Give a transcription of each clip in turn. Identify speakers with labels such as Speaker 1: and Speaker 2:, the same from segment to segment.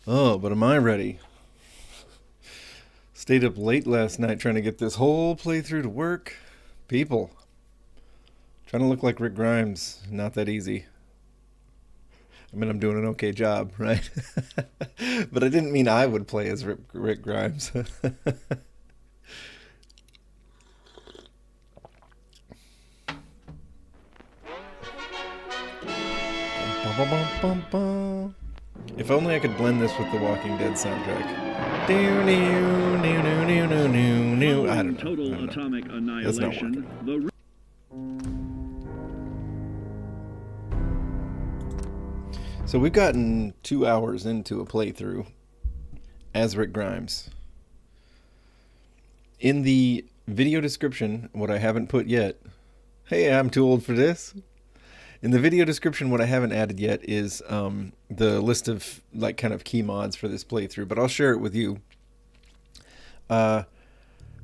Speaker 1: Oh, but am I ready? Stayed up late last night trying to get this whole playthrough to work. People, trying to look like Rick Grimes, not that easy. I mean, I'm doing an okay job, right? But I didn't mean I would play as Rick Grimes. Bum, bum, bum, bum, bum. If only I could blend this with the Walking Dead soundtrack. I
Speaker 2: Following
Speaker 1: don't know. I
Speaker 2: total
Speaker 1: don't know.
Speaker 2: atomic
Speaker 1: That's not working.
Speaker 2: annihilation, the
Speaker 1: So we've gotten 2 hours into a playthrough as Rick Grimes. In the video description, what I haven't put yet, hey, I'm too old for this. In the video description, what I haven't added yet is the list of like kind of key mods for this playthrough, but I'll share it with you.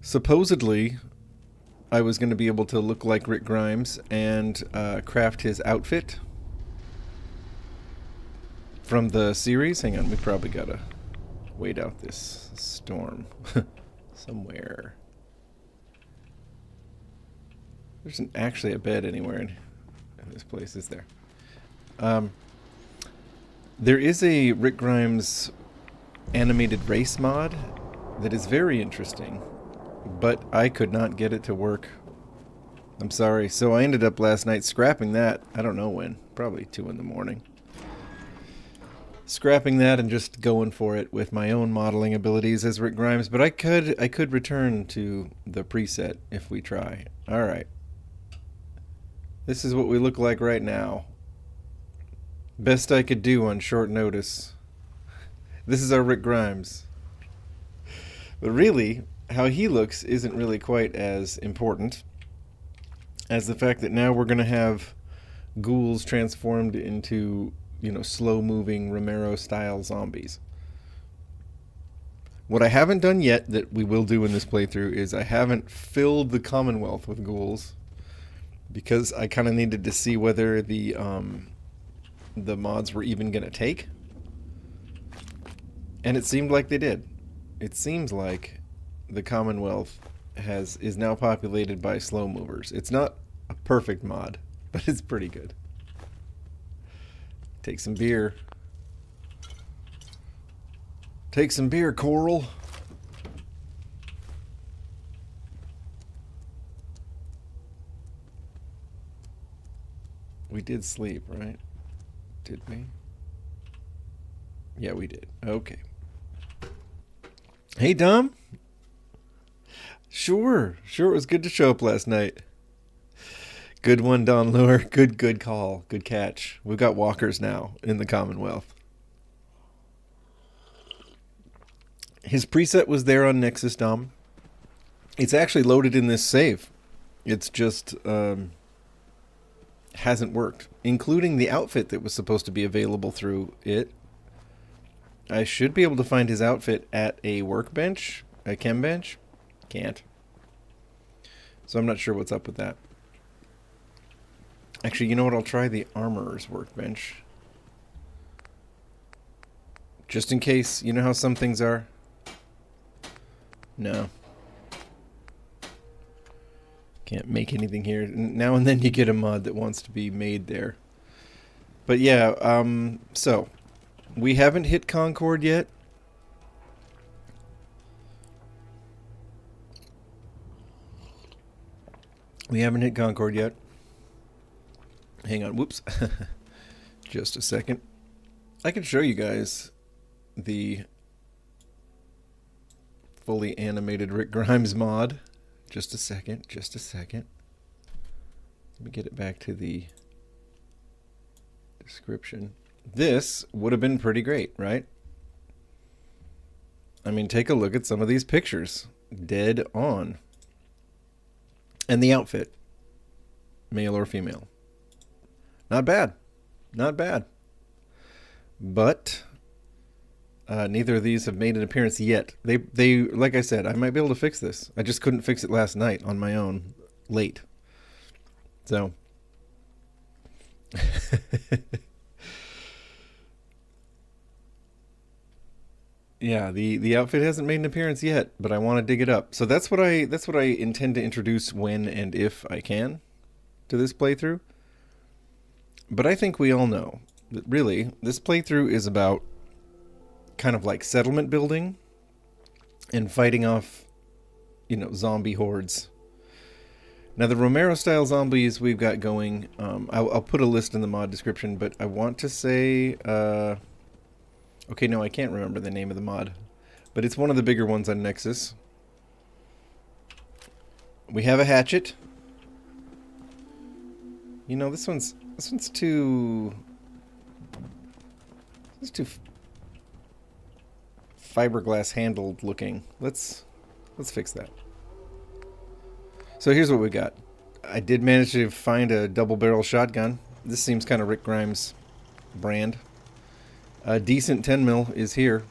Speaker 1: Supposedly, I was going to be able to look like Rick Grimes and craft his outfit from the series. Hang on, we probably gotta wait out this storm somewhere. There isn't actually a bed anywhere in this place, is there? There is a Rick Grimes animated race mod that is very interesting, but I could not get it to work. I'm sorry. So I ended up last night scrapping that. I don't know when. Probably 2 in the morning. Scrapping that and just going for it with my own modeling abilities as Rick Grimes. But I could return to the preset if we try. All right. This is what we look like right now. Best I could do on short notice. This is our Rick Grimes. But really, how he looks isn't really quite as important as the fact that now we're going to have ghouls transformed into, slow-moving Romero-style zombies. What I haven't done yet that we will do in this playthrough is I haven't filled the Commonwealth with ghouls because I kind of needed to see whether the mods were even going to take. And it seemed like they did. It seems like the Commonwealth is now populated by slow movers. It's not a perfect mod, but it's pretty good. Take some beer. Take some beer, Coral. We did sleep, right? Did we? Yeah, we did. Okay. Hey, Dom. Sure. It was good to show up last night. Good one, Don Lure. Good call. Good catch. We've got walkers now in the Commonwealth. His preset was there on Nexus, Dom. It's actually loaded in this save. It's just hasn't worked, including the outfit that was supposed to be available through it. I should be able to find his outfit at a workbench, a chem bench. Can't. So I'm not sure what's up with that. Actually, you know what? I'll try the armorer's workbench. Just in case. You know how some things are? No. Can't make anything here. Now and then you get a mod that wants to be made there. But yeah, so we haven't hit Concord yet. Hang on, whoops. Just a second. I can show you guys the fully animated Rick Grimes mod. Just a second. Let me get it back to the description. This would have been pretty great, right? I mean, take a look at some of these pictures. Dead on. And the outfit. Male or female. Not bad. But neither of these have made an appearance yet. They like I said, I might be able to fix this. I just couldn't fix it last night on my own, late. So Yeah, the outfit hasn't made an appearance yet, but I want to dig it up. So that's what I intend to introduce when and if I can to this playthrough. But I think we all know that really this playthrough is about kind of like settlement building and fighting off, zombie hordes. Now the Romero style zombies we've got going, I'll put a list in the mod description, but I want to say, okay, no, I can't remember the name of the mod, but it's one of the bigger ones on Nexus. We have a hatchet. This one's too fiberglass handled looking. Let's fix that. So here's what we got. I did manage to find a double barrel shotgun. This seems kind of Rick Grimes brand. A decent 10 mil is here.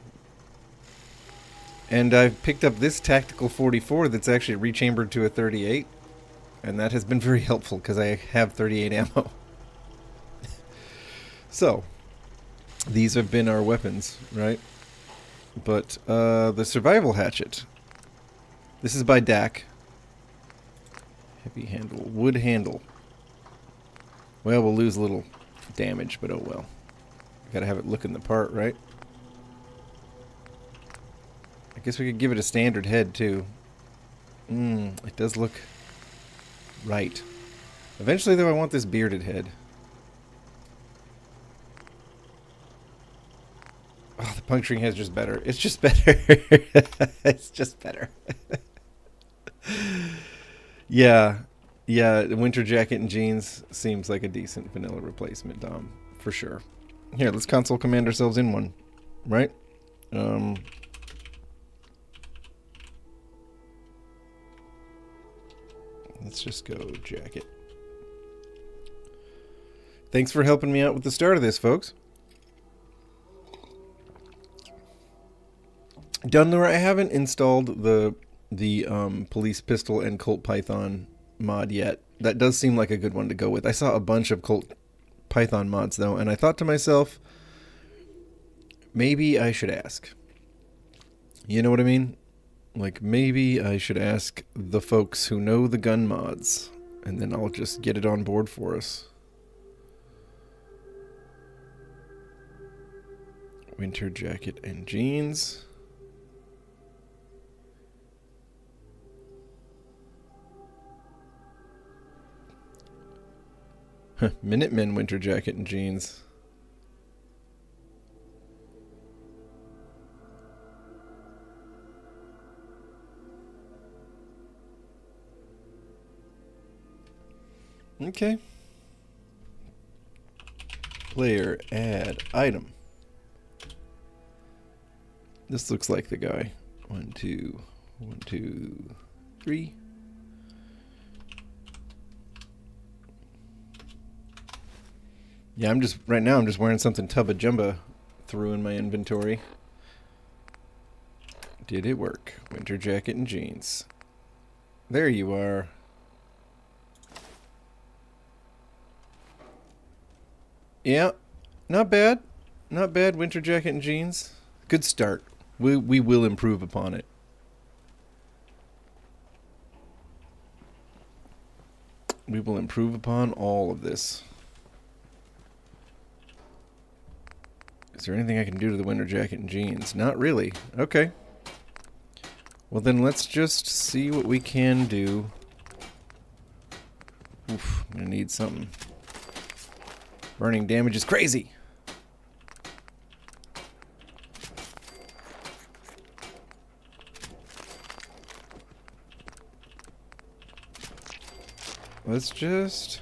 Speaker 1: And I've picked up this tactical 44 that's actually rechambered to a 38. And that has been very helpful because I have 38 ammo. So, these have been our weapons, right? But the survival hatchet. This is by DAC. Heavy handle, wood handle. Well, we'll lose a little damage, but oh well. Gotta have it looking the part, right? I guess we could give it a standard head, too. It does look right. Eventually, though, I want this bearded head. Oh, the puncturing head's just better. It's just better. It's just better. Yeah, the winter jacket and jeans seems like a decent vanilla replacement, Dom, for sure. Here, let's console command ourselves in one, right? Let's just go jacket. Thanks for helping me out with the start of this, folks. Dunlure, I haven't installed the police pistol and Colt Python mod yet. That does seem like a good one to go with. I saw a bunch of Colt Python mods though, and I thought to myself, maybe I should ask. You know what I mean? Like, maybe I should ask the folks who know the gun mods, and then I'll just get it on board for us. Winter jacket and jeans. Minutemen winter jacket and jeans. Okay. Player add item. This looks like the guy. 1, 2, 1, 2, 3. Yeah, right now I'm just wearing something Tubba Jumba threw in my inventory. Did it work? Winter jacket and jeans. There you are. Yeah, not bad. Not bad, winter jacket and jeans. Good start. We will improve upon it. We will improve upon all of this. Is there anything I can do to the winter jacket and jeans? Not really. Okay. Well, then let's just see what we can do. Oof, I'm gonna need something. Burning damage is crazy. Let's just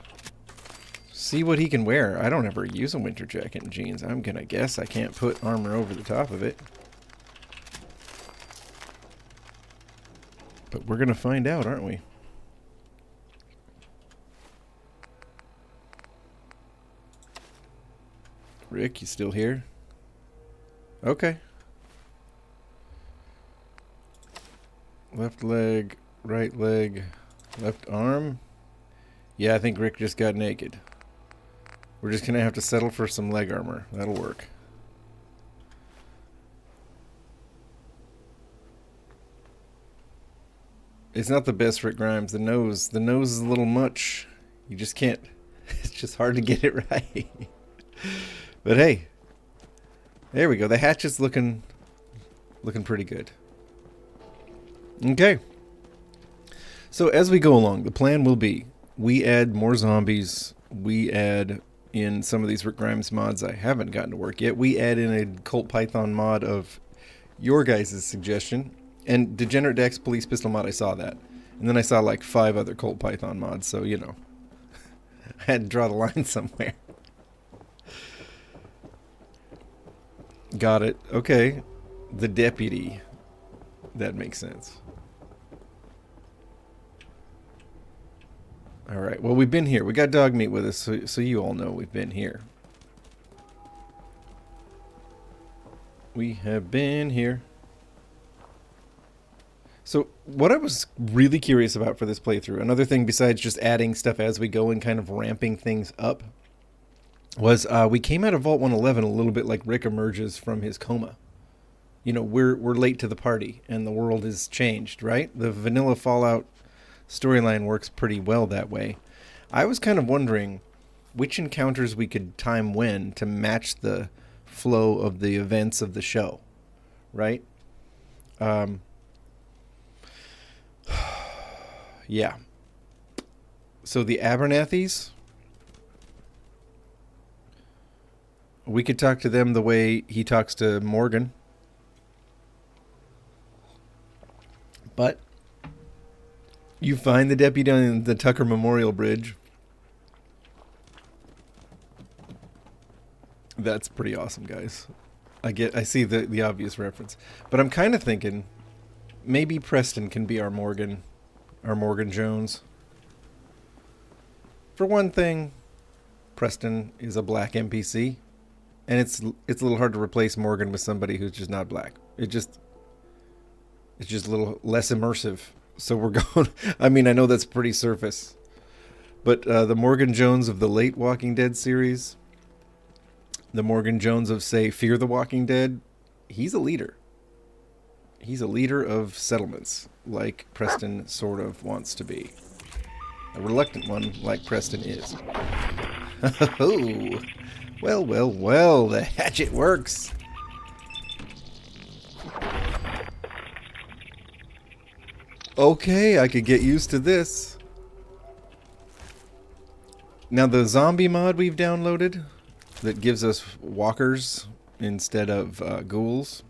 Speaker 1: see what he can wear. I don't ever use a winter jacket and jeans. I'm gonna guess I can't put armor over the top of it. But we're gonna find out, aren't we? Rick, you still here? Okay. Left leg, right leg, left arm. Yeah, I think Rick just got naked. We're just gonna have to settle for some leg armor. That'll work. It's not the best Rick Grimes. The nose is a little much. You just can't. It's just hard to get it right. But hey, there we go. The hatchet's looking pretty good. Okay. So as we go along, the plan will be we add more zombies. We add in some of these Rick Grimes mods I haven't gotten to work yet. We add in a Colt Python mod of your guys' suggestion. And Degenerate Dax Police Pistol mod, I saw that. And then I saw like 5 other Colt Python mods, so you know. I had to draw the line somewhere. Got it. Okay. The deputy. That makes sense. Alright, well we've been here. We got dog meat with us, so you all know we've been here. We have been here. So what I was really curious about for this playthrough, another thing besides just adding stuff as we go and kind of ramping things up, was we came out of Vault 111 a little bit like Rick emerges from his coma. You know, we're late to the party and the world has changed, right? The vanilla Fallout storyline works pretty well that way. I was kind of wondering which encounters we could time when to match the flow of the events of the show, right? Yeah. So the Abernathy's, we could talk to them the way he talks to Morgan. But you find the deputy on the Tucker Memorial Bridge. That's pretty awesome, guys. I see the obvious reference. But I'm kind of thinking maybe Preston can be our Morgan Jones. For one thing, Preston is a black NPC, and it's a little hard to replace Morgan with somebody who's just not black. It's just a little less immersive. So we're going. I mean, I know that's pretty surface, but the Morgan Jones of the late Walking Dead series, the Morgan Jones of, say, Fear the Walking Dead, he's a leader. He's a leader of settlements, like Preston sort of wants to be. A reluctant one, like Preston is. Oh, well, the hatchet works. Okay, I could get used to this. Now, the zombie mod we've downloaded that gives us walkers instead of ghouls,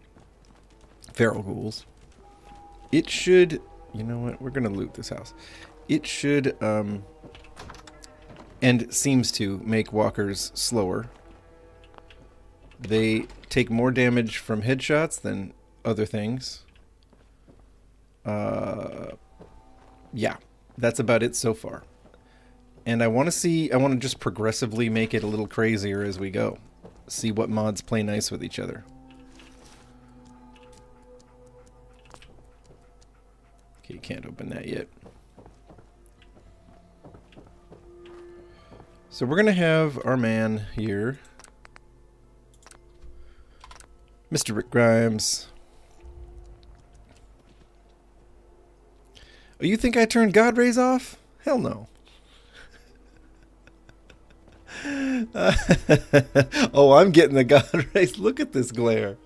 Speaker 1: feral ghouls, it should, you know what, we're going to loot this house. It should, and seems to make walkers slower. They take more damage from headshots than other things. Yeah, that's about it so far. And I want to just progressively make it a little crazier as we go. See what mods play nice with each other. Okay, you can't open that yet. So we're going to have our man here, Mr. Rick Grimes. Oh, you think I turned God rays off? Hell no. Oh, I'm getting the God rays. Look at this glare.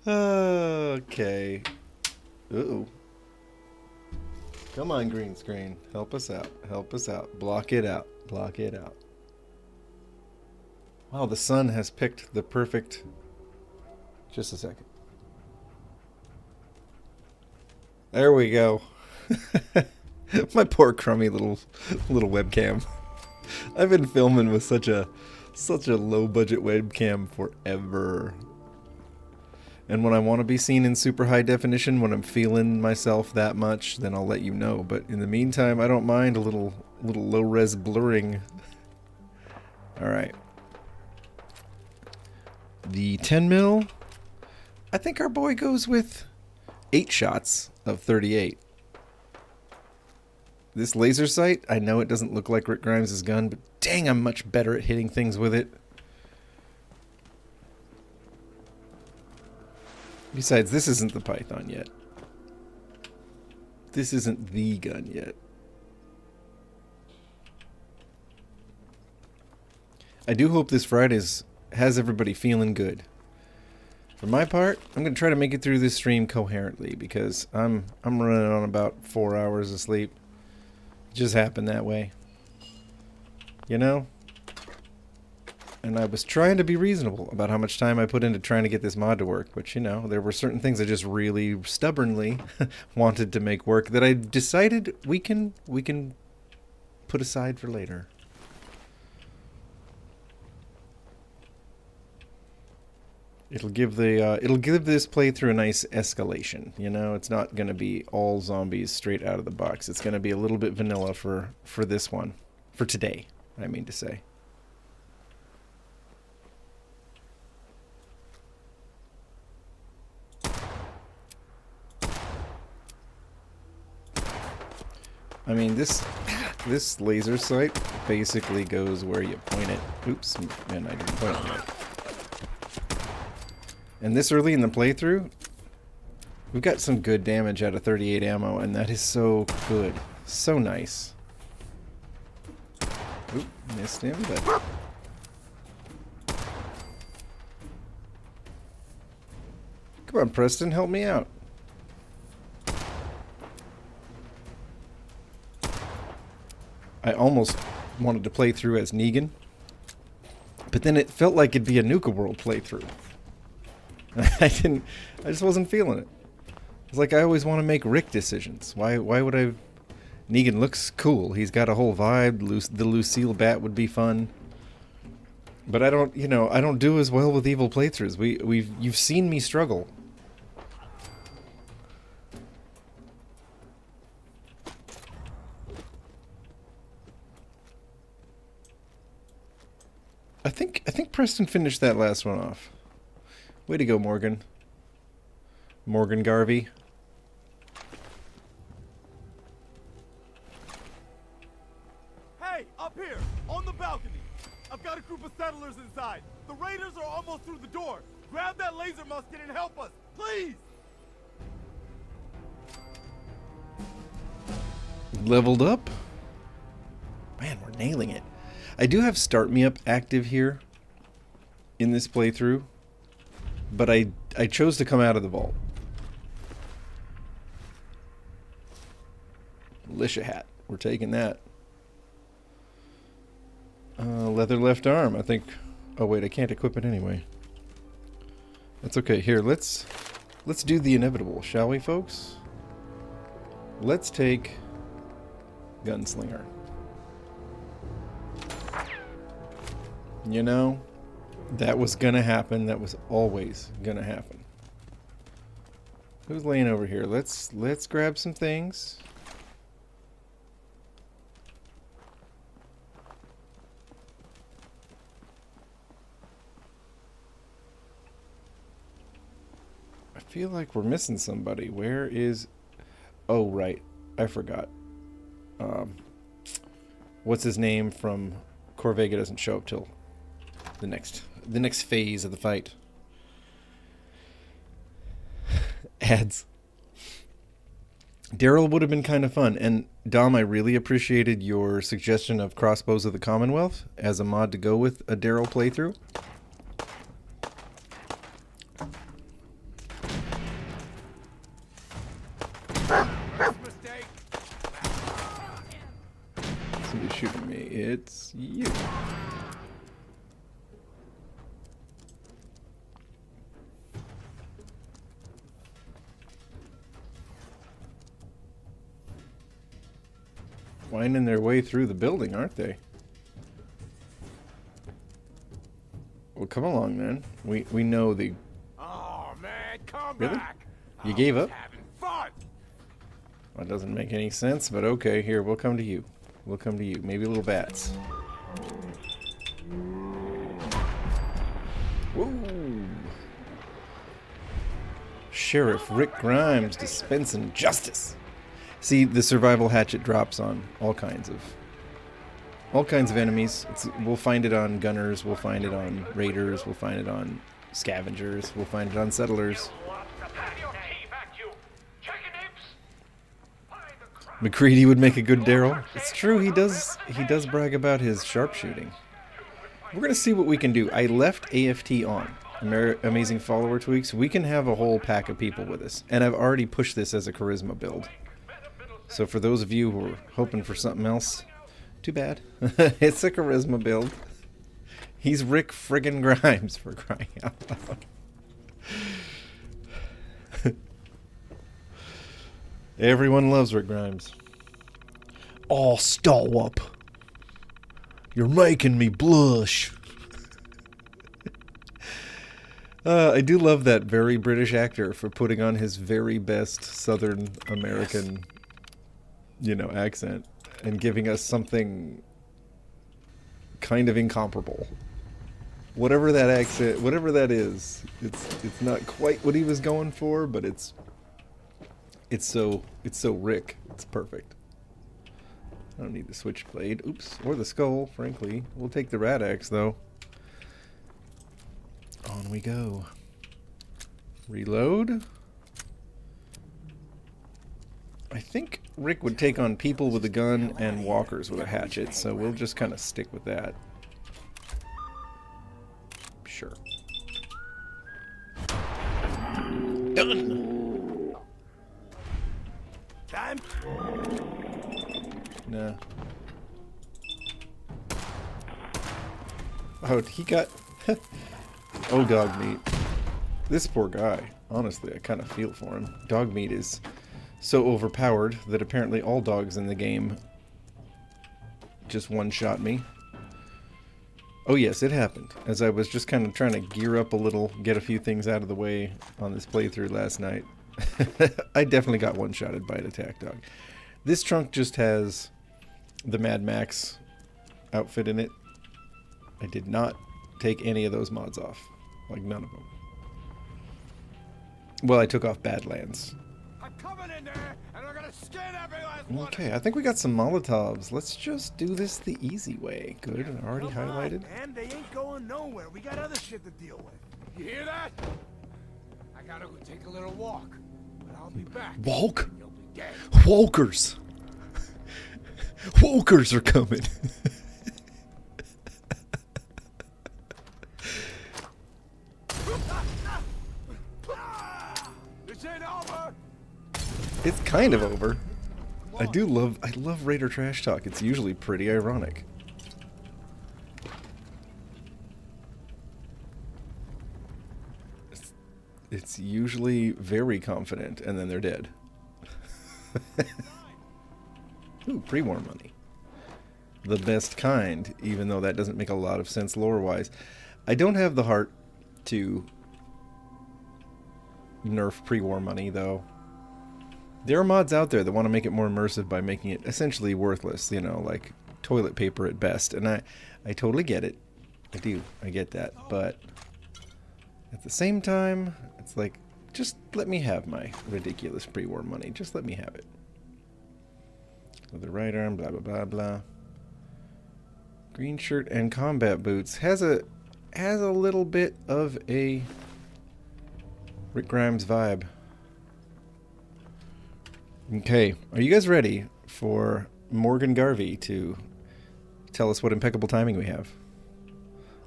Speaker 1: Okay. Uh-oh. Come on, green screen. Help us out. Help us out. Block it out. Block it out. Wow, the sun has picked the perfect... Just a second. There we go. My poor crummy little webcam. I've been filming with such a low budget webcam forever. And when I want to be seen in super high definition, when I'm feeling myself that much, then I'll let you know. But in the meantime, I don't mind a little low res blurring. All right. The 10 mil. I think our boy goes with 8 shots of 38. This laser sight, I know it doesn't look like Rick Grimes' gun, but dang, I'm much better at hitting things with it. Besides, this isn't the Python yet. this isn't the gun yet. I do hope this Friday's has everybody feeling good. For my part, I'm going to try to make it through this stream coherently because I'm running on about 4 hours of sleep. It just happened that way. You know? And I was trying to be reasonable about how much time I put into trying to get this mod to work, but you know, there were certain things I just really stubbornly wanted to make work that I decided we can put aside for later. It'll give this playthrough a nice escalation. You know, it's not going to be all zombies straight out of the box. It's going to be a little bit vanilla for this one, for today, I mean to say. I mean, this laser sight basically goes where you point it. Oops, man, I didn't point it right. And this early in the playthrough, we've got some good damage out of 38 ammo, and that is so good. So nice. Oop, missed him, but... Come on, Preston, help me out. I almost wanted to play through as Negan, but then it felt like it'd be a Nuka World playthrough. I just wasn't feeling it. It's like I always want to make Rick decisions. Why would I... Negan looks cool. He's got a whole vibe. The Lucille bat would be fun. But I don't, you know, I don't do as well with evil playthroughs. You've seen me struggle. I think Preston finished that last one off. Way to go, Morgan. Morgan Garvey.
Speaker 2: Hey, up here, on the balcony. I've got a group of settlers inside. The raiders are almost through the door. Grab that laser musket and help us, please.
Speaker 1: Leveled up. Man, we're nailing it. I do have Start Me Up active here in this playthrough. But I chose to come out of the vault. Militia hat. We're taking that. Leather left arm. I think... Oh wait, I can't equip it anyway. That's okay. Here, let's do the inevitable, shall we, folks? Let's take Gunslinger. You know... That was gonna happen. That was always gonna happen. Who's laying over here? Let's grab some things. I feel like we're missing somebody. Where is... Oh, right. I forgot. What's his name from Corvega doesn't show up till the next phase of the fight. Ads. Daryl would have been kind of fun. And Dom, I really appreciated your suggestion of Crossbows of the Commonwealth as a mod to go with a Daryl playthrough. Somebody's shooting me. It's you. Winding their way through the building, aren't they? Well, come along then. We know the...
Speaker 2: Oh man, come
Speaker 1: really?
Speaker 2: back.
Speaker 1: You gave up?
Speaker 2: Having fun.
Speaker 1: That doesn't make any sense, but okay. Here, we'll come to you. We'll come to you. Maybe little bats. Whoa! Sheriff Rick Grimes dispensing justice. See, the survival hatchet drops on all kinds of enemies. We'll find it on gunners, we'll find it on raiders, we'll find it on scavengers, we'll find it on settlers. McCready would make a good Daryl. It's true, he does brag about his sharpshooting. We're going to see what we can do. I left AFT on. Amazing follower tweaks. We can have a whole pack of people with us. And I've already pushed this as a charisma build. So for those of you who are hoping for something else, too bad. It's a charisma build. He's Rick friggin' Grimes, for crying out loud. Everyone loves Rick Grimes. Oh, StAwp. You're making me blush. I do love that very British actor for putting on his very best Southern American, you know, accent and giving us something kind of incomparable. Whatever that accent, whatever that is, it's not quite what he was going for, but it's so Rick. It's perfect. I don't need the switchblade. Oops, or the skull, frankly. We'll take the rat axe though. On we go. Reload. I think Rick would take on people with a gun and walkers with a hatchet, so we'll just kind of stick with that. Sure. Done!
Speaker 2: Time?
Speaker 1: Nah. Oh, he got... Oh, dog meat. This poor guy. Honestly, I kind of feel for him. Dog meat is so overpowered that apparently all dogs in the game just one-shot me. Oh yes, it happened. As I was just kind of trying to gear up a little, get a few things out of the way on this playthrough last night. I definitely got one-shotted by an attack dog. This trunk just has the Mad Max outfit in it. I did not take any of those mods off. Like, none of them. Well, I took off Badlands.
Speaker 2: I'm coming in there, and I'm gonna skin every last one.
Speaker 1: Okay, I think we got some Molotovs. Let's just do this the easy way. Good, already
Speaker 2: Come
Speaker 1: highlighted.
Speaker 2: on, man, they ain't going nowhere. We got other shit to deal with. You hear that? I gotta go take a little walk, but I'll be back.
Speaker 1: Walk?
Speaker 2: You'll be dead.
Speaker 1: Walkers! Walkers are coming!
Speaker 2: This ain't over.
Speaker 1: It's kind of over. I love Raider Trash Talk. It's usually pretty ironic. It's usually very confident, and then they're dead. Ooh, pre-war money. The best kind, even though that doesn't make a lot of sense lore-wise. I don't have the heart to nerf pre-war money, though. There are mods out there that want to make it more immersive by making it essentially worthless, you know, like toilet paper at best. And I totally get it. I do. I get that. But at the same time, it's like, just let me have my ridiculous pre-war money. Just let me have it. With the right arm, blah, blah, blah, blah. Green shirt and combat boots. Has a little bit of a Rick Grimes vibe. Okay, are you guys ready for Morgan Garvey to tell us what impeccable timing we have?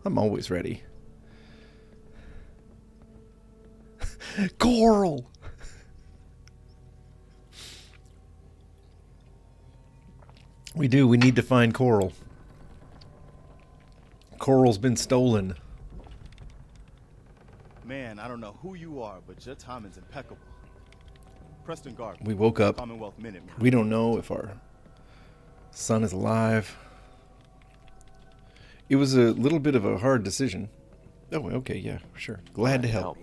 Speaker 1: I'm always ready. Coral! We need to find Coral. Coral's been stolen.
Speaker 2: Man, I don't know who you are, but your timing's impeccable. Preston Garvey.
Speaker 1: We woke up.
Speaker 2: Commonwealth Minute.
Speaker 1: We don't know if our son is alive. It was a little bit of a hard decision. Oh, okay, yeah, sure. Glad to help.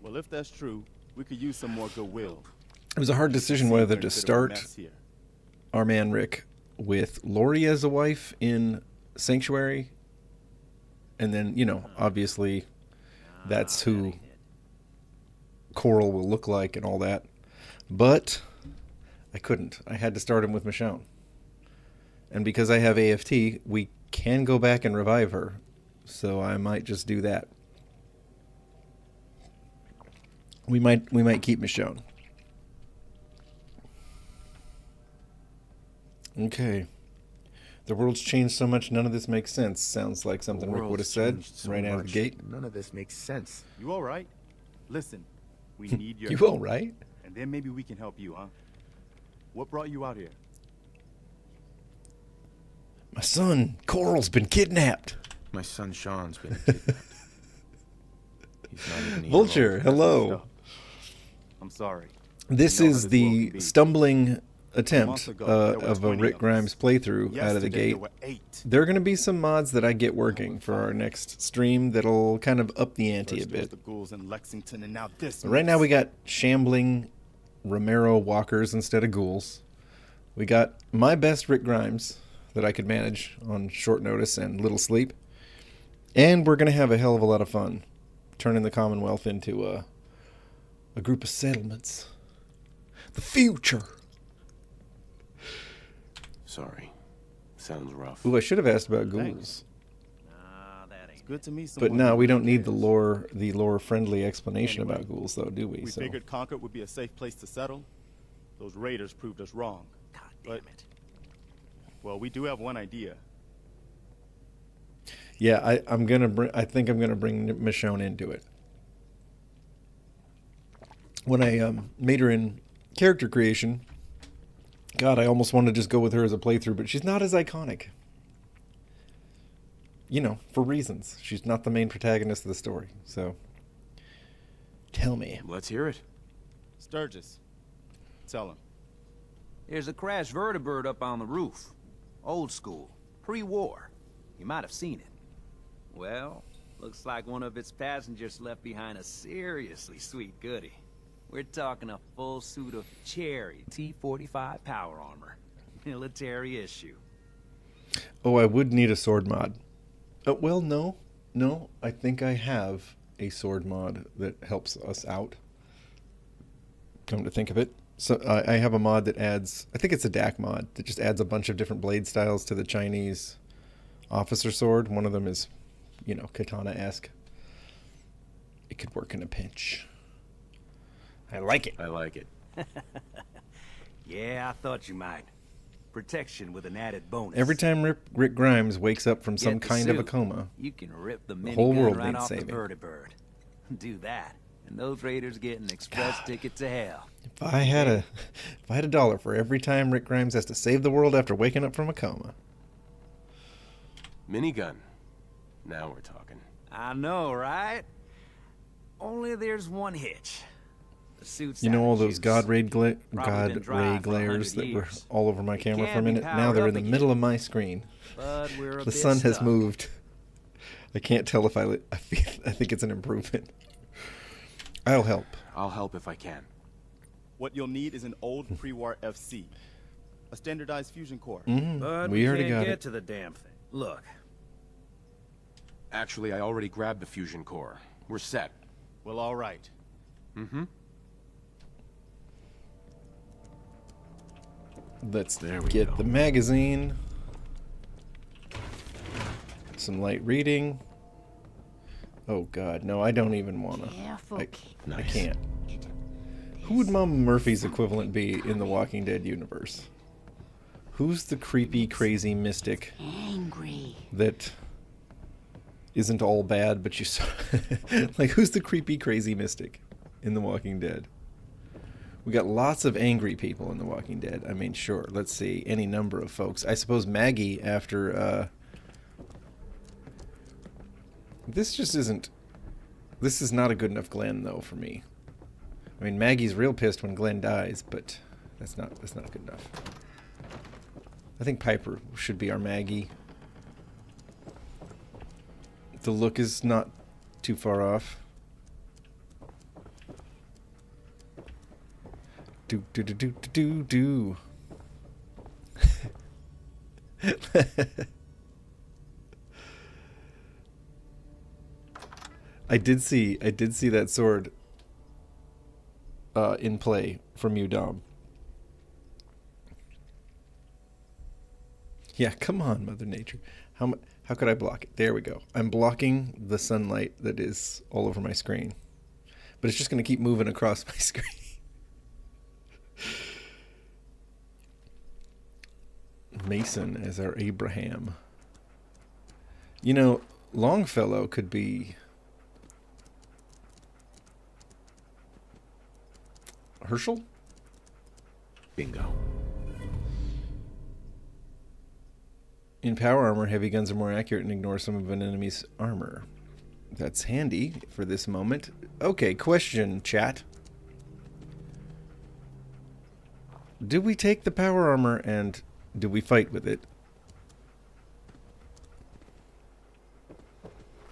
Speaker 2: Well, if that's true, we could use some more goodwill.
Speaker 1: It was a hard decision whether to start our man Rick with Lori as a wife in Sanctuary. And then, you know, obviously that's who Coral will look like and all that. But I couldn't. I had to start him with Michonne. And because I have AFT, we can go back and revive her. So I might just do that. We might keep Michonne. Okay. The world's changed so much, none of this makes sense. Sounds like something Rick would have said right out of the gate.
Speaker 3: None of this makes sense.
Speaker 2: You all right? Listen, we need your
Speaker 1: You
Speaker 2: help.
Speaker 1: all right?
Speaker 2: And then maybe we can help you, huh? What brought you out here?
Speaker 1: My son, Coral's been kidnapped.
Speaker 3: My son Sean's been kidnapped. He's not even here.
Speaker 1: Vulture, hello.
Speaker 2: I'm sorry.
Speaker 1: This
Speaker 2: You know how
Speaker 1: is
Speaker 2: this world
Speaker 1: the
Speaker 2: can be.
Speaker 1: stumbling attempt
Speaker 2: months ago, there were
Speaker 1: of a
Speaker 2: 20
Speaker 1: Rick
Speaker 2: of us.
Speaker 1: Grimes playthrough out of the
Speaker 2: Yesterday,
Speaker 1: gate.
Speaker 2: there were 8.
Speaker 1: There are going to be some mods that I get working for our next stream that'll kind of up the ante a
Speaker 2: First was
Speaker 1: bit.
Speaker 2: the ghouls in Lexington, and now this.
Speaker 1: But right now
Speaker 2: mess.
Speaker 1: we got shambling Romero walkers instead of ghouls. We got my best Rick Grimes that I could manage on short notice and little sleep. And we're going to have a hell of a lot of fun turning the Commonwealth into a group of settlements. The future.
Speaker 3: Sorry. Sounds rough.
Speaker 1: Ooh, I should have asked about ghouls.
Speaker 2: Thanks. It's good to meet
Speaker 1: But
Speaker 2: someone
Speaker 1: no,
Speaker 2: who
Speaker 1: we don't
Speaker 2: really
Speaker 1: need the
Speaker 2: cares.
Speaker 1: lore-friendly explanation
Speaker 2: Anyway,
Speaker 1: about ghouls, though, do we?
Speaker 2: We
Speaker 1: So
Speaker 2: figured Concord would be a safe place to settle. Those raiders proved us wrong.
Speaker 3: God
Speaker 2: But-
Speaker 3: damn it.
Speaker 2: Well, we do have one idea.
Speaker 1: yeah, I think I'm gonna bring Michonne into it. When I made her in character creation, God, I almost wanted to just go with her as a playthrough, but she's not as iconic. You know, for reasons. She's not the main protagonist of the story. So, tell me.
Speaker 3: Let's hear it.
Speaker 2: Sturgis, tell him.
Speaker 4: There's a crashed vertibird up on the roof. Old school. Pre-war. You might have seen it. Well, looks like one of its passengers left behind a seriously sweet goodie. We're talking a full suit of cherry T-45 power armor. Military issue.
Speaker 1: Oh, I would need a sword mod. Well, no. No, I think I have a sword mod that helps us out. Come to think of it. So I have a mod that adds, I think it's a DAC mod, that just adds a bunch of different blade styles to the Chinese officer sword. One of them is, you know, katana-esque. It could work in a pinch. I like it.
Speaker 3: I like it.
Speaker 4: Yeah, I thought you might. Protection with an added bonus.
Speaker 1: Every time Rick Grimes wakes up from some
Speaker 4: Get the
Speaker 1: kind of a
Speaker 4: suit.
Speaker 1: coma,
Speaker 4: You can rip the
Speaker 1: whole
Speaker 4: minigun
Speaker 1: world
Speaker 4: right
Speaker 1: needs
Speaker 4: off
Speaker 1: saving.
Speaker 4: the vertibird. Do that, and those raiders get an express ticket to hell.
Speaker 1: if I had a dollar for every time Rick Grimes has to save the world after waking up from a coma.
Speaker 3: Minigun. Now we're talking.
Speaker 4: I know, right? Only there's one hitch. The suit's
Speaker 1: You know
Speaker 4: out
Speaker 1: all
Speaker 4: of
Speaker 1: those
Speaker 4: juice.
Speaker 1: God ray
Speaker 4: Probably been dry for
Speaker 1: glares
Speaker 4: 100
Speaker 1: that were
Speaker 4: years.
Speaker 1: all over my
Speaker 4: It
Speaker 1: camera
Speaker 4: can
Speaker 1: for a
Speaker 4: be
Speaker 1: minute? Now
Speaker 4: powered
Speaker 1: they're
Speaker 4: up
Speaker 1: in the
Speaker 4: again.
Speaker 1: middle of my screen.
Speaker 4: But we're a
Speaker 1: The
Speaker 4: bit
Speaker 1: sun has
Speaker 4: stuck.
Speaker 1: moved. I can't tell if I think it's an improvement. I'll help.
Speaker 3: I'll help if I can.
Speaker 2: What you'll need is an old pre-war FC, a standardized fusion core.
Speaker 4: But
Speaker 1: We already
Speaker 4: can't
Speaker 1: got
Speaker 4: get
Speaker 1: it.
Speaker 4: to the damn thing. Look,
Speaker 3: Actually, I already grabbed the fusion core. We're set.
Speaker 2: Well, all right.
Speaker 3: Mm-hmm.
Speaker 1: Let's
Speaker 3: There we
Speaker 1: get
Speaker 3: go.
Speaker 1: the magazine. Some light reading. Oh God, no! I don't even wanna. I
Speaker 3: Nice.
Speaker 1: can't. Who would Mama Murphy's equivalent be in the Walking Dead universe? Who's the creepy, crazy mystic
Speaker 5: Angry.
Speaker 1: that isn't all bad, but you saw like who's the creepy, crazy mystic in The Walking Dead? We got lots of angry people in The Walking Dead. I mean, sure, let's see, any number of folks. I suppose Maggie after this just isn't. This is not a good enough Glenn though for me. I mean, Maggie's real pissed when Glenn dies, but that's not good enough. I think Piper should be our Maggie. The look is not too far off. Do do do do do do do. I did see that sword in play from you, Dom. Yeah, come on, Mother Nature. How could I block it? There we go. I'm blocking the sunlight that is all over my screen. But it's just going to keep moving across my screen. Mason as our Abraham. You know, Longfellow could be Herschel?
Speaker 3: Bingo.
Speaker 1: In power armor, heavy guns are more accurate and ignore some of an enemy's armor. That's handy for this moment. Okay, question, chat. Do we take the power armor and do we fight with it?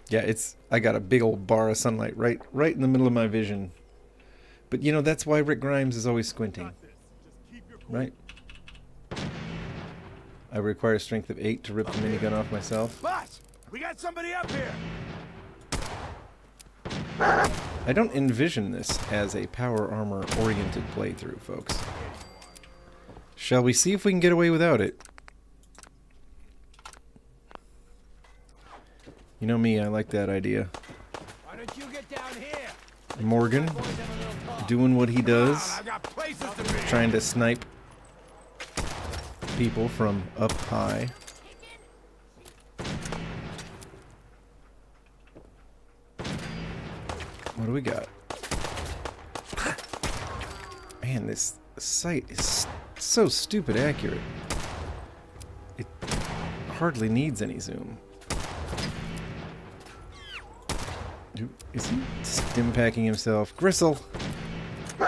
Speaker 1: Yeah, I got a big old bar of sunlight right in the middle of my vision. But you know, that's why Rick Grimes is always squinting. Right? I require strength of 8 to rip the minigun off myself.
Speaker 2: Boss, we got somebody up here.
Speaker 1: I don't envision this as a power armor oriented playthrough, folks. Shall we see if we can get away without it? You know me, I like that idea.
Speaker 2: Why don't you get down here?
Speaker 1: Morgan, doing what he does,
Speaker 2: I've got places to be.
Speaker 1: trying to snipe people from up high. What do we got? Man, this sight is so stupid accurate. It hardly needs any zoom. Is he stim packing himself? Gristle!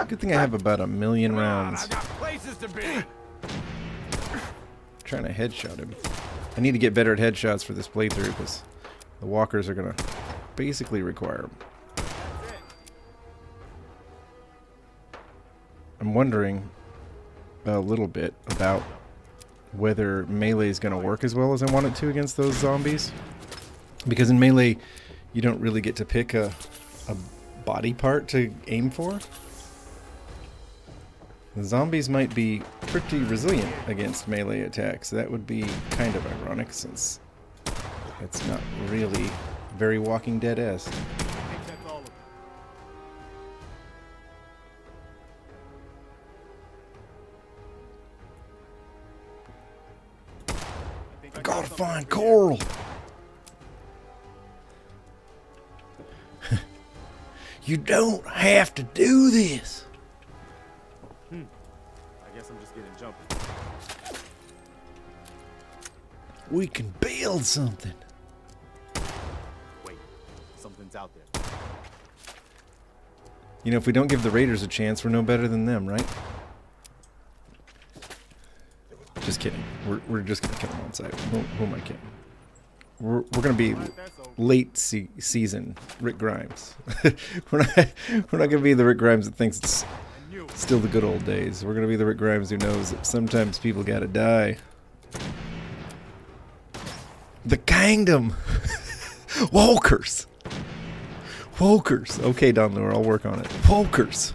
Speaker 1: Good thing I have about 1 million rounds.
Speaker 2: I've got places to be.
Speaker 1: Trying to headshot him. I need to get better at headshots for this playthrough because the walkers are going to basically require them. I'm wondering a little bit about whether melee is going to work as well as I want it to against those zombies. Because in melee, you don't really get to pick a body part to aim for. The zombies might be pretty resilient against melee attacks. That would be kind of ironic since it's not really very Walking Dead-esque.
Speaker 2: I think that's all of it. I think I got
Speaker 1: Gotta
Speaker 2: something
Speaker 1: find
Speaker 2: over here.
Speaker 1: Coral! You don't have to do this!
Speaker 2: I guess I'm just getting jumpy.
Speaker 1: We can build something.
Speaker 2: Wait, something's out there.
Speaker 1: You know, if we don't give the Raiders a chance, we're no better than them, right? Just kidding. We're just gonna kill them on sight. Who am I kidding? We're gonna be late season Rick Grimes. we're not gonna be the Rick Grimes that thinks it's still the good old days. We're gonna be the Rick Grimes who knows that sometimes people gotta die. The kingdom! Walkers! Walkers! Okay, Don Lure, I'll work on it. Walkers!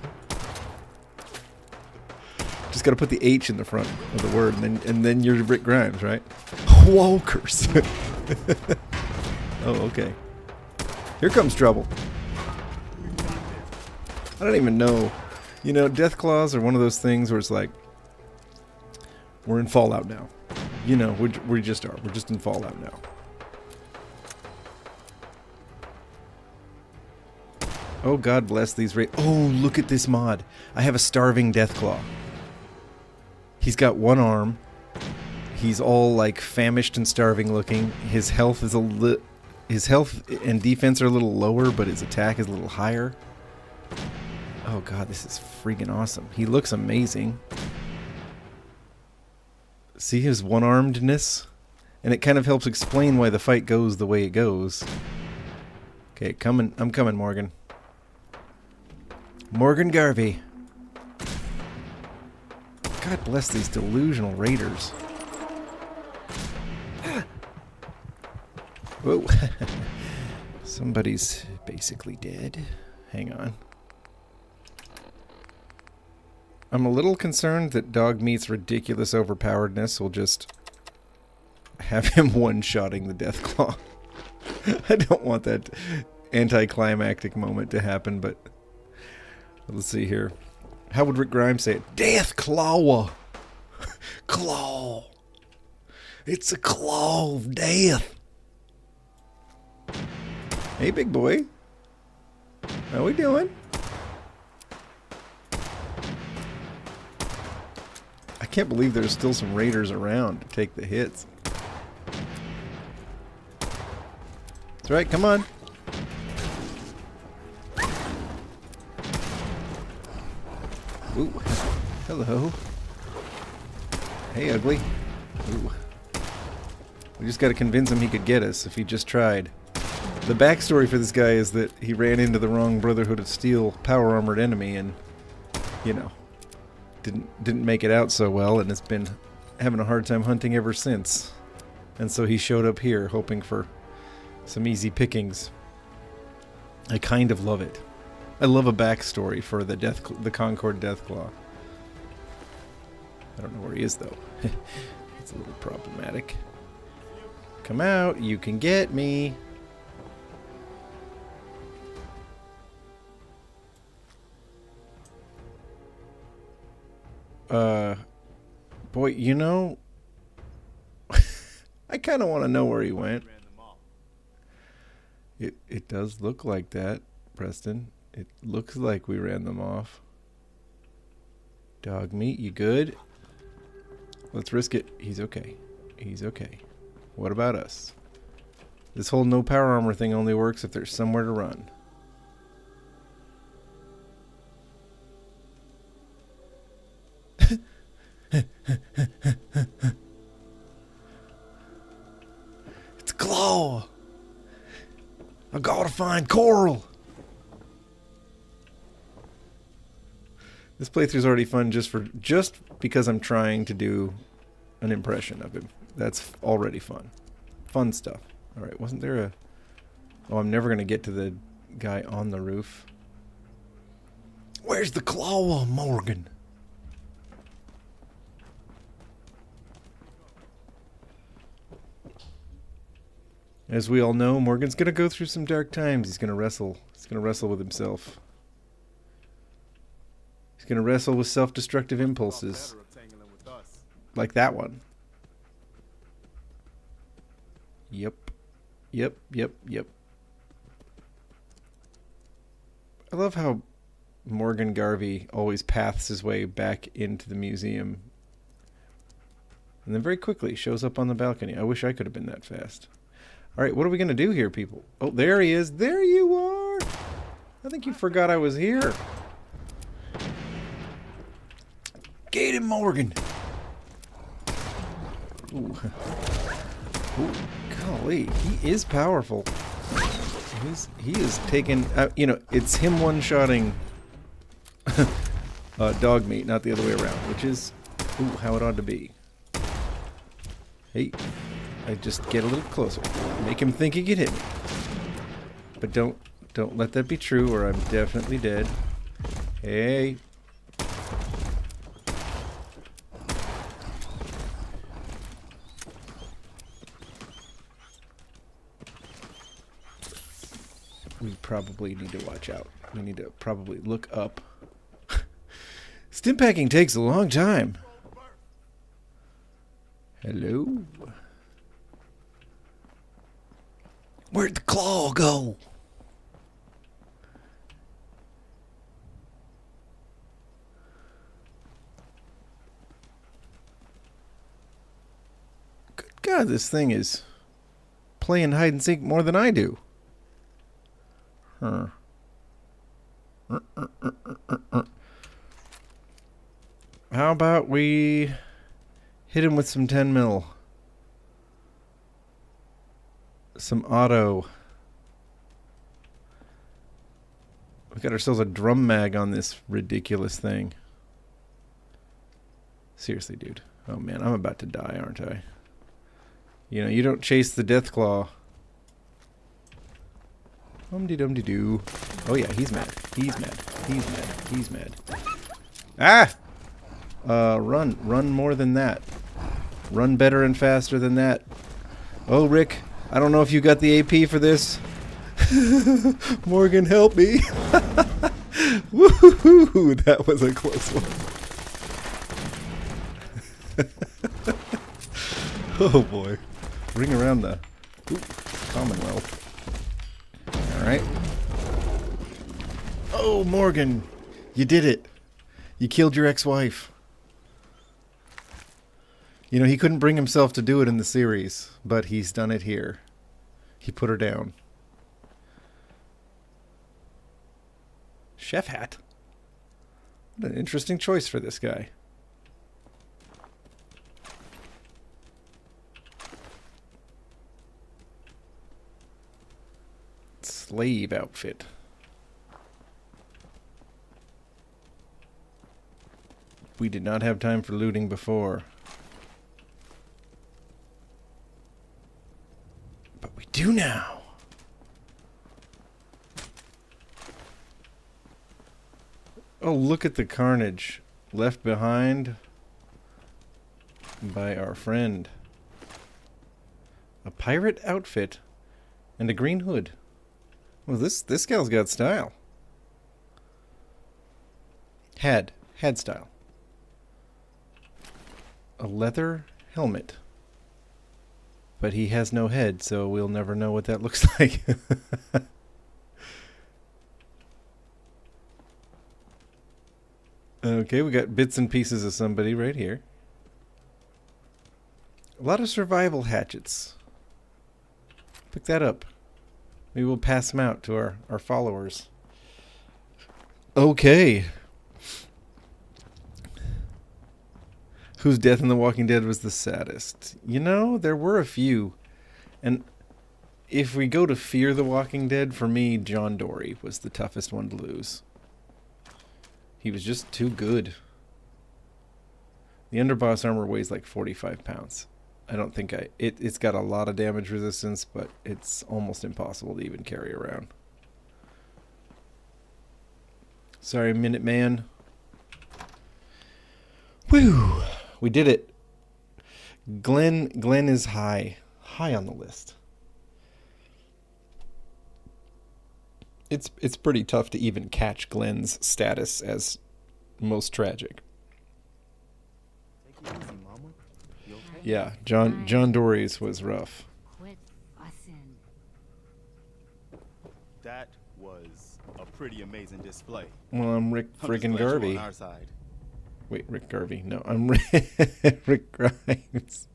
Speaker 1: Just gotta put the H in the front of the word, and then you're Rick Grimes, right? Walkers! Oh, okay. Here comes trouble. I don't even know. You know, death claws are one of those things where it's like, we're in Fallout now. You know, we just are. We're just in Fallout now. Oh, God bless these oh, look at this mod. I have a starving Deathclaw. He's got one arm. He's all like famished and starving looking. His health is his health and defense are a little lower, but his attack is a little higher. Oh God, this is freaking awesome. He looks amazing. See his one-armedness? And it kind of helps explain why the fight goes the way it goes. Okay, I'm coming, Morgan. Morgan Garvey. God bless these delusional raiders. Whoa. Somebody's basically dead. Hang on. I'm a little concerned that Dog Meat's ridiculous overpoweredness will just have him one-shotting the Deathclaw. I don't want that anticlimactic moment to happen, but let's see here. How would Rick Grimes say it? Deathclaw! Claw! It's a claw of death. Hey, big boy. How we doing? I can't believe there's still some raiders around to take the hits. That's right, come on. Ooh, hello. Hey, ugly. Ooh. We just got to convince him he could get us if he just tried. The backstory for this guy is that he ran into the wrong Brotherhood of Steel power armored enemy and, you know, didn't make it out so well and has been having a hard time hunting ever since. And so he showed up here hoping for some easy pickings. I kind of love it. I love a backstory for the Concord Deathclaw. I don't know where he is though. It's a little problematic. Come out, you can get me. Boy, you know, I kind of want to know where he went. It does look like that, Preston. It looks like we ran them off. Dog meat, you good? Let's risk it. He's okay. He's okay. What about us? This whole no power armor thing only works if there's somewhere to run. It's Claw. I gotta find Coral. This playthrough's already fun just because I'm trying to do an impression of him. That's already fun. Fun stuff. All right, wasn't there a... Oh, I'm never gonna get to the guy on the roof. Where's the Claw, Morgan? As we all know, Morgan's gonna go through some dark times. He's gonna wrestle. He's gonna wrestle with himself. He's gonna wrestle with self-destructive impulses. Like that one. Yep. Yep, yep, yep. I love how Morgan Garvey always paths his way back into the museum. And then very quickly shows up on the balcony. I wish I could have been that fast. Alright, what are we going to do here, people? Oh, there he is. There you are! I think you forgot I was here. Get him, Morgan! Ooh. Ooh, golly, he is powerful. He is taking... you know, it's him one-shotting dog meat, not the other way around, which is how it ought to be. Hey. I just get a little closer. Make him think he can hit me. But don't let that be true or I'm definitely dead. Hey. We probably need to watch out. We need to probably look up. Stimpacking takes a long time. Hello? Where'd the Claw go? Good God, this thing is playing hide and seek more than I do. Huh. How about we hit him with some 10 mil? Some auto. We got ourselves a drum mag on this ridiculous thing. Seriously, dude. Oh man, I'm about to die, aren't I? You know, you don't chase the Deathclaw. Dum-de-dum-de-doo. Oh yeah, he's mad. He's mad. He's mad. He's mad. Ah! Run. Run more than that. Run better and faster than that. Oh, Rick. I don't know if you got the AP for this. Morgan, help me. Woohoo! That was a close one. Oh boy. Ring around the Commonwealth. Alright. Oh, Morgan. You did it. You killed your ex-wife. You know, he couldn't bring himself to do it in the series, but he's done it here. He put her down. Chef hat. What an interesting choice for this guy. Slave outfit. We did not have time for looting before. But we do now. Oh, look at the carnage left behind by our friend. A pirate outfit and a green hood. Well, this gal's got style. Had style. A leather helmet. But he has no head, so we'll never know what that looks like. Okay, we got bits and pieces of somebody right here. A lot of survival hatchets. Pick that up. Maybe we'll pass them out to our followers. Okay. Whose death in The Walking Dead was the saddest? You know, there were a few. And if we go to Fear the Walking Dead, for me, John Dory was the toughest one to lose. He was just too good. The underboss armor weighs like 45 pounds. I don't think it's got a lot of damage resistance, but it's almost impossible to even carry around. Sorry, Minuteman. Whew. We did it. Glenn is high on the list. It's pretty tough to even catch Glenn's status as most tragic.
Speaker 2: Take it easy, Mama. You okay?
Speaker 1: Yeah, John Dory's was rough.
Speaker 5: Quit fussing.
Speaker 2: That was a pretty amazing display.
Speaker 1: Well, I'm Rick
Speaker 2: I'm just
Speaker 1: friggin'
Speaker 2: glad you're
Speaker 1: Garvey.
Speaker 2: on our side.
Speaker 1: Wait, Rick Garvey. No, I'm Rick Grimes.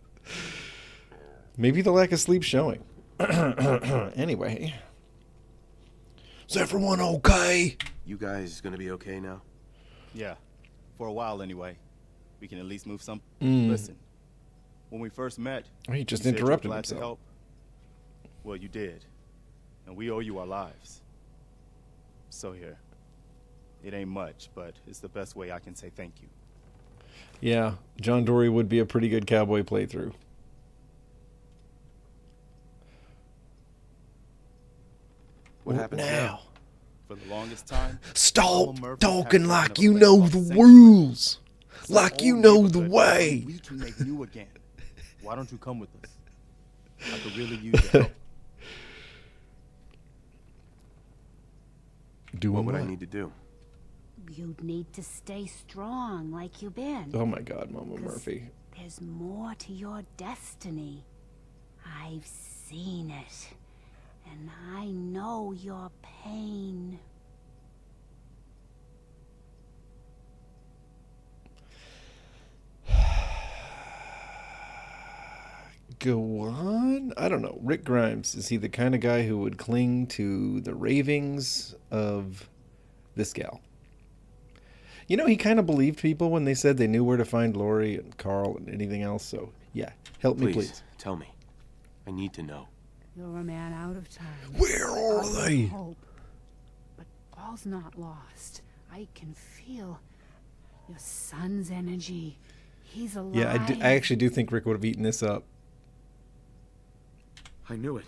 Speaker 1: Maybe the lack of sleep showing. Anyway. Is everyone okay?
Speaker 3: You guys gonna be okay now?
Speaker 2: Yeah, for a while anyway. We can at least move some.
Speaker 1: Mm.
Speaker 2: Listen, when we first met,
Speaker 1: He just
Speaker 2: you said you were
Speaker 1: interrupted
Speaker 2: glad to
Speaker 1: himself.
Speaker 2: help. Well, you did, and we owe you our lives. So here, it ain't much, but it's the best way I can say thank you.
Speaker 1: Yeah, John Dory would be a pretty good cowboy playthrough.
Speaker 3: What happens now?
Speaker 2: For the longest time,
Speaker 1: Stop
Speaker 2: Murphy
Speaker 1: talking
Speaker 2: had
Speaker 1: like
Speaker 2: a
Speaker 1: you
Speaker 2: place
Speaker 1: know
Speaker 2: called
Speaker 1: the
Speaker 2: Sanctuary.
Speaker 1: rules.
Speaker 2: It's
Speaker 1: Like
Speaker 2: an
Speaker 1: you
Speaker 2: old
Speaker 1: know the
Speaker 2: neighborhood.
Speaker 1: way.
Speaker 2: We can make new again. Why don't you come with us? I could really use your help.
Speaker 1: Doing
Speaker 3: What would I need to do?
Speaker 5: You'd need to stay strong like you've been.
Speaker 1: Oh my God, Mama
Speaker 5: 'Cause
Speaker 1: Murphy.
Speaker 5: There's more to your destiny. I've seen it. And I know your pain.
Speaker 1: Go on? I don't know. Rick Grimes, is he the kind of guy who would cling to the ravings of this gal? You know, he kind of believed people when they said they knew where to find Lori and Carl and anything else, so yeah, help me please.
Speaker 3: Tell me. I need to know.
Speaker 5: You're a man out of time.
Speaker 1: Where are
Speaker 5: All
Speaker 1: they?
Speaker 5: hope. But all's not lost. I can feel your son's energy. He's alive.
Speaker 1: Yeah, I actually do think Rick would have eaten this up.
Speaker 6: I knew it.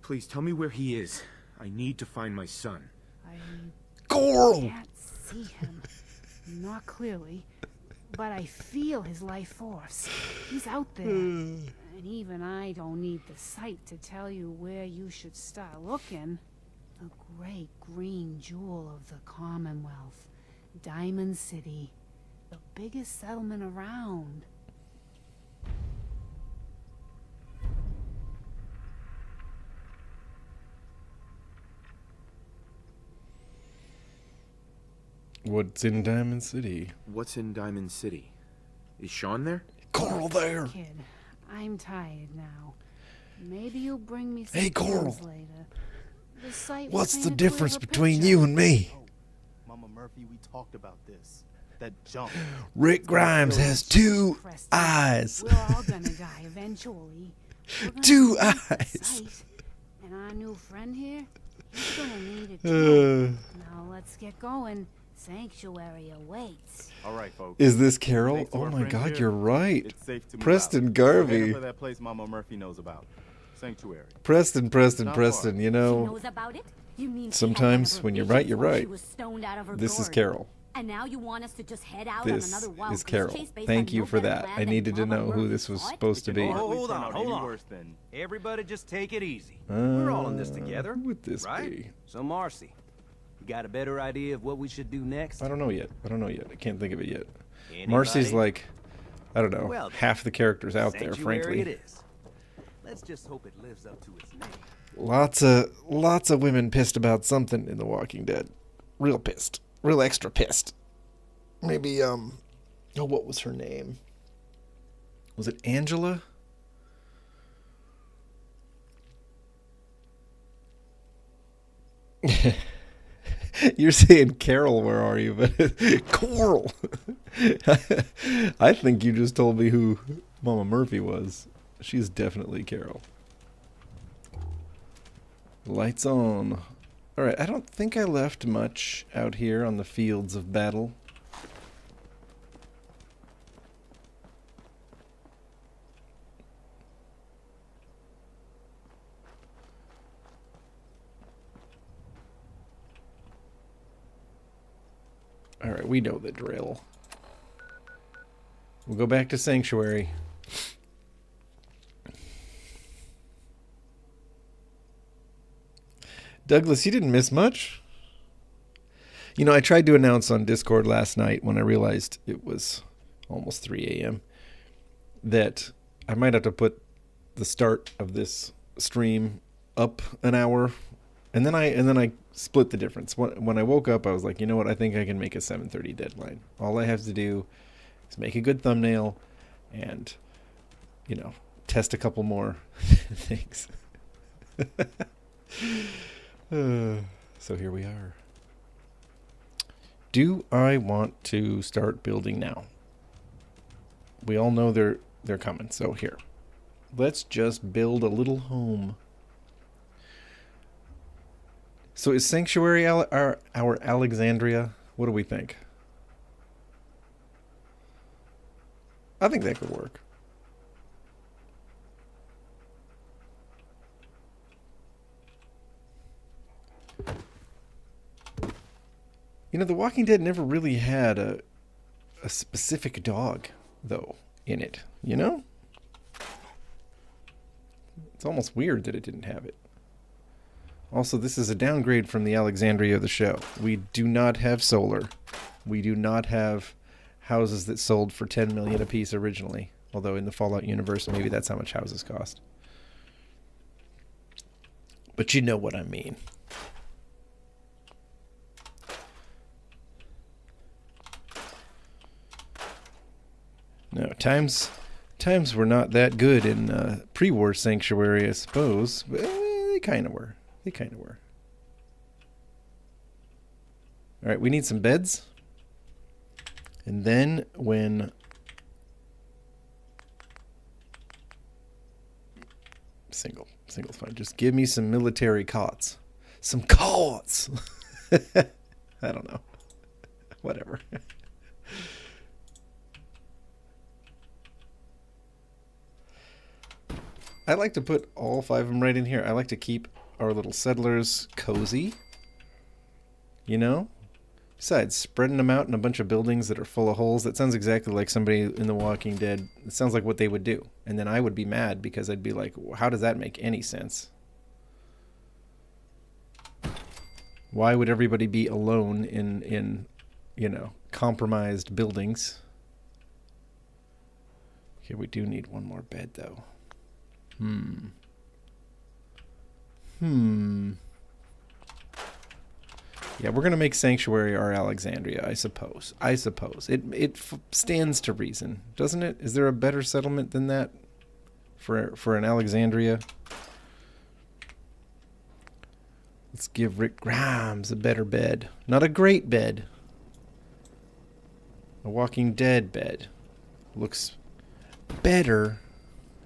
Speaker 6: Please tell me where he is. I need to find my son.
Speaker 5: I
Speaker 1: Coral!
Speaker 5: can't see him. Not clearly. But I feel his life force. He's out there. And even I don't need the sight to tell you where you should start looking. The great green jewel of the Commonwealth. Diamond City. The biggest settlement around.
Speaker 1: What's in Diamond City?
Speaker 6: What's in Diamond City? Is Sean there?
Speaker 1: Coral there.
Speaker 5: Kid, I'm tired now. Maybe you'll bring me some
Speaker 1: Hey, Coral.
Speaker 5: pills later. The site
Speaker 1: What's
Speaker 5: will
Speaker 1: the
Speaker 5: paint a
Speaker 1: difference
Speaker 5: clearer
Speaker 1: between
Speaker 5: picture.
Speaker 1: you and me?
Speaker 2: Oh, Mama Murphy, we talked about this. That jump.
Speaker 1: Rick Grimes has two
Speaker 5: Preston,
Speaker 1: eyes.
Speaker 5: We're all gonna die eventually. We're gonna
Speaker 1: Two
Speaker 5: need the
Speaker 1: eyes.
Speaker 5: sight. And our new friend here, he's gonna need it too. Now let's get going. Sanctuary awaits.
Speaker 2: All right, folks.
Speaker 1: Is this Carol?
Speaker 2: Thanks to
Speaker 1: Oh
Speaker 2: our
Speaker 1: my
Speaker 2: friend
Speaker 1: God,
Speaker 2: here,
Speaker 1: you're right.
Speaker 2: It's safe to move
Speaker 1: Preston
Speaker 2: out.
Speaker 1: Garvey.
Speaker 2: Head up for that place Mama Murphy knows about. Sanctuary.
Speaker 1: Preston,
Speaker 2: Not
Speaker 1: Preston.
Speaker 2: far.
Speaker 1: You
Speaker 7: She
Speaker 1: know,
Speaker 7: knows about it? You mean she had
Speaker 1: sometimes
Speaker 7: one of her
Speaker 1: when you're
Speaker 7: visions
Speaker 1: right, you're
Speaker 7: while
Speaker 1: right.
Speaker 7: She was stoned out of her
Speaker 1: this is
Speaker 7: gourd.
Speaker 1: Carol.
Speaker 7: And now you want us to just head out on
Speaker 1: This
Speaker 7: another wild
Speaker 1: is
Speaker 7: goose
Speaker 1: Carol.
Speaker 7: chase based
Speaker 1: Thank
Speaker 7: on
Speaker 1: you
Speaker 7: no
Speaker 1: for
Speaker 7: better
Speaker 1: that.
Speaker 7: plan
Speaker 1: I
Speaker 7: than
Speaker 1: needed to
Speaker 7: Mama
Speaker 1: know who
Speaker 7: Murphy
Speaker 1: this was
Speaker 7: thought?
Speaker 1: supposed to
Speaker 2: It
Speaker 1: be.
Speaker 2: can
Speaker 4: Oh,
Speaker 2: hardly
Speaker 4: hold
Speaker 2: turn
Speaker 4: on,
Speaker 2: out
Speaker 4: hold
Speaker 2: any
Speaker 4: on.
Speaker 2: worse than
Speaker 4: Everybody just take it easy. We're all in this together.
Speaker 1: Who would this
Speaker 4: right?
Speaker 1: be?
Speaker 4: So, Marcy, you got a better idea of what we should do next?
Speaker 1: I don't know yet. I can't think of it yet.
Speaker 4: Anybody?
Speaker 1: Marcy's like, I don't know,
Speaker 4: Well, then,
Speaker 1: half the characters out there,
Speaker 4: Sanctuary
Speaker 1: frankly.
Speaker 4: it is. Let's just hope it lives up to its name.
Speaker 1: Lots of women pissed about something in The Walking Dead. Real pissed. Real extra pissed. Maybe, oh, what was her name? Was it Angela? You're saying Carol, where are you? But Coral. I think you just told me who Mama Murphy was. She's definitely Carol. Lights on. Alright, I don't think I left much out here on the fields of battle. Alright, we know the drill. We'll go back to Sanctuary. Douglas, you didn't miss much. You know, I tried to announce on Discord last night when I realized it was almost 3 a.m. that I might have to put the start of this stream up an hour, and then I split the difference. When I woke up, I was like, you know what? I think I can make a 7:30 deadline. All I have to do is make a good thumbnail and, you know, test a couple more things. So here we are. Do I want to start building now? We all know they're coming. So here, let's just build a little home. So is Sanctuary our Alexandria? What do we think? I think that could work. You know, The Walking Dead never really had a specific dog, though, in it. You know? It's almost weird that it didn't have it. Also, this is a downgrade from the Alexandria of the show. We do not have solar. We do not have houses that sold for $10 million a piece originally. Although in the Fallout universe, maybe that's how much houses cost. But you know what I mean. No, times were not that good in pre-war Sanctuary, I suppose. But they kind of were. They kind of were. All right, we need some beds. And then when single's fine. Just give me some military cots. Some cots. I don't know. Whatever. I like to put all 5 of them right in here. I like to keep our little settlers cozy. You know? Besides, spreading them out in a bunch of buildings that are full of holes, that sounds exactly like somebody in The Walking Dead. It sounds like what they would do. And then I would be mad because I'd be like, how does that make any sense? Why would everybody be alone in you know, compromised buildings? Okay, we do need one more bed, though. Yeah, we're gonna make Sanctuary our Alexandria, I suppose. It stands to reason, doesn't it? Is there a better settlement than that for an Alexandria? Let's give Rick Grimes a better bed, not a great bed. A Walking Dead bed. Looks better,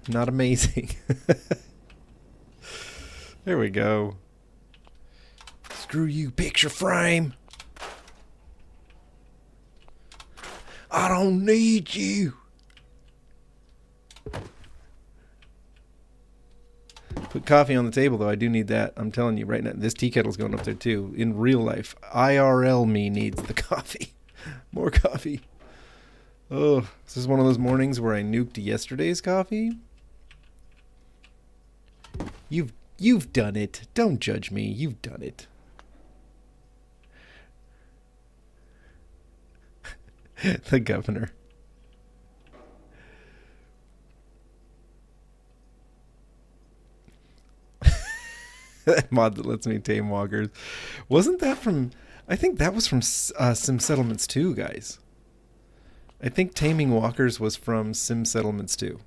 Speaker 1: not amazing. There we go. Screw you, picture frame. I don't need you. Put coffee on the table, though. I do need that. I'm telling you right now. This tea kettle's going up there, too. In real life, IRL me needs the coffee. More coffee. Oh, this is one of those mornings where I nuked yesterday's coffee. You've done it. Don't judge me. You've done it. The governor. That mod that lets me tame walkers. Wasn't that from... I think that was from Sim Settlements 2, guys. I think taming walkers was from Sim Settlements 2.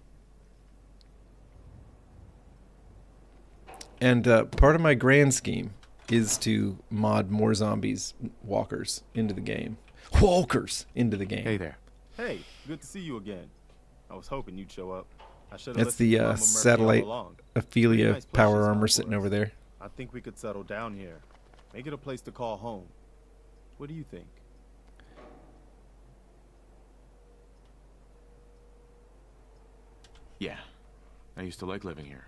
Speaker 1: And part of my grand scheme is to mod more zombies, walkers, into the game. Walkers into the game.
Speaker 3: Hey there.
Speaker 2: Hey, good to see you again. I was hoping you'd show up. I should have
Speaker 1: That's the satellite Ophelia
Speaker 2: Nice place
Speaker 1: power
Speaker 2: she's
Speaker 1: armor
Speaker 2: found
Speaker 1: sitting
Speaker 2: for
Speaker 1: over
Speaker 2: us.
Speaker 1: there.
Speaker 2: I think we could settle down here. Make it a place to call home. What do you think?
Speaker 3: Yeah. I used to like living here.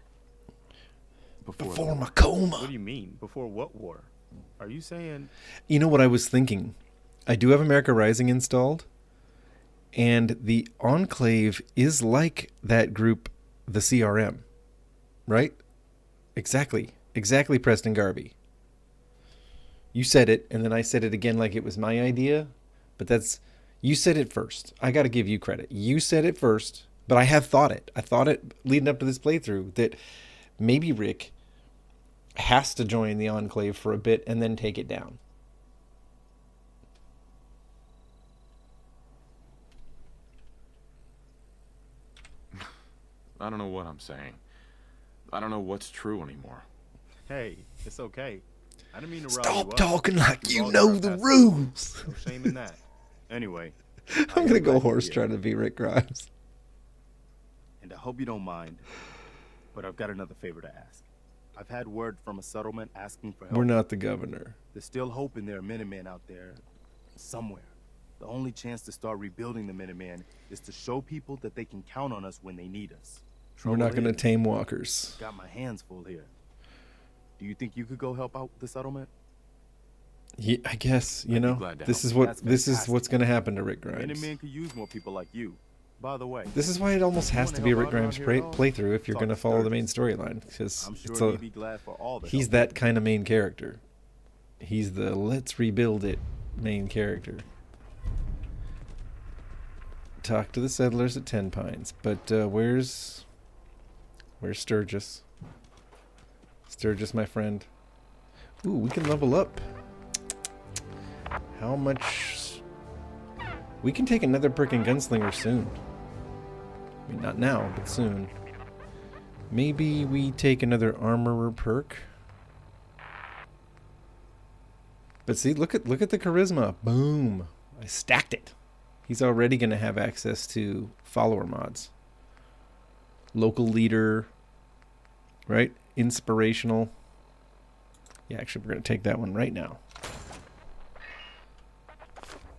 Speaker 1: Before my coma.
Speaker 2: What do you mean? Before what war? Are you saying...
Speaker 1: You know what I was thinking? I do have America Rising installed, and the Enclave is like that group, the CRM, right? Exactly, Preston Garvey. You said it, and then I said it again like it was my idea, but that's... You said it first. I got to give you credit. You said it first, but I have thought it. I thought it leading up to this playthrough that maybe Rick has to join the Enclave for a bit and then take it down.
Speaker 3: I don't know what I'm saying. I don't know what's true anymore.
Speaker 2: Hey, it's okay. I didn't mean to rile you
Speaker 1: Stop
Speaker 2: up.
Speaker 1: talking like
Speaker 2: We've
Speaker 1: you
Speaker 2: all
Speaker 1: know
Speaker 2: got
Speaker 1: the
Speaker 2: past
Speaker 1: rules.
Speaker 2: No shame in that. Anyway,
Speaker 1: I'm gonna go
Speaker 2: glad you're
Speaker 1: horse
Speaker 2: here.
Speaker 1: trying to be Rick Grimes.
Speaker 2: And I hope you don't mind, but I've got another favor to ask. I've had word from a settlement asking for help.
Speaker 1: We're not the governor.
Speaker 2: There's still hope in there are Minutemen out there somewhere. The only chance to start rebuilding the Minutemen is to show people that they can count on us when they need us.
Speaker 1: We're not gonna
Speaker 2: Trouble is,
Speaker 1: tame walkers.
Speaker 2: got my hands full here. Do you think you could go help out the settlement?
Speaker 1: Yeah, I guess
Speaker 3: I'd be
Speaker 1: know
Speaker 3: glad to
Speaker 1: this
Speaker 3: help.
Speaker 1: is what
Speaker 2: That's
Speaker 1: this is
Speaker 2: fantastic.
Speaker 1: what's gonna happen to Rick Grimes.
Speaker 2: Minutemen could use more people like you. By the way,
Speaker 1: This is why it almost has
Speaker 2: wanna
Speaker 1: to be a
Speaker 2: help
Speaker 1: Rick
Speaker 2: out around
Speaker 1: Grimes
Speaker 2: here at all?
Speaker 1: playthrough if you're
Speaker 2: Talk
Speaker 1: gonna
Speaker 2: to
Speaker 1: follow the main
Speaker 2: Sturgis.
Speaker 1: storyline, because
Speaker 2: I'm sure
Speaker 1: it's
Speaker 2: he'd be glad for all the
Speaker 1: he's
Speaker 2: help.
Speaker 1: that kind of main character. He's the let's rebuild it main character. Talk to the settlers at Ten Pines, but where's Sturgis? Sturgis, my friend. Ooh, we can level up. How much? We can take another perk in Gunslinger soon. I mean, not now, but soon. Maybe we take another Armorer perk. But see, look at the charisma. Boom! I stacked it. He's already going to have access to follower mods. Local leader, right? Inspirational. Yeah, actually, we're going to take that one right now.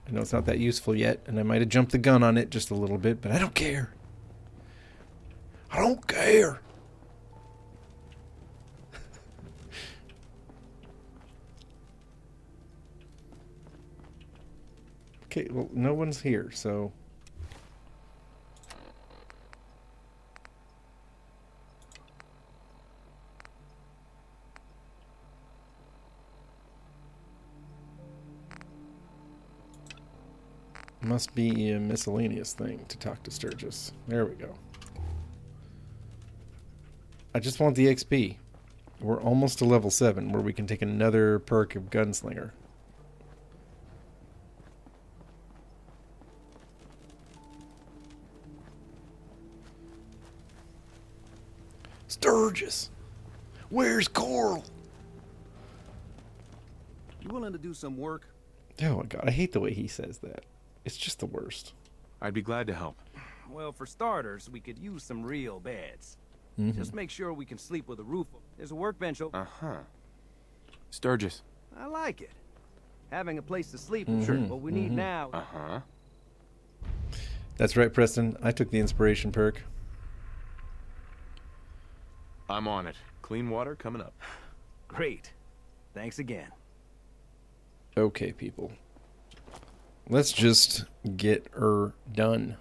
Speaker 1: I know it's not that useful yet, and I might have jumped the gun on it just a little bit, but I don't care. I don't care. Okay, well, no one's here, so... Must be a miscellaneous thing to talk to Sturgis. There we go. I just want the XP. We're almost to level 7, where we can take another perk of Gunslinger. Sturgis! Where's Coral?
Speaker 4: You willing to do some work?
Speaker 1: Oh my god, I hate the way he says that. It's just the worst.
Speaker 6: I'd be glad to help.
Speaker 4: Well, for starters, we could use some real beds. Just make sure we can sleep with a roof. There's a workbench over.
Speaker 6: Uh-huh. Sturgis.
Speaker 4: I like it. Having a place to sleep is what we need now.
Speaker 6: Uh-huh.
Speaker 1: That's right, Preston. I took the inspiration perk.
Speaker 3: I'm on it. Clean water coming up.
Speaker 4: Great. Thanks again.
Speaker 1: Okay, people. Let's just get her done.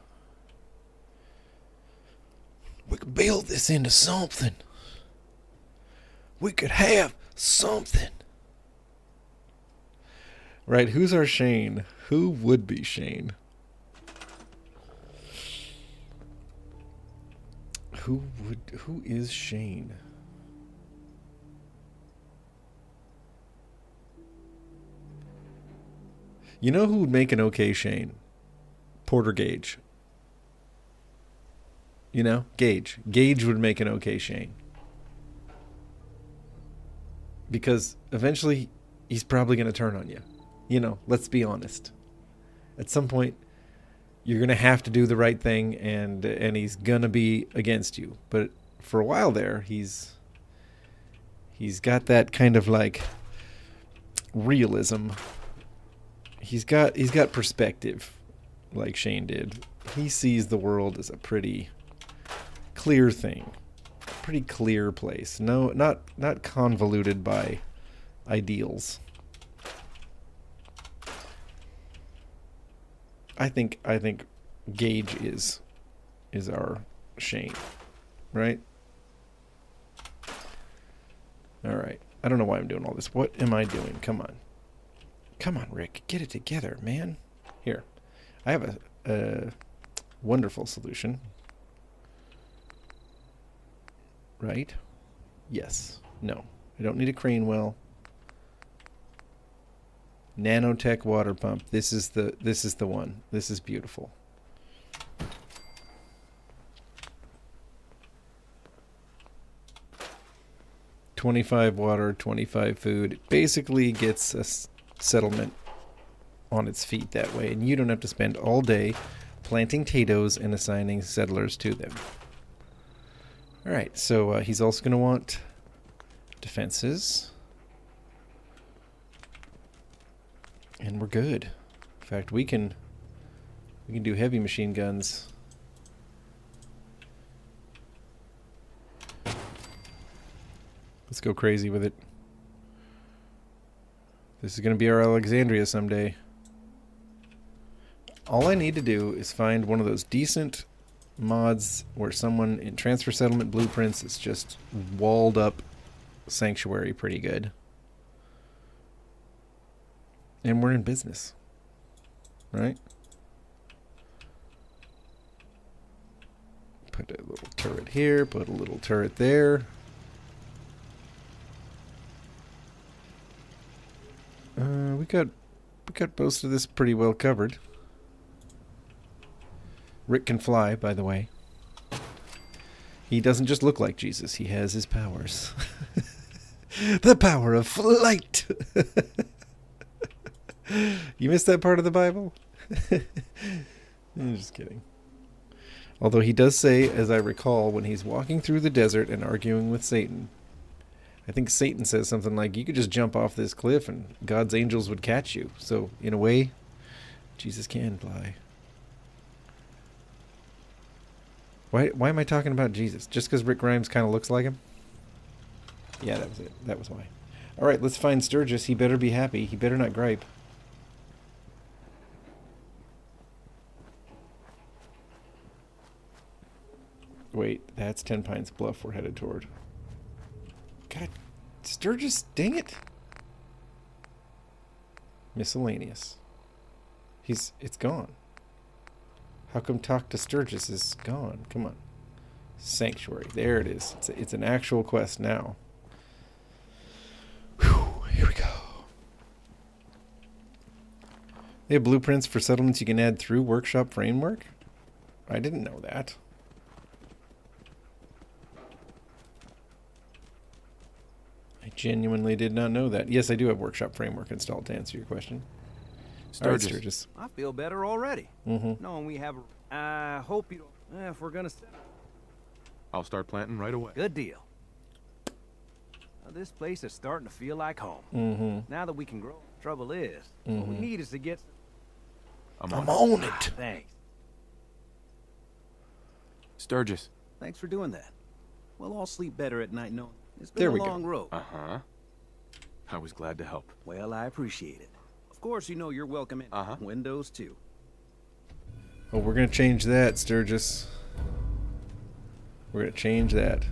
Speaker 1: We could build this into something. We could have something. Right, who's our Shane? Who would be Shane? Who is Shane? You know who would make an okay Shane? Porter Gage. You know? Gage. Gage would make an okay Shane. Because eventually he's probably going to turn on you. You know, let's be honest. At some point, you're going to have to do the right thing, and he's going to be against you. But for a while there, he's got that kind of like realism. He's got perspective, like Shane did. He sees the world as a pretty clear thing, pretty clear place. No, not convoluted by ideals. I think Gage is our Shane, right? All right. I don't know why I'm doing all this. What am I doing? Come on. Come on, Rick. Get it together, man. Here. I have a wonderful solution. Right? Yes. No. I don't need a crane well. Nanotech water pump. This is the one. This is beautiful. $25 water, $25 food. It basically gets a settlement on its feet that way, and you don't have to spend all day planting potatoes and assigning settlers to them. All right, so he's also going to want defenses. And we're good. In fact, we can do heavy machine guns. Let's go crazy with it. This is going to be our Alexandria someday. All I need to do is find one of those decent mods where someone in transfer settlement blueprints is just walled up sanctuary pretty good. And we're in business. Right? Put a little turret here, put a little turret there. We got most of this pretty well covered. Rick can fly, by the way. He doesn't just look like Jesus, he has his powers. The power of flight! You missed that part of the Bible? I'm just kidding. Although he does say, as I recall, when he's walking through the desert and arguing with Satan, I think Satan says something like, you could just jump off this cliff and God's angels would catch you. So, in a way, Jesus can fly. Why am I talking about Jesus? Just because Rick Grimes kind of looks like him? Yeah, that was it. That was why. All right, let's find Sturgis. He better be happy. He better not gripe. Wait, that's 10 Pines Bluff we're headed toward. God, Sturgis, dang it. Miscellaneous. It's gone. How come Talk to Sturgis is gone? Come on. Sanctuary. There it is. It's an actual quest now. Whew, here we go. They have blueprints for settlements you can add through Workshop Framework? I didn't know that. Genuinely did not know that. Yes, I do have Workshop Framework installed to answer your question. All right, Sturgis.
Speaker 4: I feel better already.
Speaker 1: Mm-hmm.
Speaker 4: Knowing we have I hope you don't... if we're gonna...
Speaker 3: I'll start planting right away.
Speaker 4: Good deal. Now, this place is starting to feel like home.
Speaker 1: Mm-hmm.
Speaker 4: Now that we can grow. Trouble is, what we need is to get...
Speaker 3: I'm
Speaker 1: I'm
Speaker 3: on
Speaker 1: on it.
Speaker 4: Thanks.
Speaker 3: Sturgis.
Speaker 4: Thanks for doing that. We'll all sleep better at night knowing it's been
Speaker 1: There
Speaker 4: a
Speaker 1: we go.
Speaker 4: long road.
Speaker 3: Uh-huh. I was glad to help.
Speaker 4: Well, I appreciate it. Of course, you know you're welcome in.
Speaker 3: Uh-huh.
Speaker 4: Windows, too.
Speaker 1: Oh, we're gonna change that, Sturgis. We're gonna change that.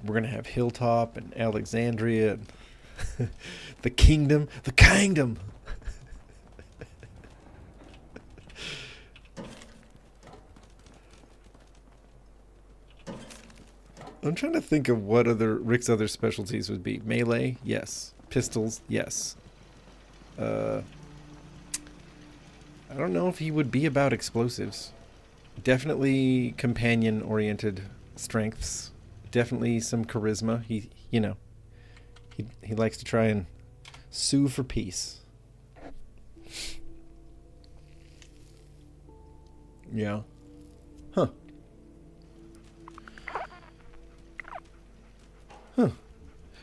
Speaker 1: We're gonna have Hilltop and Alexandria and the kingdom. The kingdom! I'm trying to think of what other Rick's other specialties would be. Melee, yes. Pistols, yes. I don't know if he would be about explosives. Definitely companion-oriented strengths. Definitely some charisma. He likes to try and sue for peace. Yeah. Huh. Huh.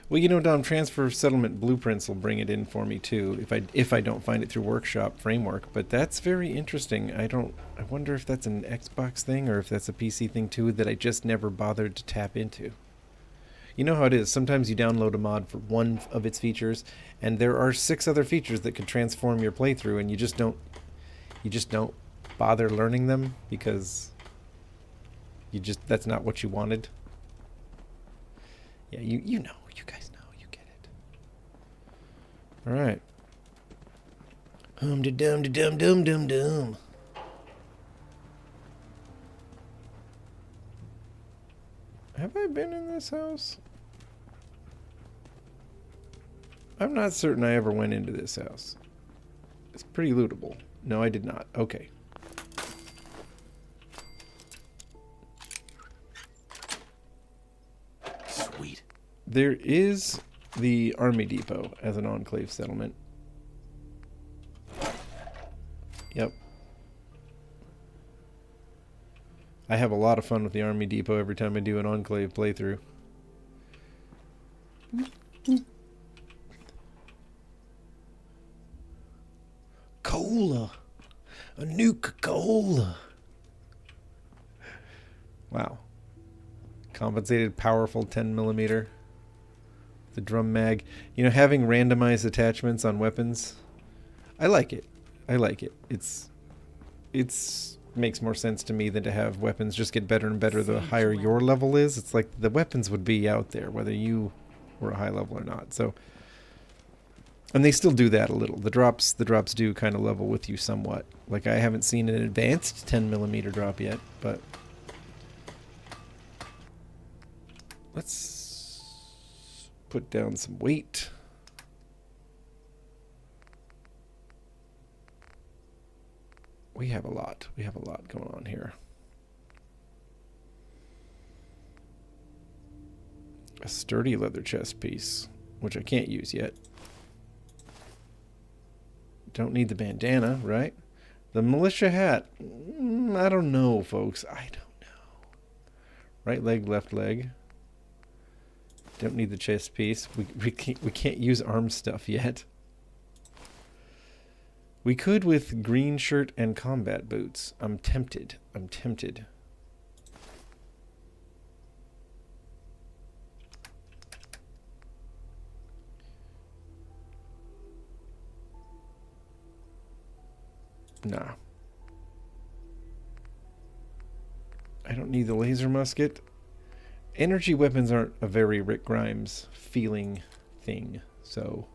Speaker 1: Well, you know, Dom, transfer settlement blueprints will bring it in for me too, if I don't find it through Workshop Framework. But that's very interesting. I wonder if that's an Xbox thing or if that's a PC thing too that I just never bothered to tap into. You know how it is. Sometimes you download a mod for one of its features, and there are 6 other features that could transform your playthrough, and you just don't bother learning them because that's not what you wanted. Yeah, you know. You guys know. You get it. All right. Dum-de-dum-de-dum-dum-dum-dum. Have I been in this house? I'm not certain I ever went into this house. It's pretty lootable. No, I did not. Okay.
Speaker 3: Sweet.
Speaker 1: There is the Army Depot as an enclave settlement. Yep. I have a lot of fun with the Army Depot every time I do an enclave playthrough. Cola. A Nuka-Cola. Wow. Compensated powerful 10mm. The drum mag. You know, having randomized attachments on weapons. I like it. I like it. It's makes more sense to me than to have weapons just get better and better the higher your level is. It's like the weapons would be out there whether you were a high level or not. So, and they still do that a little. The drops do kind of level with you somewhat. Like I haven't seen an advanced 10mm drop yet, but let's put down some weight. We have a lot. We have a lot going on here. A sturdy leather chest piece, which I can't use yet. Don't need the bandana, right? The militia hat. I don't know, folks. I don't know. Right leg, left leg. Don't need the chest piece. We can't use arm stuff yet. We could with green shirt and combat boots. I'm tempted. I'm tempted. Nah. I don't need the laser musket. Energy weapons aren't a very Rick Grimes feeling thing, so...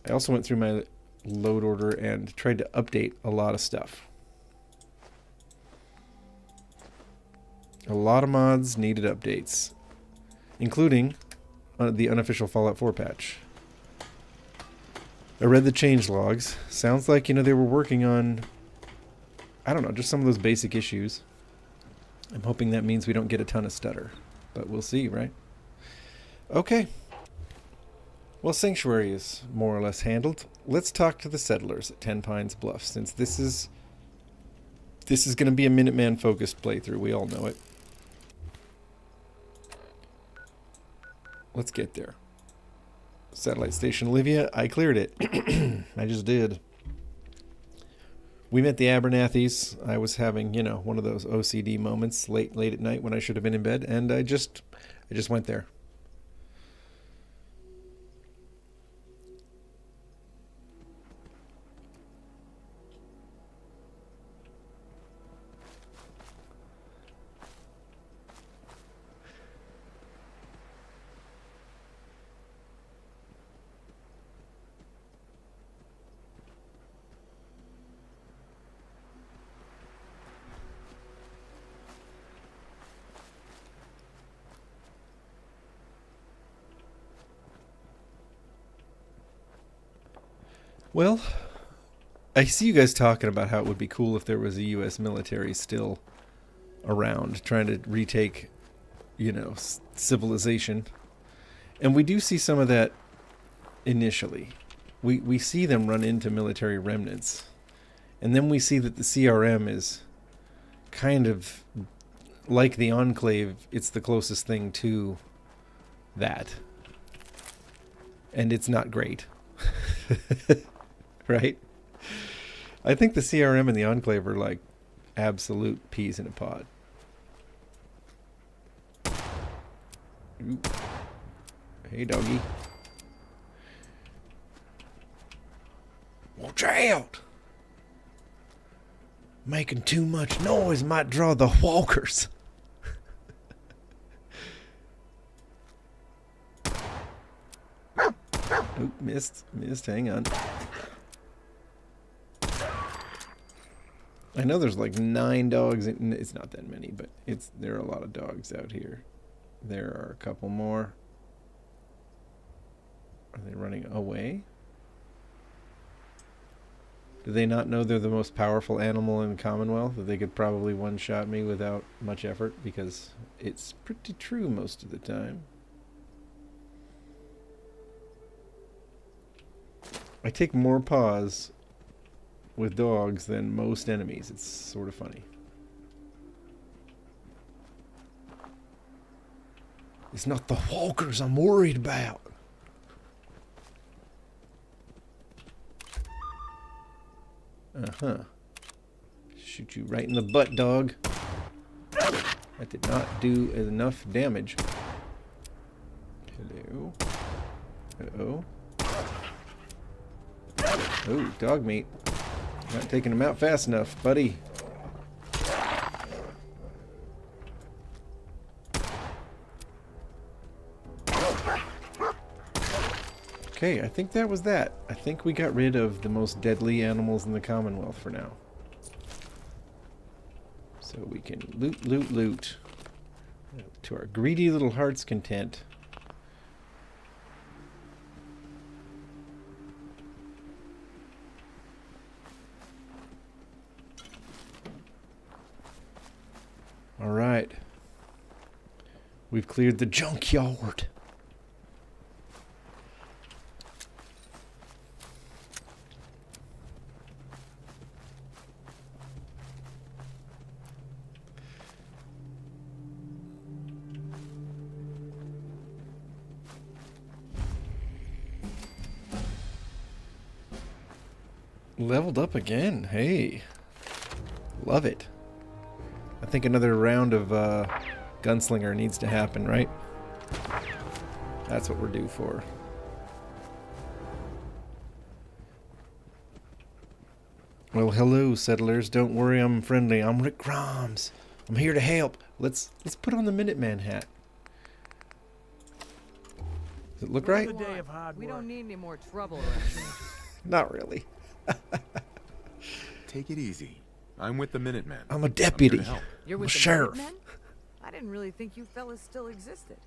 Speaker 1: I also went through my load order and tried to update a lot of stuff. A lot of mods needed updates, including the unofficial Fallout 4 patch. I read the change logs. Sounds like, they were working on, I don't know, just some of those basic issues. I'm hoping that means we don't get a ton of stutter, but we'll see, right? Okay. Well, Sanctuary is more or less handled. Let's talk to the settlers at Ten Pines Bluff, since this is going to be a Minuteman focused playthrough. We all know it. Let's get there. Satellite Station Olivia, I cleared it. I just did. We met the Abernathys. I was having, one of those OCD moments late at night when I should have been in bed, and I just went there. Well, I see you guys talking about how it would be cool if there was a U.S. military still around trying to retake, civilization. And we do see some of that initially. We see them run into military remnants. And then we see that the CRM is kind of like the Enclave. It's the closest thing to that. And it's not great. Right? I think the CRM and the Enclave are like absolute peas in a pod. Ooh. Hey, doggy. Watch out! Making too much noise might draw the walkers. Oop, missed. Hang on. I know there's like 9 dogs. It's not that many, but there are a lot of dogs out here. There are a couple more. Are they running away? Do they not know they're the most powerful animal in Commonwealth? That they could probably one-shot me without much effort? Because it's pretty true most of the time. I take more paws with dogs than most enemies. It's sort of funny. It's not the walkers I'm worried about. Uh-huh. Shoot you right in the butt, dog. That did not do enough damage. Hello. Uh-oh. Oh, dog meat. Not taking him out fast enough, buddy. Okay, I think that was that. I think we got rid of the most deadly animals in the Commonwealth for now. So we can loot. To our greedy little heart's content. Alright. We've cleared the junkyard. Leveled up again. Hey. Love it. I think another round of Gunslinger needs to happen, right? That's what we're due for. Well, hello, settlers. Don't worry, I'm friendly. I'm Rick Grimes. I'm here to help. Let's put on the Minuteman hat. Does it look right?
Speaker 8: We don't need any more trouble around here.
Speaker 1: Not really.
Speaker 6: Take it easy. I'm with the Minutemen.
Speaker 1: I'm a deputy.
Speaker 6: I'm here to help.
Speaker 8: You're
Speaker 1: I'm
Speaker 8: with
Speaker 1: a
Speaker 8: the
Speaker 1: sheriff.
Speaker 8: Minutemen? I didn't really think you fellas still existed.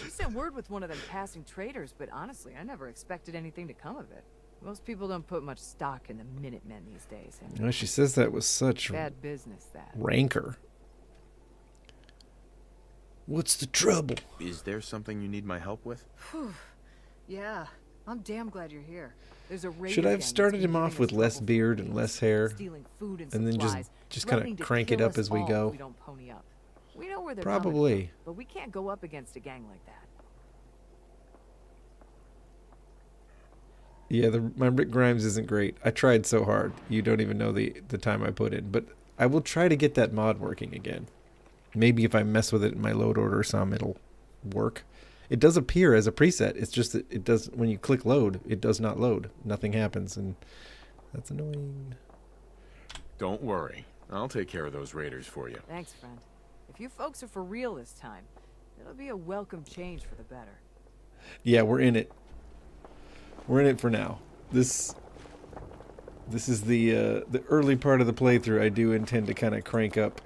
Speaker 8: You sent word with one of them passing traders, but honestly, I never expected anything to come of it. Most people don't put much stock in the Minutemen these days. And
Speaker 1: Well, she says that with such
Speaker 8: bad business, that.
Speaker 1: rancor. What's the trouble?
Speaker 3: Is there something you need my help with?
Speaker 8: Yeah, I'm damn glad you're here. There's a raiders
Speaker 1: Should I
Speaker 8: gang
Speaker 1: have
Speaker 8: that's
Speaker 1: started
Speaker 8: been
Speaker 1: him off
Speaker 8: giving
Speaker 1: with
Speaker 8: us
Speaker 1: less
Speaker 8: trouble for
Speaker 1: beard and
Speaker 8: weeks,
Speaker 1: less hair,
Speaker 8: stealing food and
Speaker 1: and then
Speaker 8: supplies,
Speaker 1: just kind
Speaker 8: threatening
Speaker 1: of
Speaker 8: to
Speaker 1: crank it
Speaker 8: kill
Speaker 1: up
Speaker 8: us
Speaker 1: as we
Speaker 8: all
Speaker 1: go?
Speaker 8: if we don't pony up. We know where they're coming
Speaker 1: Probably.
Speaker 8: from, but we can't go up against a gang like that.
Speaker 1: Yeah, my Rick Grimes isn't great. I tried so hard. You don't even know the time I put in. But I will try to get that mod working again. Maybe if I mess with it in my load order some, it'll work. It does appear as a preset. It's just that it does, when you click load, it does not load. Nothing happens, and that's annoying.
Speaker 3: Don't worry. I'll take care of those raiders for you.
Speaker 8: Thanks, friend. If you folks are for real this time, it'll be a welcome change for the better.
Speaker 1: Yeah, we're in it. We're in it for now. This is the early part of the playthrough. I do intend to kind of crank up.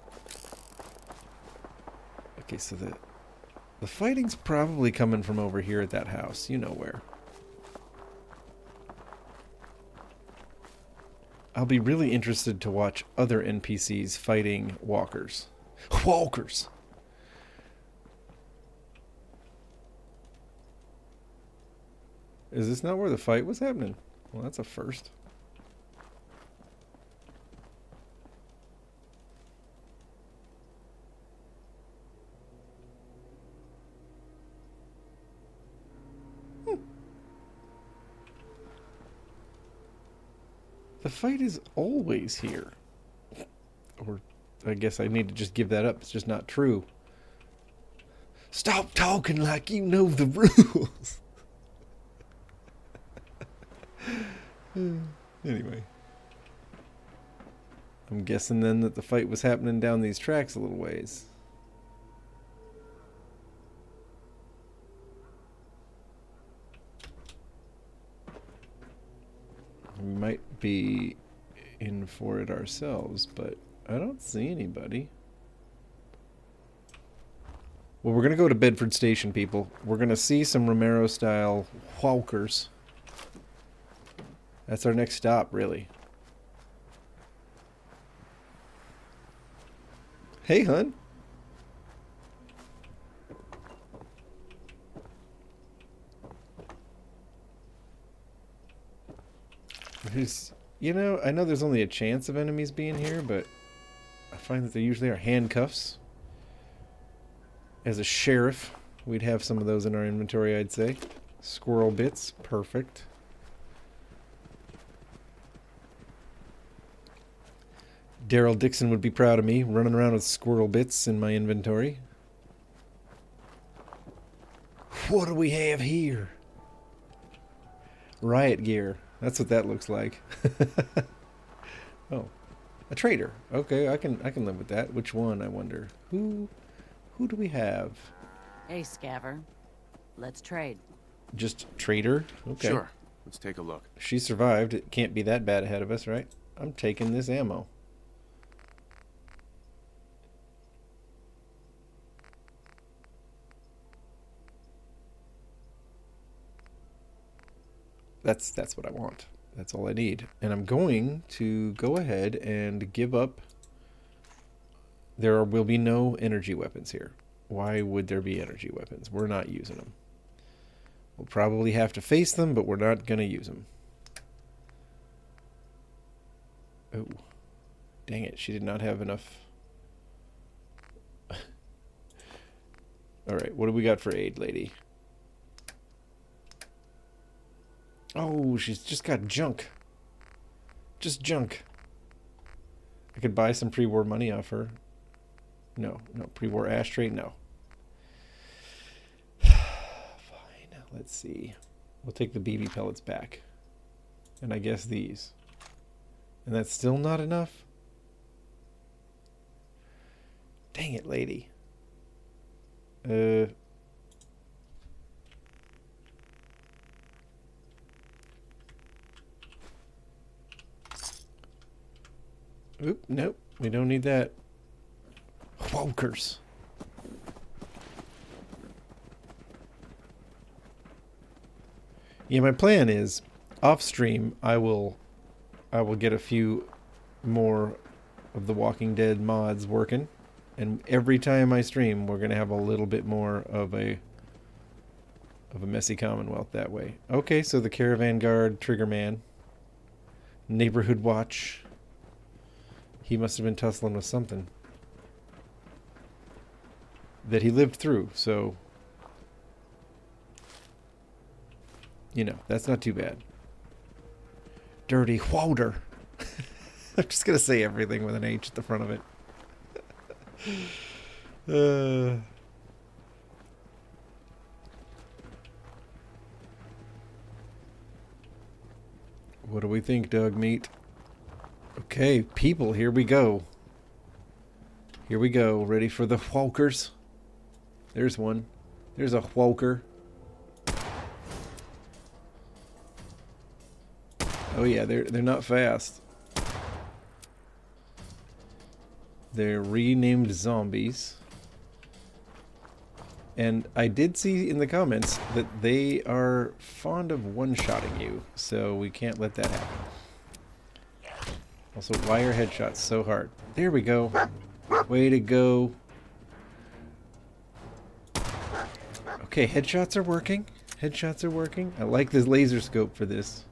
Speaker 1: Okay, so the fighting's probably coming from over here at that house. You know where. I'll be really interested to watch other NPCs fighting walkers. Walkers! Is this not where the fight was happening? Well, that's a first. The fight is always here. Or I guess I need to just give that up. It's just not true. Stop talking like you know the rules. Anyway. I'm guessing then that the fight was happening down these tracks a little ways. We might be in for it ourselves, but I don't see anybody. Well, we're going to go to Bedford Station, people. We're going to see some Romero-style walkers. That's our next stop, really. Hey, hun. There's, you know, I know there's only a chance of enemies being here, but I find that there usually are handcuffs. As a sheriff, we'd have some of those in our inventory, I'd say. Squirrel bits, perfect. Daryl Dixon would be proud of me, running around with squirrel bits in my inventory. What do we have here? Riot gear. That's what that looks like. Oh, a trader. Okay, I can live with that. Which one, I wonder? Who do we have?
Speaker 9: Hey, Scaver. Let's trade.
Speaker 1: Just trader? Okay.
Speaker 3: Sure. Let's take a look.
Speaker 1: She survived. It can't be that bad ahead of us, right? I'm taking this ammo. That's what I want. That's all I need. And I'm going to go ahead and give up. There will be no energy weapons here. Why would there be energy weapons? We're not using them. We'll probably have to face them, but we're not going to use them. Oh. Dang it, she did not have enough. Alright, what do we got for aid, lady? Oh, she's just got junk. Just junk. I could buy some pre-war money off her. No, pre-war ashtray, no. Fine, let's see. We'll take the BB pellets back. And I guess these. And that's still not enough? Dang it, lady. Oop, nope. We don't need that. Walkers. Yeah, my plan is off stream, I will get a few more of the Walking Dead mods working, and every time I stream, we're gonna have a little bit more of a messy Commonwealth that way. Okay, so the Caravan Guard, Trigger Man, Neighborhood Watch. He must have been tussling with something that he lived through, so you know, that's not too bad. Dirty Whouter. I'm just gonna say everything with an H at the front of it. What do we think, Dog Meat? Okay, people, here we go. Here we go. Ready for the Whokers? There's one. There's a Whoker. Oh yeah, they're not fast. They're renamed zombies. And I did see in the comments that they are fond of one-shotting you, so we can't let that happen. Also, why are headshots so hard? There we go. Way to go. Okay, headshots are working. Headshots are working. I like this laser scope for this.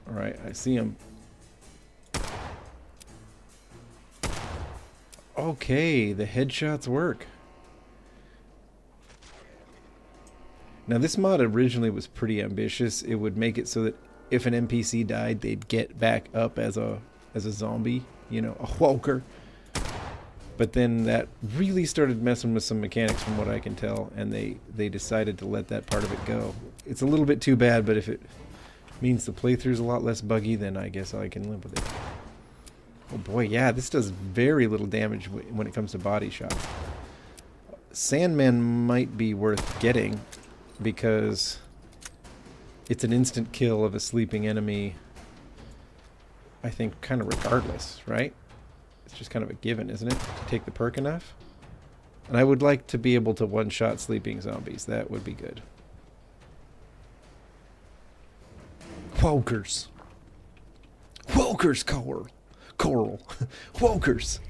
Speaker 1: Alright, I see him. Okay, the headshots work. Now this mod originally was pretty ambitious. It would make it so that if an NPC died, they'd get back up as a zombie, you know, a Whoker. But then that really started messing with some mechanics from what I can tell, and they decided to let that part of it go. It's a little bit too bad, but if it means the playthrough's a lot less buggy, then I guess I can live with it. Oh boy, yeah, this does very little damage when it comes to body shots. Sandman might be worth getting because it's an instant kill of a sleeping enemy, I think, kind of regardless, right? It's just kind of a given, isn't it? To take the perk enough. And I would like to be able to one-shot sleeping zombies. That would be good. Whokers. Whokers, Coral. Whokers.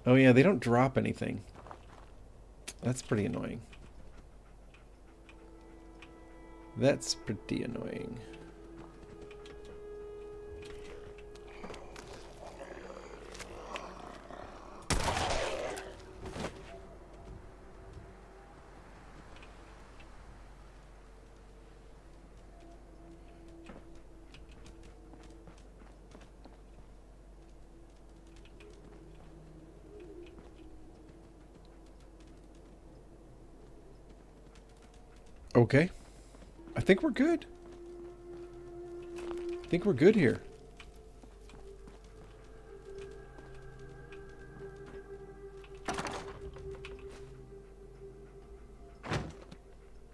Speaker 1: Oh yeah, they don't drop anything. That's pretty annoying. That's pretty annoying. Okay. I think we're good. I think we're good here.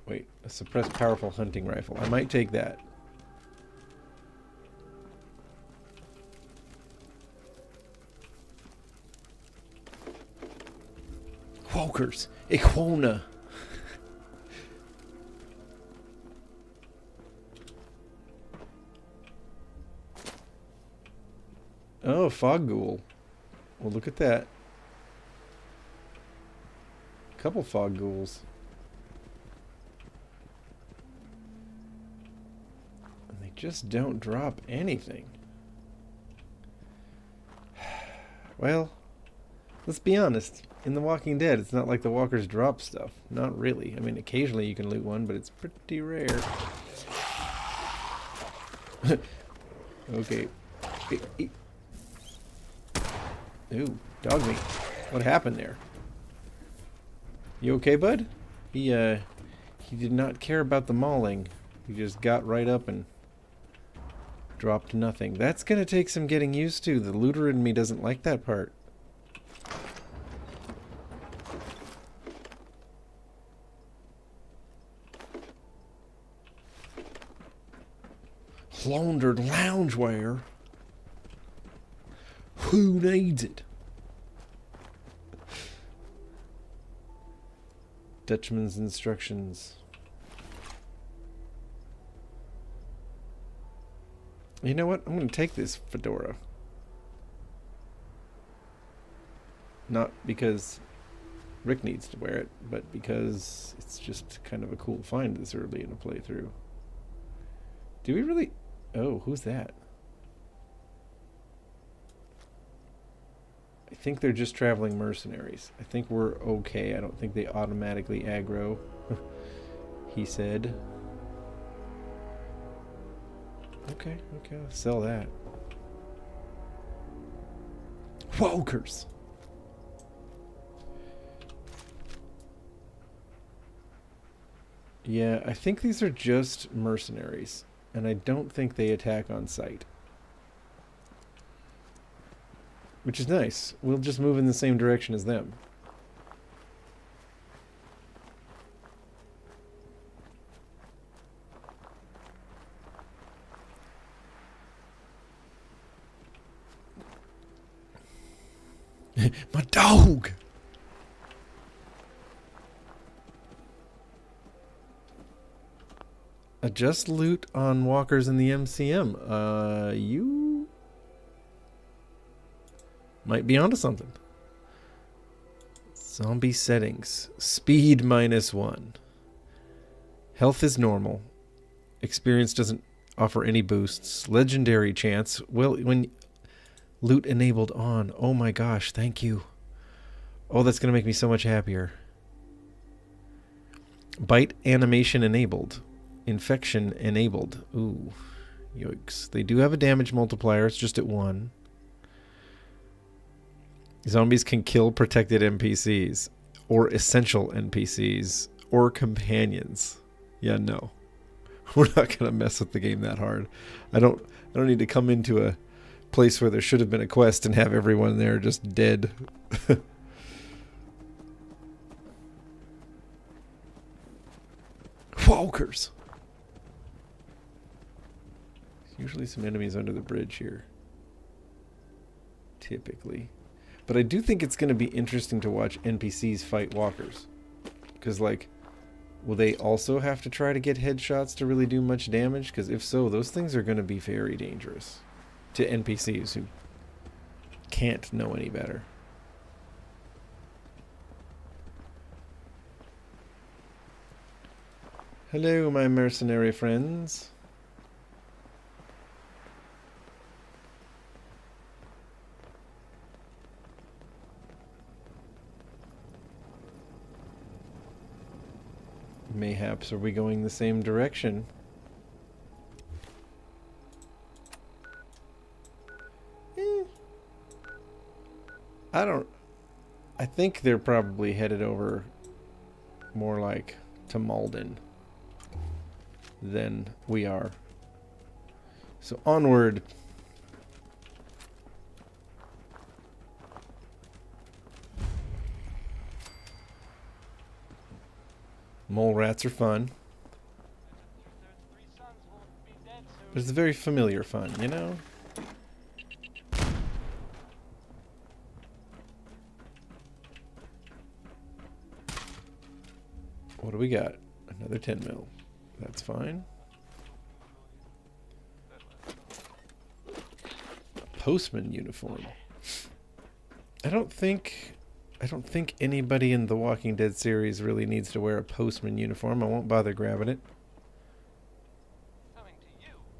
Speaker 1: Wait, a suppressed powerful hunting rifle. I might take that. Whokers. Iguana. Oh, fog ghoul. Well, look at that. Couple fog ghouls. And they just don't drop anything. Well, let's be honest. In The Walking Dead, it's not like the walkers drop stuff. Not really. I mean, occasionally you can loot one, but it's pretty rare. Okay. Ooh, dog meat. What happened there? You okay, bud? He did not care about the mauling. He just got right up and dropped nothing. That's gonna take some getting used to. The looter in me doesn't like that part. Laundered loungewear. Who needs it? Dutchman's instructions. You know what? I'm going to take this fedora. Not because Rick needs to wear it, but because it's just kind of a cool find this early in a playthrough. Do we really... Oh, who's that? I think they're just traveling mercenaries. I think we're okay. I don't think they automatically aggro. He said. Okay, I'll sell that. Wokers! Yeah, I think these are just mercenaries, and I don't think they attack on sight. Which is nice. We'll just move in the same direction as them. My dog! Adjust loot on walkers in the MCM. You might be onto something. Zombie settings. Speed -1. Health is normal. Experience doesn't offer any boosts. Legendary chance. Well, when loot enabled on. Oh my gosh, thank you. Oh, that's going to make me so much happier. Bite animation enabled. Infection enabled. Ooh, yikes. They do have a damage multiplier. It's just at 1. Zombies can kill protected NPCs or essential NPCs or companions. Yeah, no. We're not going to mess with the game that hard. I don't need to come into a place where there should have been a quest and have everyone there just dead. Walkers. Usually some enemies under the bridge here. Typically. But I do think it's going to be interesting to watch NPCs fight walkers. Because, like, will they also have to try to get headshots to really do much damage? Because if so, those things are going to be very dangerous to NPCs who can't know any better. Hello, my mercenary friends. Mayhaps are we going the same direction? I think they're probably headed over more like to Malden than we are. So onward. Mole rats are fun. But it's a very familiar fun, you know? What do we got? Another 10 mil. That's fine. A postman uniform. I don't think anybody in the Walking Dead series really needs to wear a postman uniform. I won't bother grabbing it.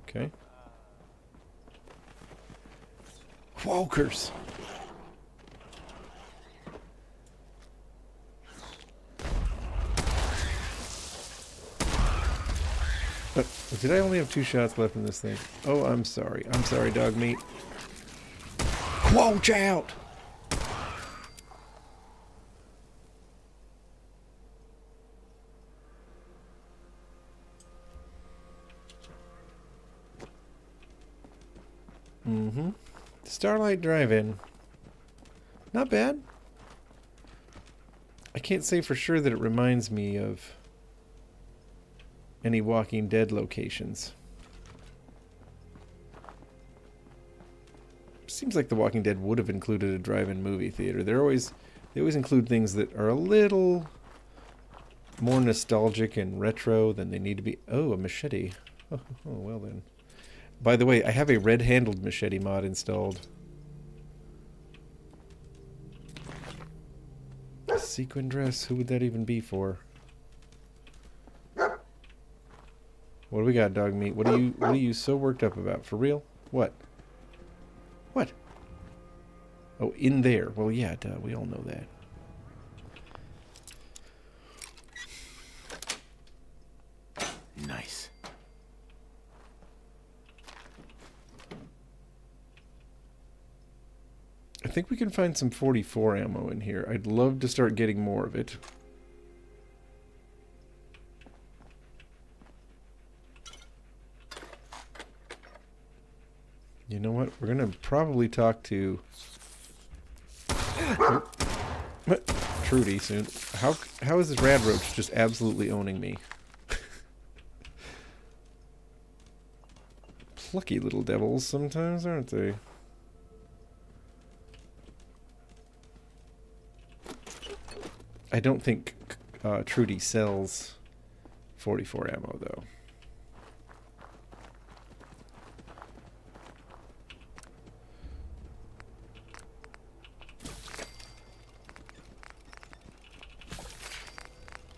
Speaker 1: Okay. Walkers. Did I only have 2 shots left in this thing? Oh, I'm sorry. I'm sorry, dog meat. Watch out! Mm-hmm. Starlight Drive-In. Not bad. I can't say for sure that it reminds me of any Walking Dead locations. Seems like The Walking Dead would have included a drive-in movie theater. They always include things that are a little more nostalgic and retro than they need to be. Oh, a machete. Oh, well then. By the way, I have a red-handled machete mod installed. Sequin dress, who would that even be for? What do we got, dog meat? What are you so worked up about? For real? What? What? Oh, in there. Well, yeah, duh, we all know that.
Speaker 3: Nice.
Speaker 1: I think we can find some 44 ammo in here. I'd love to start getting more of it. You know what? We're gonna probably talk to Trudy soon. How is this rad roach just absolutely owning me? Plucky little devils sometimes, aren't they? I don't think Trudy sells 44 ammo, though.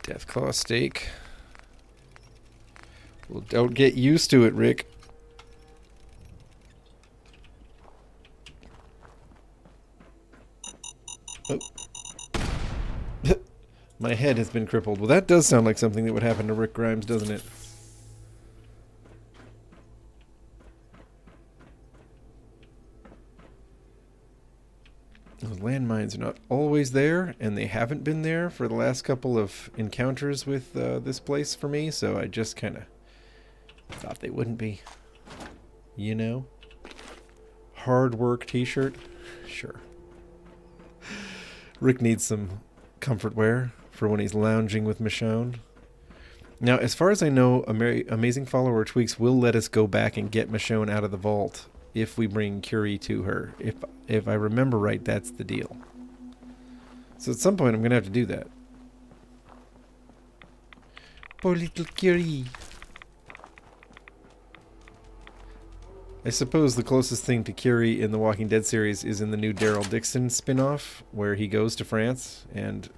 Speaker 1: Deathclaw steak. Well, don't get used to it, Rick. Oh. My head has been crippled. Well, that does sound like something that would happen to Rick Grimes, doesn't it? Those landmines are not always there, and they haven't been there for the last couple of encounters with this place for me, so I just kind of thought they wouldn't be. You know? Hard work t-shirt? Sure. Rick needs some comfort wear for when he's lounging with Michonne. Now, as far as I know, Amazing Follower Tweaks will let us go back and get Michonne out of the vault if we bring Curie to her. If I remember right, that's the deal. So at some point, I'm going to have to do that. Poor little Curie. I suppose the closest thing to Curie in the Walking Dead series is in the new Daryl Dixon spin-off, where he goes to France, and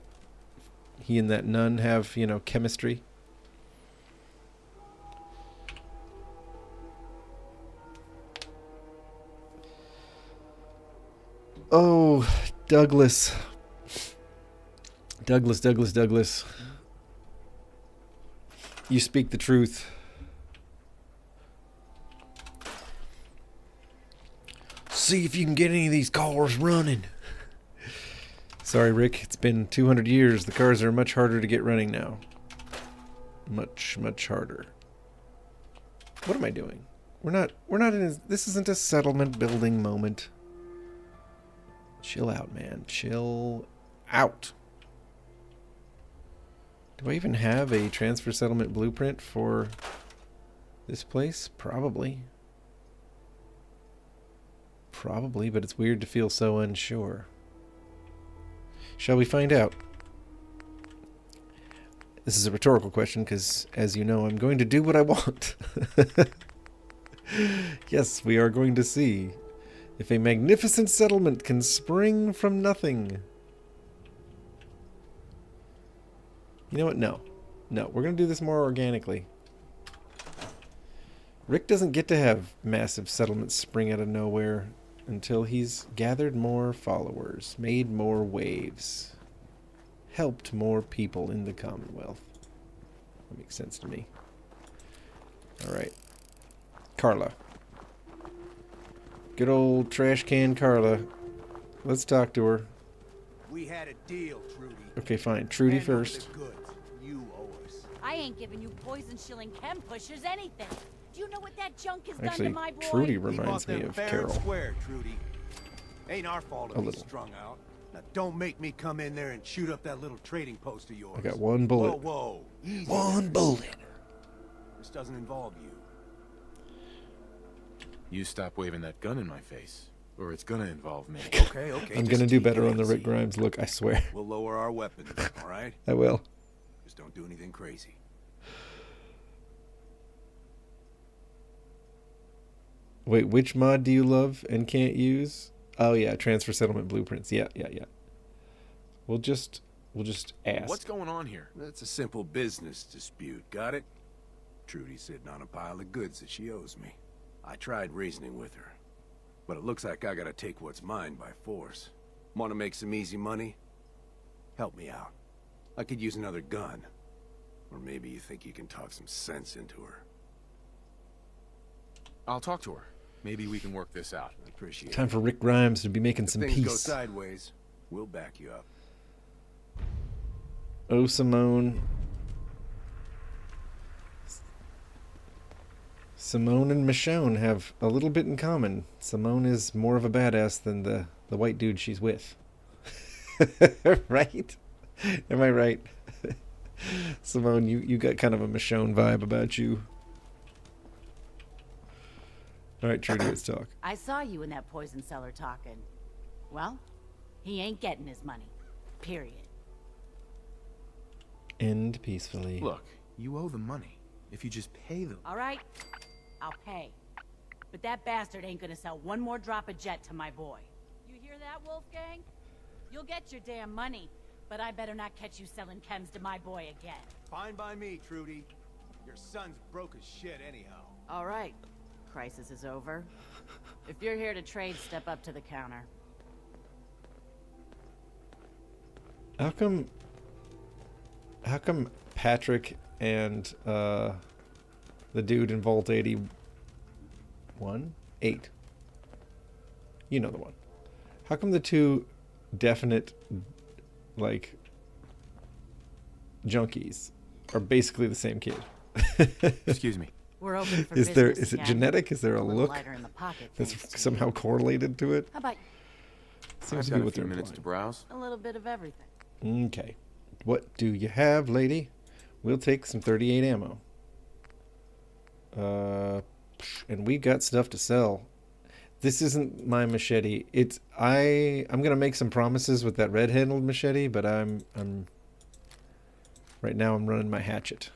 Speaker 1: he and that nun have, you know, chemistry. Oh, Douglas. Douglas. You speak the truth. See if you can get any of these cars running. Sorry, Rick. It's been 200 years. The cars are much harder to get running now. Much harder. What am I doing? We're not in a, this isn't a settlement building moment. Chill out, man. Chill out. Do I even have a transfer settlement blueprint for this place? Probably. Probably, but it's weird to feel so unsure. Shall we find out? This is a rhetorical question because, as you know, I'm going to do what I want. Yes, we are going to see if a magnificent settlement can spring from nothing. You know what? No. No, we're going to do this more organically. Rick doesn't get to have massive settlements spring out of nowhere until he's gathered more followers, made more waves, helped more people in the Commonwealth. That makes sense to me. Alright. Carla. Good old trash can Carla. Let's talk to her.
Speaker 10: We had a deal, Trudy.
Speaker 1: Okay, fine. Trudy first.
Speaker 10: You owe us.
Speaker 7: I ain't giving you poison shilling chem pushers anything. Do you know what that junk has
Speaker 1: Actually,
Speaker 7: done to my boy?
Speaker 1: Trudy reminds me of Carol.
Speaker 10: Square, Trudy. Ain't our fault if he's
Speaker 1: little.
Speaker 10: strung out. Now don't make me come in there and shoot up that little trading post of yours.
Speaker 1: I got one bullet.
Speaker 10: Whoa. Easy.
Speaker 1: One bullet.
Speaker 10: This doesn't involve you.
Speaker 3: You stop waving that gun in my face, or it's gonna involve me.
Speaker 10: Okay.
Speaker 1: I'm gonna do better on the Rick Grimes look, I swear.
Speaker 10: We'll lower our weapons, all right?
Speaker 1: I will.
Speaker 10: Just don't do anything crazy.
Speaker 1: Wait, which mod do you love and can't use? Oh yeah, transfer settlement blueprints. Yeah. We'll just ask.
Speaker 6: What's going on here?
Speaker 10: That's a simple business dispute, got it? Trudy's sitting on a pile of goods that she owes me. I tried reasoning with her, but it looks like I gotta take what's mine by force. Want to make some easy money? Help me out. I could use another gun. Or maybe you think you can talk some sense into her.
Speaker 6: I'll talk to her. Maybe we can work this out.
Speaker 10: I appreciate
Speaker 1: Time
Speaker 10: it.
Speaker 1: for Rick Grimes to be making
Speaker 10: If
Speaker 1: some
Speaker 10: things go
Speaker 1: peace.
Speaker 10: sideways, we'll back you up.
Speaker 1: Oh, Simone. Simone and Michonne have a little bit in common. Simone is more of a badass than the white dude she's with. Right? Am I right? Simone, you got kind of a Michonne vibe about you. All right, Trudy, let's talk.
Speaker 9: I saw you in that poison cellar talking. Well, he ain't getting his money. Period.
Speaker 1: End peacefully.
Speaker 6: Look, you owe them money. If you just pay them.
Speaker 9: All right, I'll pay. But that bastard ain't gonna sell one more drop of jet to my boy.
Speaker 7: You hear that, Wolfgang? You'll get your damn money, but I better not catch you selling chems to my boy again.
Speaker 10: Fine by me, Trudy. Your son's broke as shit anyhow.
Speaker 9: All right, crisis is over. If you're here to trade, step up to the counter.
Speaker 1: How come Patrick and the dude in Vault 81? 8. You know the one. How come the two definite, like, junkies are basically the same kid?
Speaker 6: Excuse me.
Speaker 9: We're open for
Speaker 1: Is
Speaker 9: business
Speaker 1: it
Speaker 9: again.
Speaker 1: genetic? Is there a
Speaker 9: little
Speaker 1: look
Speaker 9: lighter in the pocket,
Speaker 1: that's
Speaker 9: thanks to
Speaker 1: somehow
Speaker 9: you.
Speaker 1: correlated to it?
Speaker 9: How about
Speaker 1: Seems
Speaker 6: I've
Speaker 1: to
Speaker 6: got
Speaker 1: be
Speaker 6: a
Speaker 1: what
Speaker 6: few
Speaker 1: they're
Speaker 6: minutes to
Speaker 1: implying.
Speaker 6: browse.
Speaker 9: a little bit of everything?
Speaker 1: Okay. What do you have, lady? We'll take some 38 ammo. And we've got stuff to sell. This isn't my machete. I'm gonna make some promises with that red-handled machete, but I'm right now I'm running my hatchet.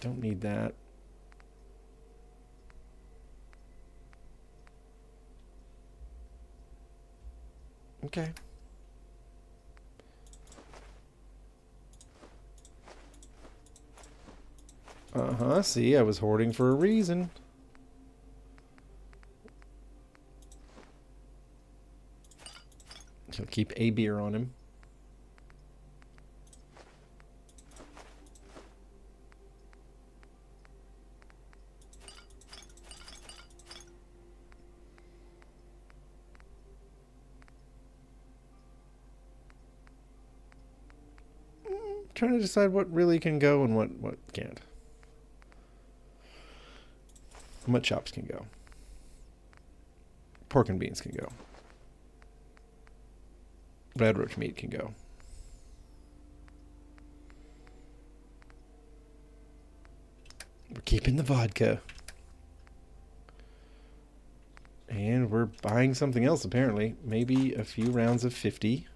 Speaker 1: Don't need that. Okay. Uh-huh, see, I was hoarding for a reason. He'll keep a beer on him. Trying to decide what really can go and what can't. Mut chops can go. Pork and beans can go. Red roach meat can go. We're keeping the vodka. And we're buying something else, apparently. Maybe a few rounds of 50.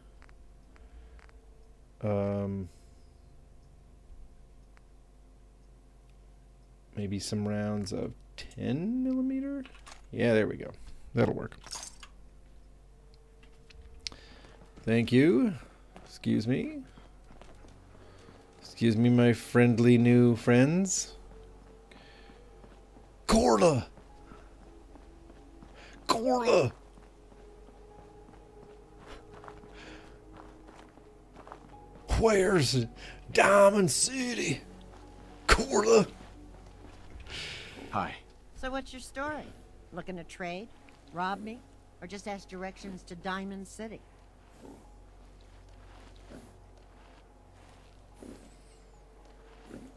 Speaker 1: Maybe some rounds of 10 millimeter. Yeah, there we go. That'll work. Thank you. Excuse me. Excuse me, my friendly new friends. Corla! Corla! Where's Diamond City? Corla!
Speaker 6: Hi.
Speaker 11: So what's your story? Looking to trade? Rob me? Or just ask directions to Diamond City?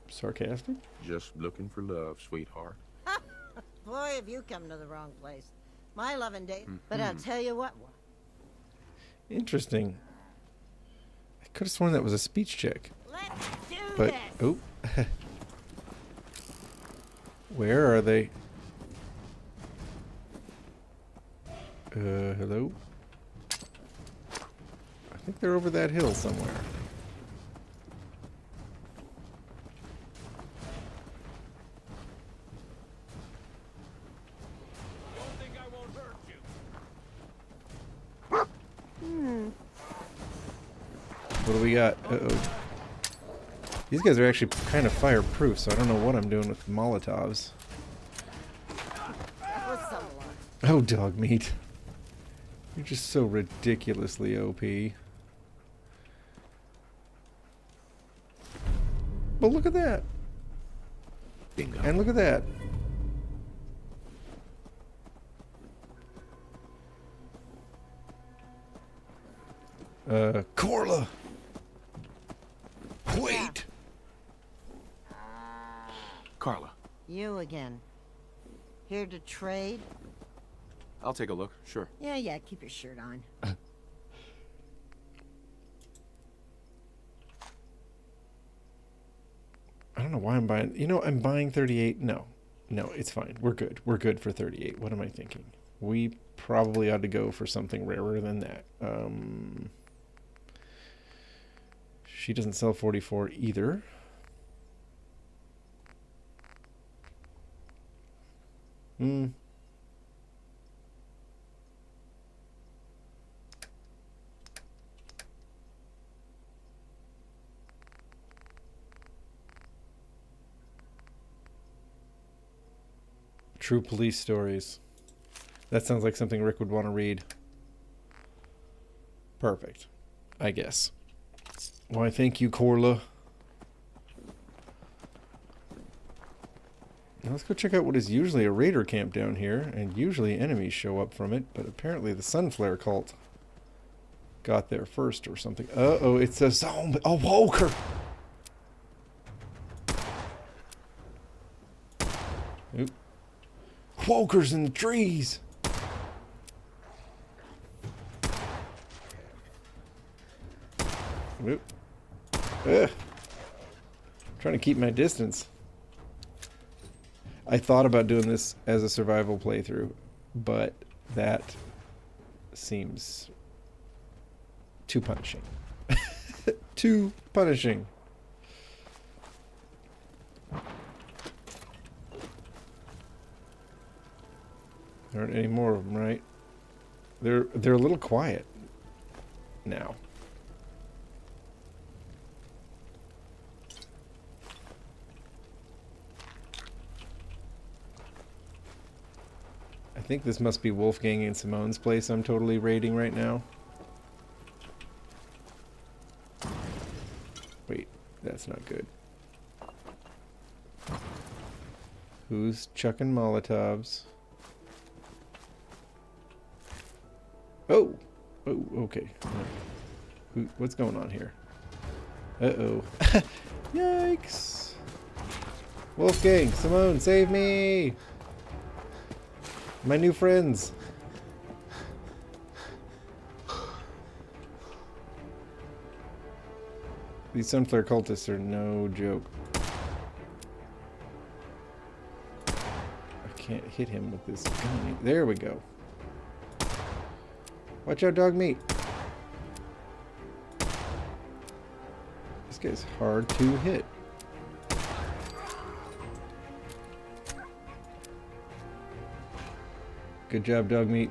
Speaker 1: Sarcastic?
Speaker 6: Just looking for love, sweetheart.
Speaker 11: Boy, have you come to the wrong place. My loving day. But I'll tell you what.
Speaker 1: Interesting. I could have sworn that was a speech check.
Speaker 11: Let's do
Speaker 1: But,
Speaker 11: this.
Speaker 1: oh. Where are they? Hello? I I think they're over that hill somewhere.
Speaker 2: Don't think I won't hurt you.
Speaker 1: What do we got? Uh-oh. These guys are actually kind of fireproof, so I don't know what I'm doing with Molotovs. Oh, dog meat. You're just so ridiculously OP. But look at that.
Speaker 3: Bingo.
Speaker 1: And look at that. Corla! Wait!
Speaker 3: Carla,
Speaker 11: You again. Here to trade?
Speaker 3: I'll take a look. Sure.
Speaker 11: Yeah, keep your shirt on.
Speaker 1: I don't know why I'm buying... You know, I'm buying 38. No, it's fine. We're good. We're good for 38. What am I thinking? We probably ought to go for something rarer than that. She doesn't sell 44 either. True police stories. That sounds like something Rick would want to read. Perfect. I guess. Why, thank you, Corla. Now let's go check out what is usually a raider camp down here, and usually enemies show up from it, but apparently the Sunflare cult got there first or something. Uh-oh, it's a zombie. A Walker! Oop. Walkers in the trees! Oop. Ugh. Trying to keep my distance. I thought about doing this as a survival playthrough, but that seems too punishing. Too punishing. There aren't any more of them, right? They're a little quiet now. I think this must be Wolfgang and Simone's place I'm totally raiding right now. Wait, that's not good. Who's chucking Molotovs? Oh! Oh, okay. What's going on here? Uh-oh. Yikes! Wolfgang, Simone, save me! My new friends. These Sunflare cultists are no joke. I can't hit him with this gun. There we go. Watch out, dog meat. This guy's hard to hit. Good job, dog meat.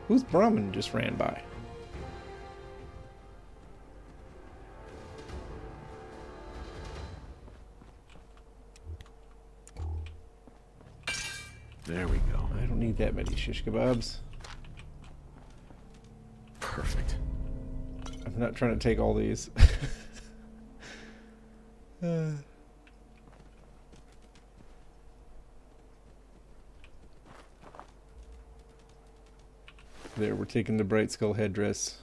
Speaker 1: Who's Brahmin just ran by?
Speaker 3: There we go.
Speaker 1: I don't need that many shish kebabs.
Speaker 3: Perfect.
Speaker 1: I'm not trying to take all these. There, we're taking the Bright Skull headdress.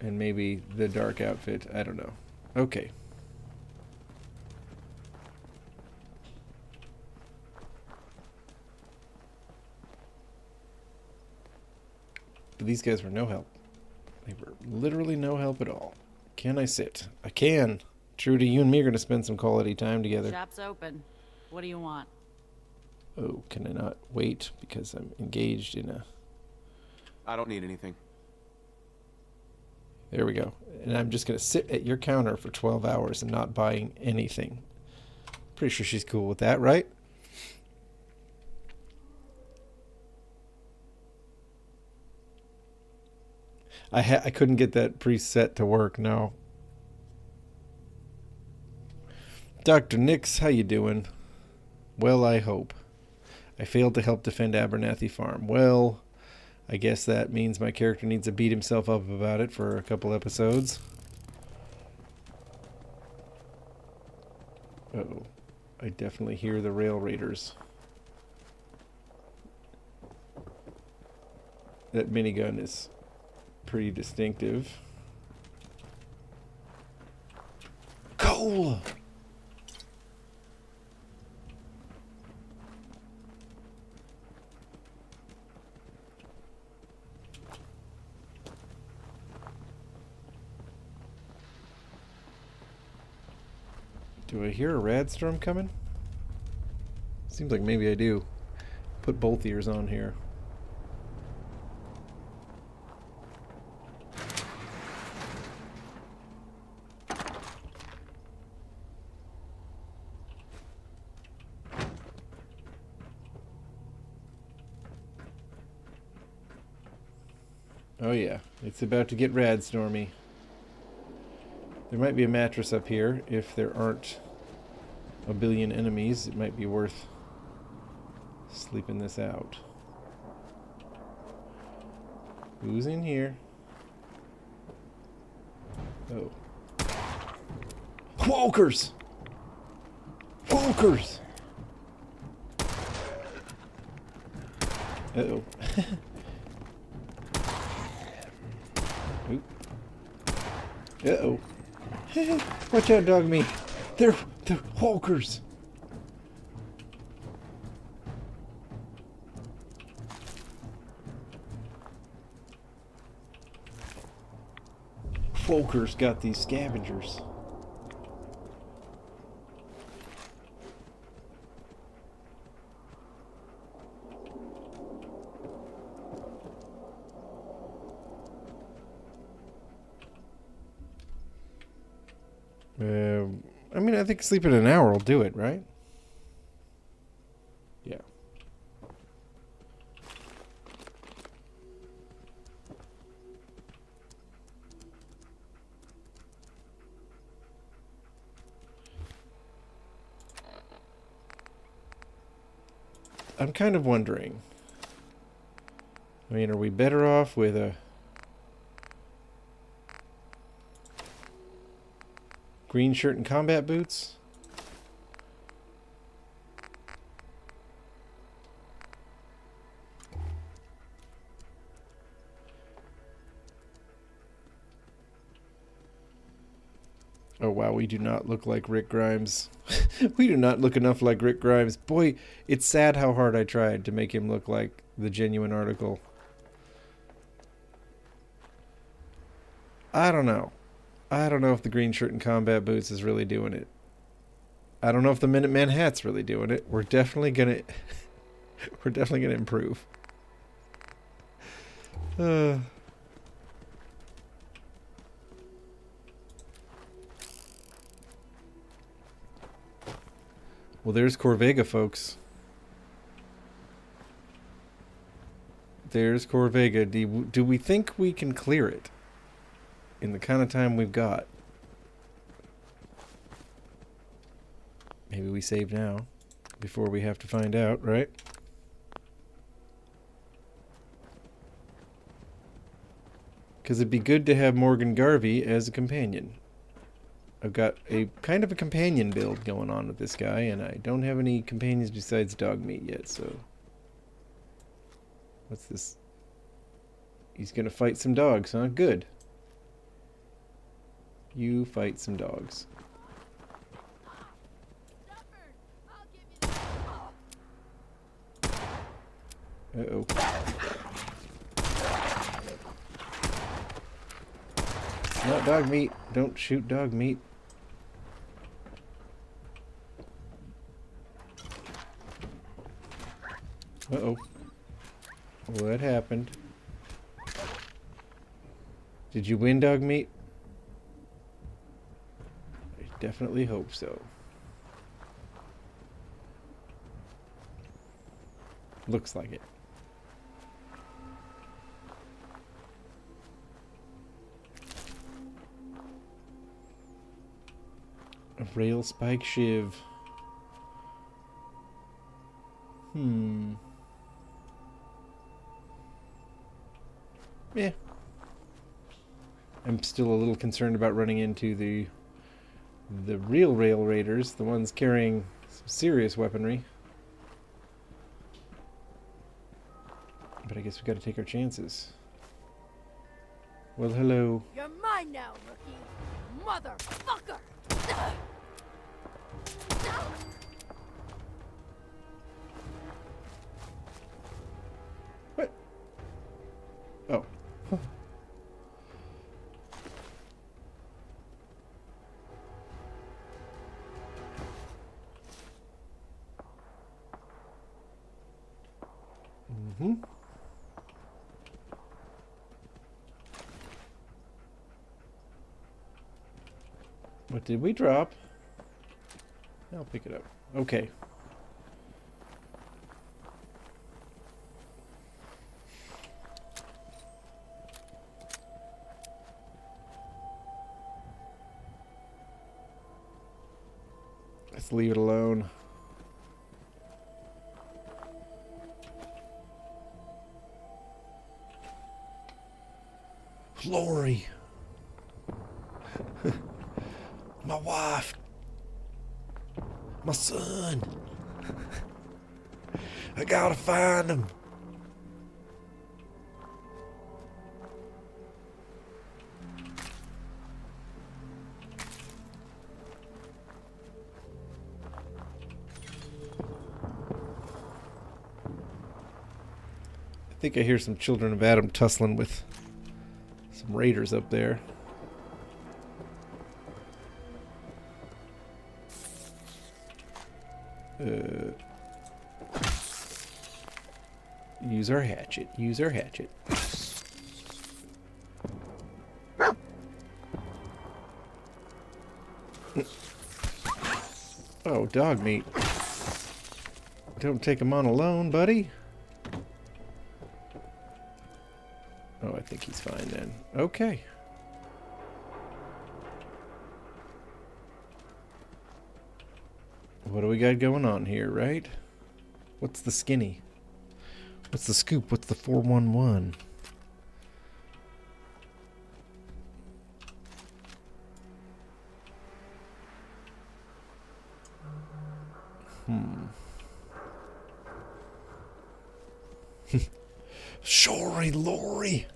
Speaker 1: And maybe the dark outfit. I don't know. Okay. But these guys were no help. They were literally no help at all. Can I sit? I can. Trudy, you and me are going to spend some quality time together.
Speaker 9: Shop's open. What do you want?
Speaker 1: Oh, can I not wait because I'm engaged in a...
Speaker 3: I don't need anything.
Speaker 1: There we go. And I'm just going to sit at your counter for 12 hours and not buying anything. Pretty sure she's cool with that, right? I couldn't get that preset to work, no. Dr. Nix, how you doing? Well, I hope. I failed to help defend Abernathy Farm. Well, I guess that means my character needs to beat himself up about it for a couple episodes. Uh-oh. I definitely hear the rail raiders. That minigun is pretty distinctive. Cola! Do I hear a radstorm coming? Seems like maybe I do. Put both ears on here. Oh yeah, it's about to get radstormy. There might be a mattress up here. If there aren't a billion enemies, it might be worth sleeping this out. Who's in here? Oh. Walkers! Walkers! Uh-oh. Oop. Uh-oh. Watch out, dog meat. They're walkers. Walkers got these scavengers. I mean, I think sleeping an hour will do it, right? Yeah. I'm kind of wondering. I mean, are we better off with a green shirt and combat boots? Oh wow, we do not look like Rick Grimes. We do not look enough like Rick Grimes. Boy, it's sad how hard I tried to make him look like the genuine article. I don't know. I don't know if the green shirt and combat boots is really doing it. I don't know if the Minuteman hat's really doing it. We're definitely gonna improve. Well, there's Corvega, folks. There's Corvega. Do we think we can clear it in the kind of time we've got? Maybe we save now before we have to find out, right? Because it'd be good to have Morgan Garvey as a companion. I've got a kind of a companion build going on with this guy, and I don't have any companions besides dog meat yet, so... What's this? He's gonna fight some dogs, huh? Good. You fight some dogs. Uh-oh. Not dog meat. Don't shoot dog meat. Uh-oh. What happened? Did you win, dog meat? I definitely hope so. Looks like it. A rail spike shiv. Yeah. I'm still a little concerned about running into the real rail raiders, the ones carrying some serious weaponry. But I guess we gotta take our chances. Well, hello.
Speaker 12: You're mine now, rookie. Motherfucker!
Speaker 1: What? Oh. What did we drop? I'll pick it up. Okay. Let's leave it alone. Lori. My wife. My son. I gotta find him. I think I hear some children of Adam tussling with some raiders up there. Use our hatchet. Use our hatchet. Oh, dog meat. Don't take him on alone, buddy. Oh, I think he's fine then. Okay. What do we got going on here, right? What's the skinny? What's the scoop? What's the 411? Sorry, Lori.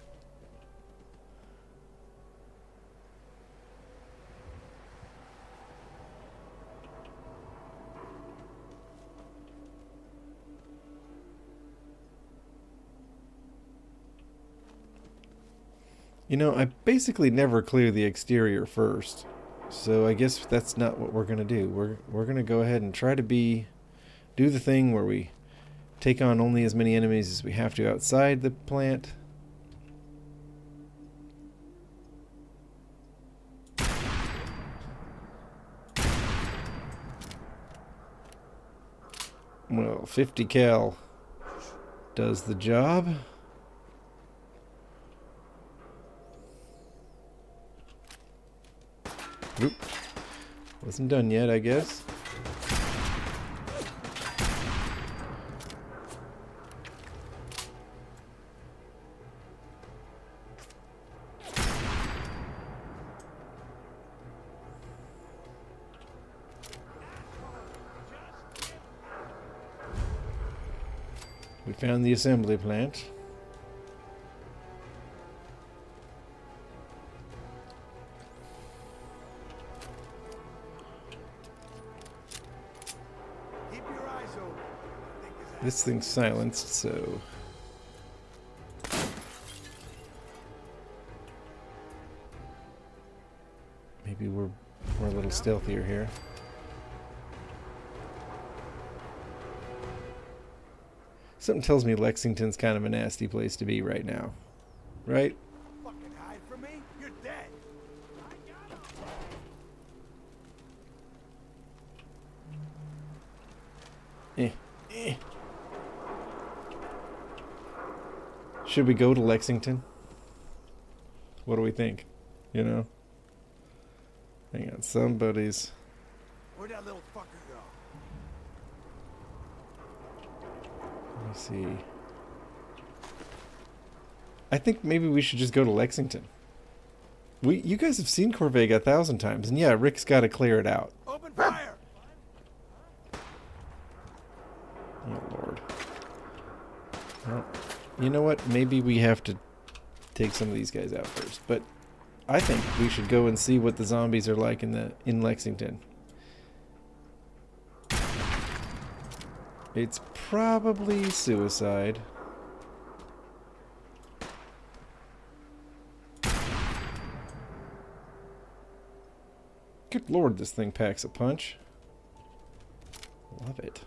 Speaker 1: You know, I basically never clear the exterior first, so I guess that's not what we're gonna do. We're gonna go ahead and try to do the thing where we take on only as many enemies as we have to outside the plant. Well, 50 cal does the job. Oop. Wasn't done yet, I guess. We found the assembly plant. This thing's silenced, so... maybe we're a little stealthier here. Something tells me Lexington's kind of a nasty place to be right now. Right?
Speaker 2: Fucking hide from me? You're dead.
Speaker 1: Should we go to Lexington? What do we think? You know? Hang on, somebody's...
Speaker 2: Where'd that little fucker go?
Speaker 1: Let me see. I think maybe we should just go to Lexington. You guys have seen Corvega 1,000 times, and yeah, Rick's got to clear it out.
Speaker 2: Open fire!
Speaker 1: Oh, Lord. Well, you know what? Maybe we have to take some of these guys out first. But I think we should go and see what the zombies are like in Lexington. It's probably suicide. Good Lord, this thing packs a punch. Love it.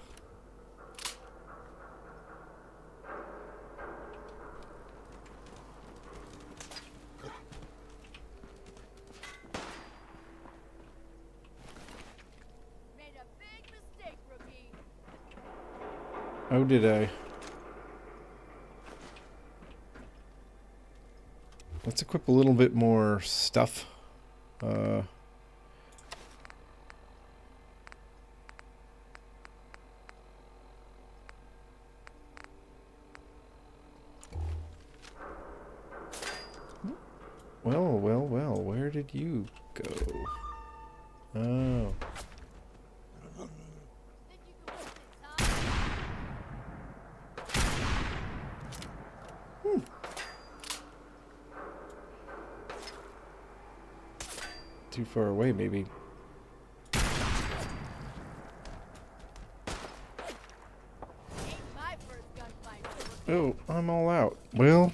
Speaker 12: Made a big mistake, rookie.
Speaker 1: Oh, did I? Let's equip a little bit more stuff. Well, where did you go? Oh. Too far away, maybe. Oh, I'm all out. Well...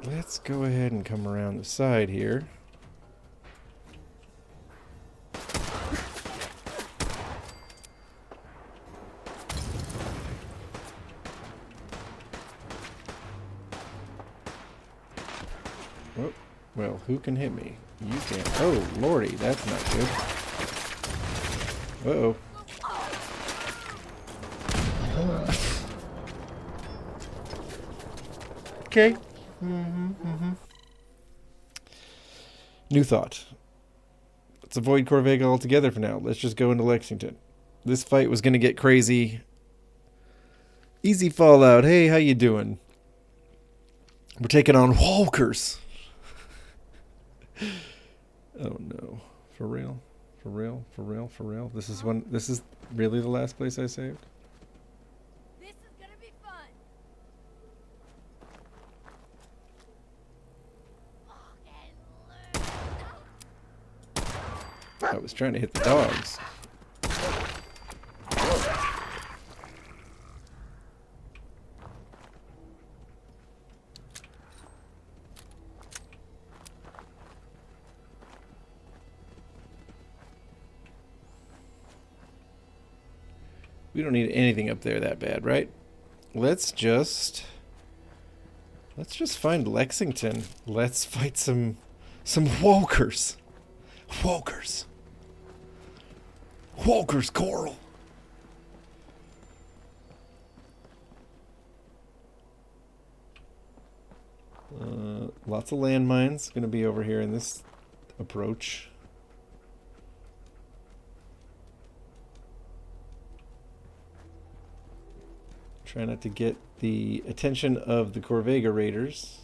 Speaker 1: let's go ahead and come around the side here. Oh, well, who can hit me? You can. Oh, lordy, that's not good. Uh-oh. Okay. New thought. Let's avoid Corvega altogether for now. Let's just go into Lexington. This fight was going to get crazy. Easy fallout. Hey, how you doing? We're taking on walkers. Oh no. For real? For real? For real? For real? This is really the last place I saved?
Speaker 12: This is gonna be fun.
Speaker 1: I was trying to hit the dogs. We don't need anything up there that bad, right? Let's just find Lexington. Let's fight some walkers. Walkers. Walkers, Coral. Lots of landmines going to be over here in this approach. Try not to get the attention of the Corvega raiders.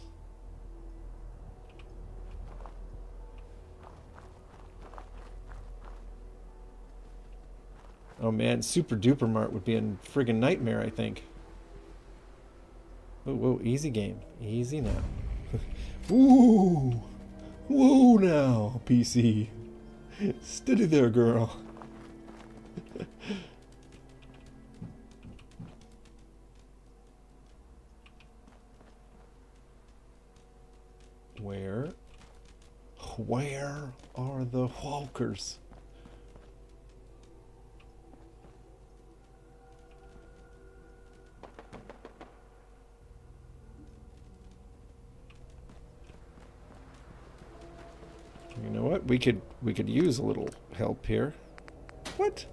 Speaker 1: Oh man, Super Duper Mart would be a friggin' nightmare, I think. Whoa, whoa, easy game. Easy now. Woo! Whoa now, PC. Steady there, girl. Where are the walkers? we could use a little help here. What?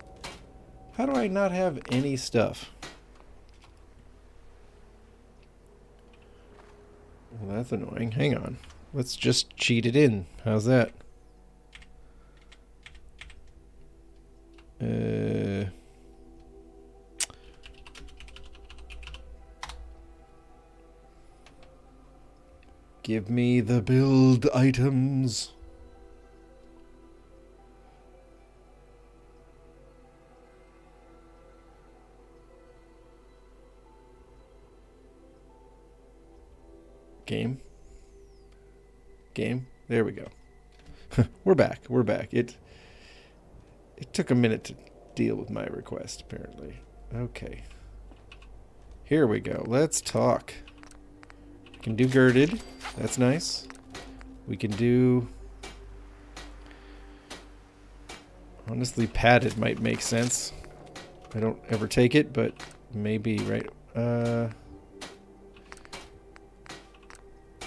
Speaker 1: How do I not have any stuff? Well, that's annoying. Hang on. Let's just cheat it in. How's that? Give me the build items. Game. There we go. We're back. It took a minute to deal with my request, apparently. Okay. Here we go. Let's talk. We can do girded. That's nice. We can do... Honestly, padded might make sense. I don't ever take it, but maybe, right?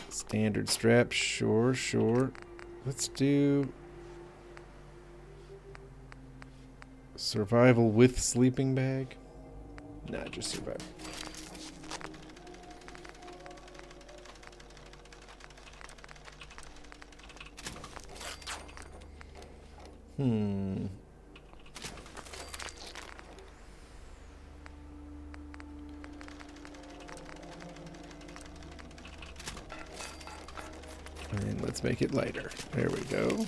Speaker 1: Standard strap, sure. Let's do survival with sleeping bag. Nah, just survival. And let's make it lighter. There we go.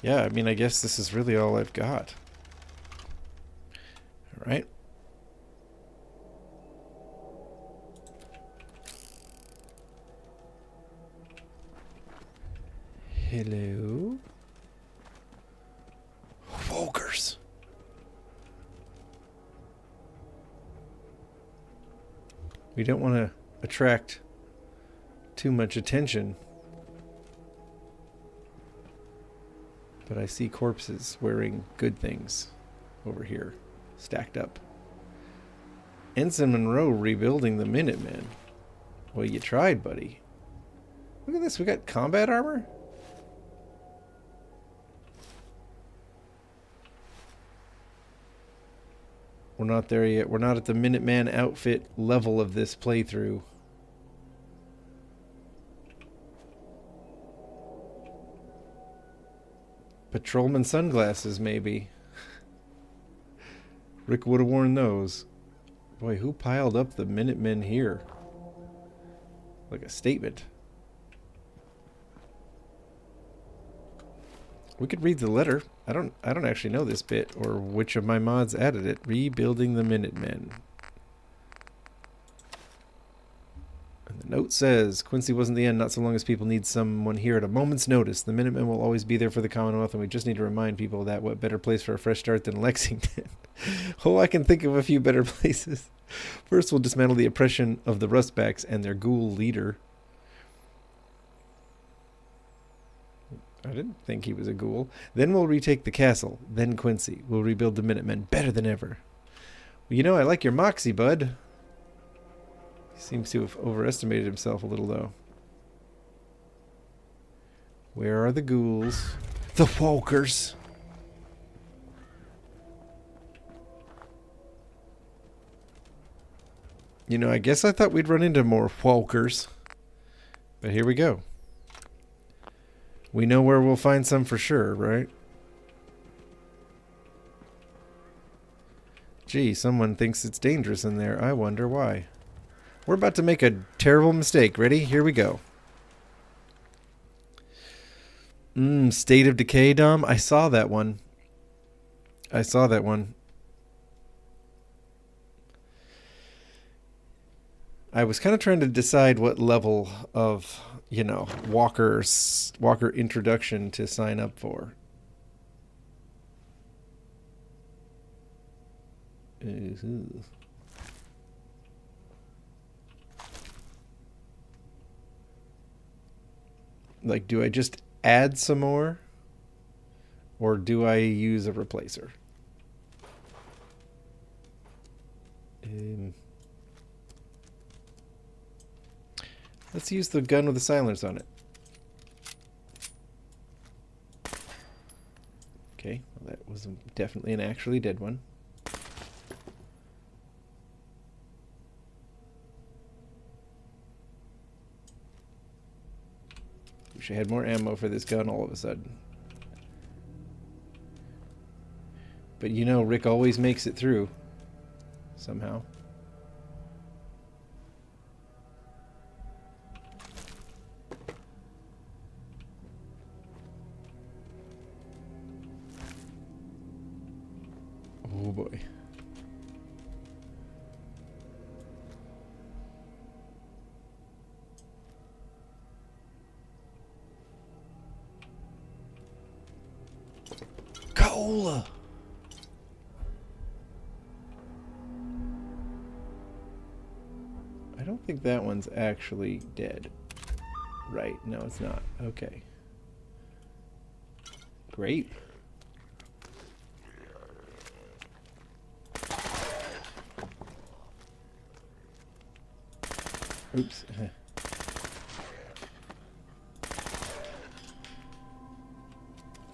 Speaker 1: Yeah, I mean, I guess this is really all I've got. All right. Hello. Folkers. We don't want to attract too much attention. But I see corpses wearing good things over here, stacked up. Ensign Monroe rebuilding the Minutemen. Well, you tried, buddy. Look at this, we got combat armor? We're not there yet. We're not at the Minuteman outfit level of this playthrough. Patrolman sunglasses, maybe. Rick would have worn those. Boy, who piled up the Minutemen here? Like a statement. We could read the letter. I don't actually know this bit or which of my mods added it. Rebuilding the Minutemen. And the note says, Quincy wasn't the end, not so long as people need someone here at a moment's notice. The Minutemen will always be there for the Commonwealth, and we just need to remind people that what better place for a fresh start than Lexington. Oh, I can think of a few better places. First, we'll dismantle the oppression of the Rustbacks and their ghoul leader. I didn't think he was a ghoul. Then we'll retake the castle. Then Quincy. We'll rebuild the Minutemen better than ever. Well, you know, I like your moxie, bud. He seems to have overestimated himself a little, though. Where are the ghouls? The Folkers! You know, I guess I thought we'd run into more Folkers. But here we go. We know where we'll find some for sure, right? Gee, someone thinks it's dangerous in there. I wonder why. We're about to make a terrible mistake. Ready? Here we go. State of Decay, Dom. I saw that one. I was kind of trying to decide what level of, you know, Walker introduction to sign up for. Like, do I just add some more? Or do I use a replacer? Let's use the gun with the silencers on it. Okay, well, that was definitely an actually dead one. Wish I had more ammo for this gun all of a sudden. But you know, Rick always makes it through. Somehow. Oh boy. Cola. I don't think that one's actually dead. Right, no it's not. Okay. Great. Oops.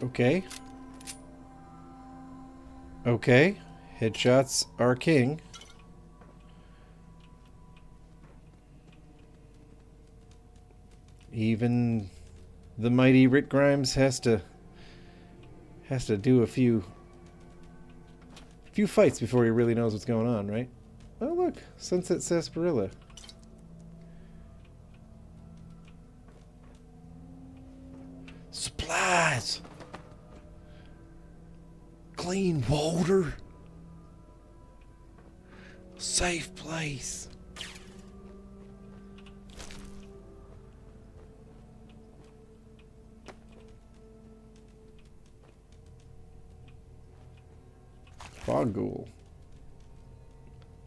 Speaker 1: Okay. Okay. Headshots are king. Even the mighty Rick Grimes has to do a few fights before he really knows what's going on, right? Oh look, Sunset Sarsaparilla. Supplies. Clean water. Safe place. Fog Ghoul.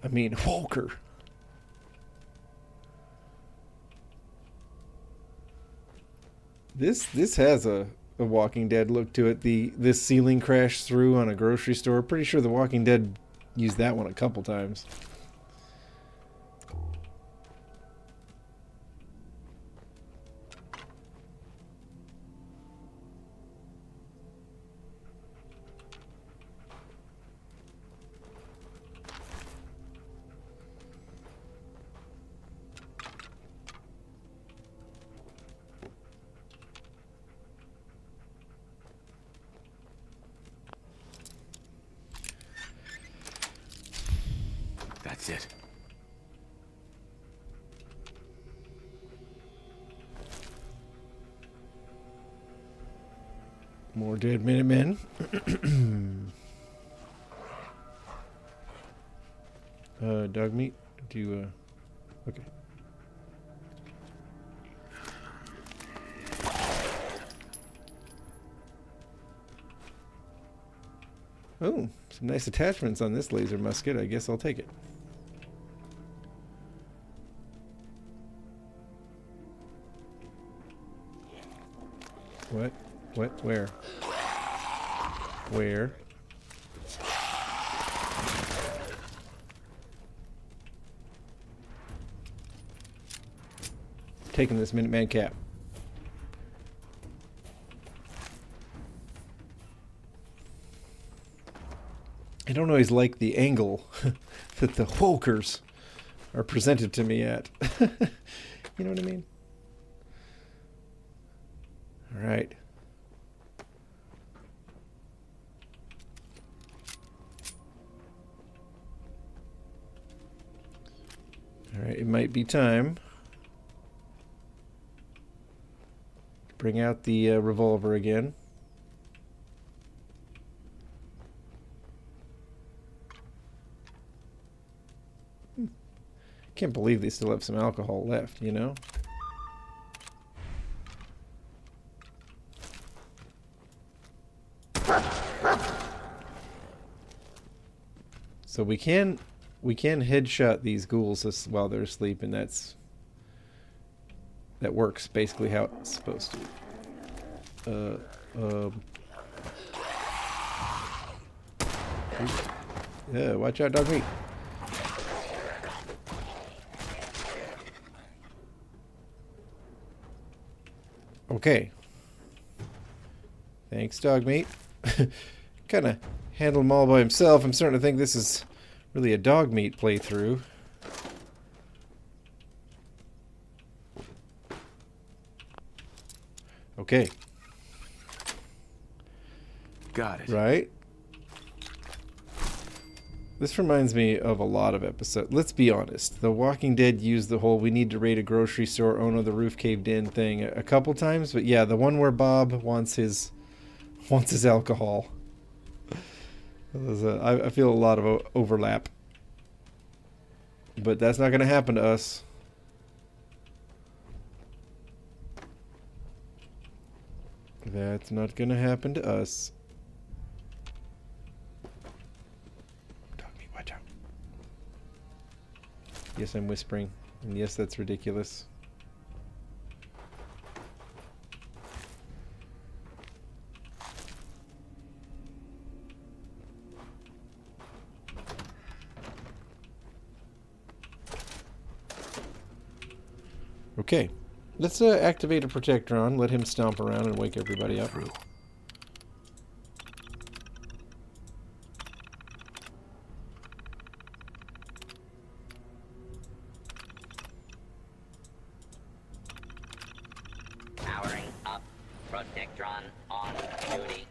Speaker 1: I mean, Walker. This has a Walking Dead look to it. This ceiling crashed through on a grocery store. Pretty sure the Walking Dead used that one a couple times.
Speaker 6: That's it.
Speaker 1: More dead Minutemen. Dog meat? Do you, okay. Oh, some nice attachments on this laser musket. I guess I'll take it. What? What? Where? Where? Taking this Minuteman cap. I don't always like the angle that the Walkers are presented to me at. You know what I mean? All right. All right, it might be time to bring out the revolver again. Can't believe they still have some alcohol left, you know? So we can headshot these ghouls while they're asleep, and that works basically how it's supposed to. Yeah, watch out, dog meat. Okay. Thanks, dog meat. Kind of handled him all by himself. I'm starting to think this is really a dog meat playthrough. Okay.
Speaker 3: Got it.
Speaker 1: Right? This reminds me of a lot of episodes. Let's be honest. The Walking Dead used the whole we need to raid a grocery store, oh no, the roof caved in thing a couple times. But yeah, the one where Bob wants his alcohol. I feel a lot of overlap. But that's not going to happen to us. That's not going to happen to us. Dog meat, watch out. Yes, I'm whispering. And yes, that's ridiculous. Okay. Let's activate a protector on, let him stomp around and wake everybody up.
Speaker 10: Through.
Speaker 13: Powering up. Protectron on duty.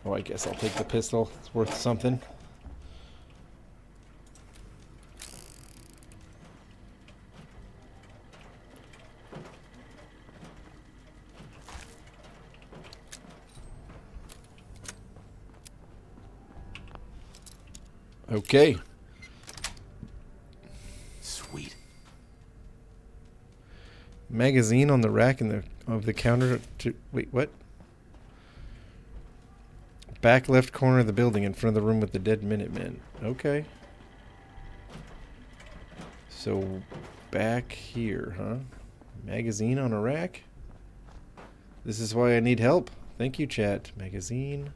Speaker 1: Oh, I guess I'll take the pistol. It's worth something. Okay.
Speaker 10: Sweet.
Speaker 1: Magazine on the rack of the counter to wait, what? Back left corner of the building in front of the room with the dead Minutemen. Okay. So back here, huh? Magazine on a rack? This is why I need help. Thank you, chat. Magazine.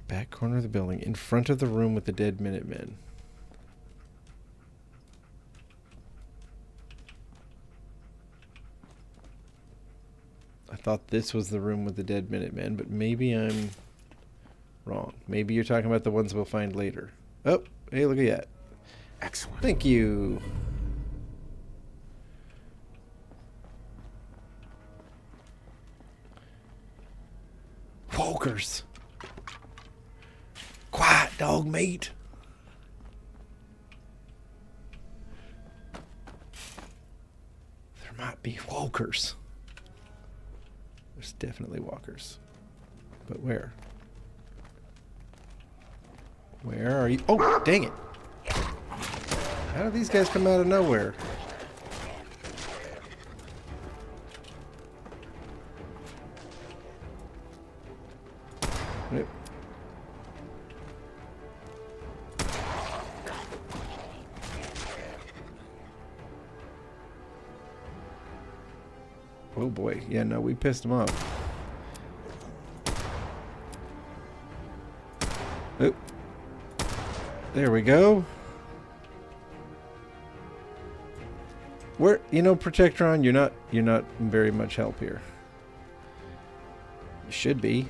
Speaker 1: Back corner of the building, in front of the room with the dead Minutemen. I thought this was the room with the dead Minutemen, but maybe I'm wrong. Maybe you're talking about the ones we'll find later. Oh, hey, look at that.
Speaker 10: Excellent.
Speaker 1: Thank you. Walkers. Quiet, dog meat. There might be walkers. There's definitely walkers. But where? Where are you? Oh, dang it. How do these guys come out of nowhere? Yep. Oh boy, yeah, no, we pissed him off. Oh. There we go. Where, you know, Protectron, you're not very much help here. You should be.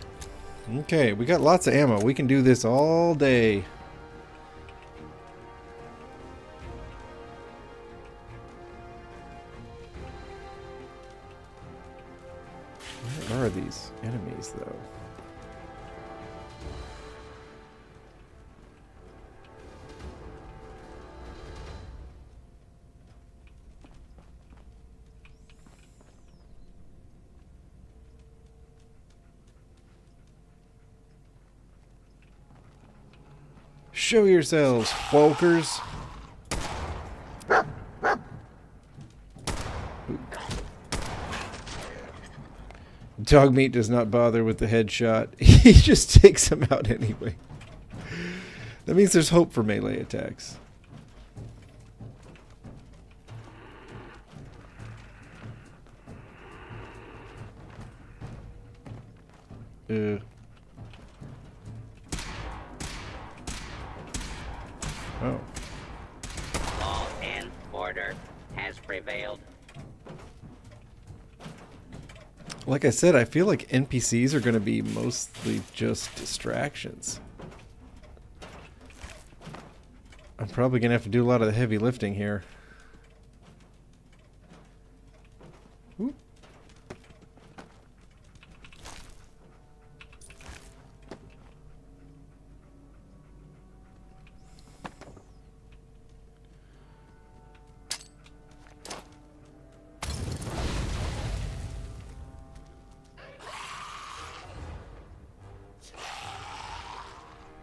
Speaker 1: Okay, we got lots of ammo. We can do this all day. Where are these enemies, though? Show yourselves, folkers. Dog meat does not bother with the headshot. He just takes them out anyway. That means there's hope for melee attacks. Oh.
Speaker 13: Law and order has prevailed.
Speaker 1: Like I said, I feel like NPCs are going to be mostly just distractions. I'm probably going to have to do a lot of the heavy lifting here. Ooh.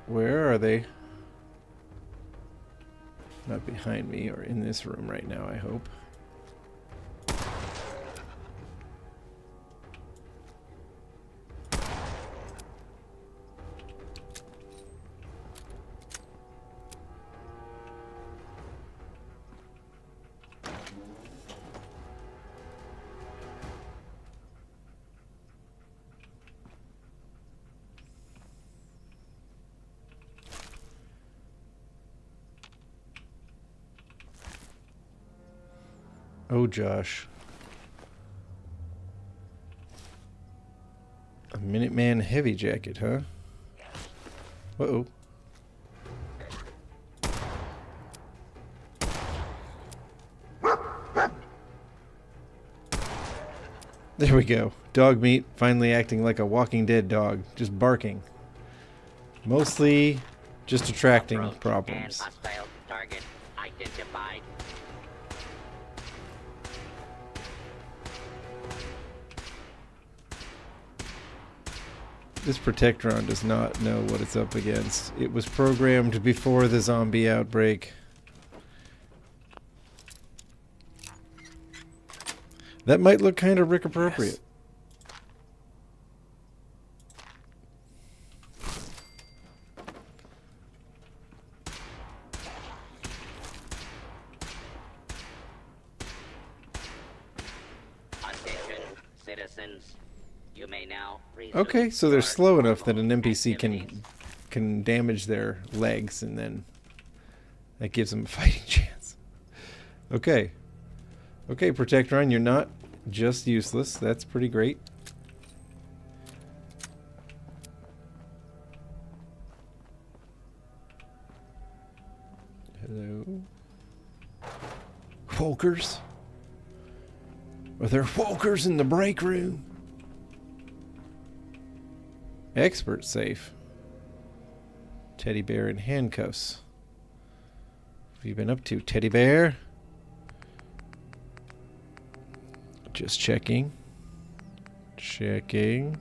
Speaker 1: Where are they? Not behind me or in this room right now, I hope. Oh, Josh. A Minuteman heavy jacket, huh? Uh-oh. There we go. Dog meat finally acting like a Walking Dead dog, just barking. Mostly just attracting problems.
Speaker 13: And hostile target identified.
Speaker 1: This Protectron does not know what it's up against. It was programmed before the zombie outbreak. That might look kind of Rick appropriate.
Speaker 13: Attention, citizens. You may now resume.
Speaker 1: Okay, so they're slow enough that an NPC can damage their legs, and then that gives them a fighting chance. Okay. Okay, Protectron, you're not just useless. That's pretty great. Hello. Folkers? Are there folkers in the break room? Expert safe. Teddy bear in handcuffs. What have you been up to, teddy bear? Just checking. Checking.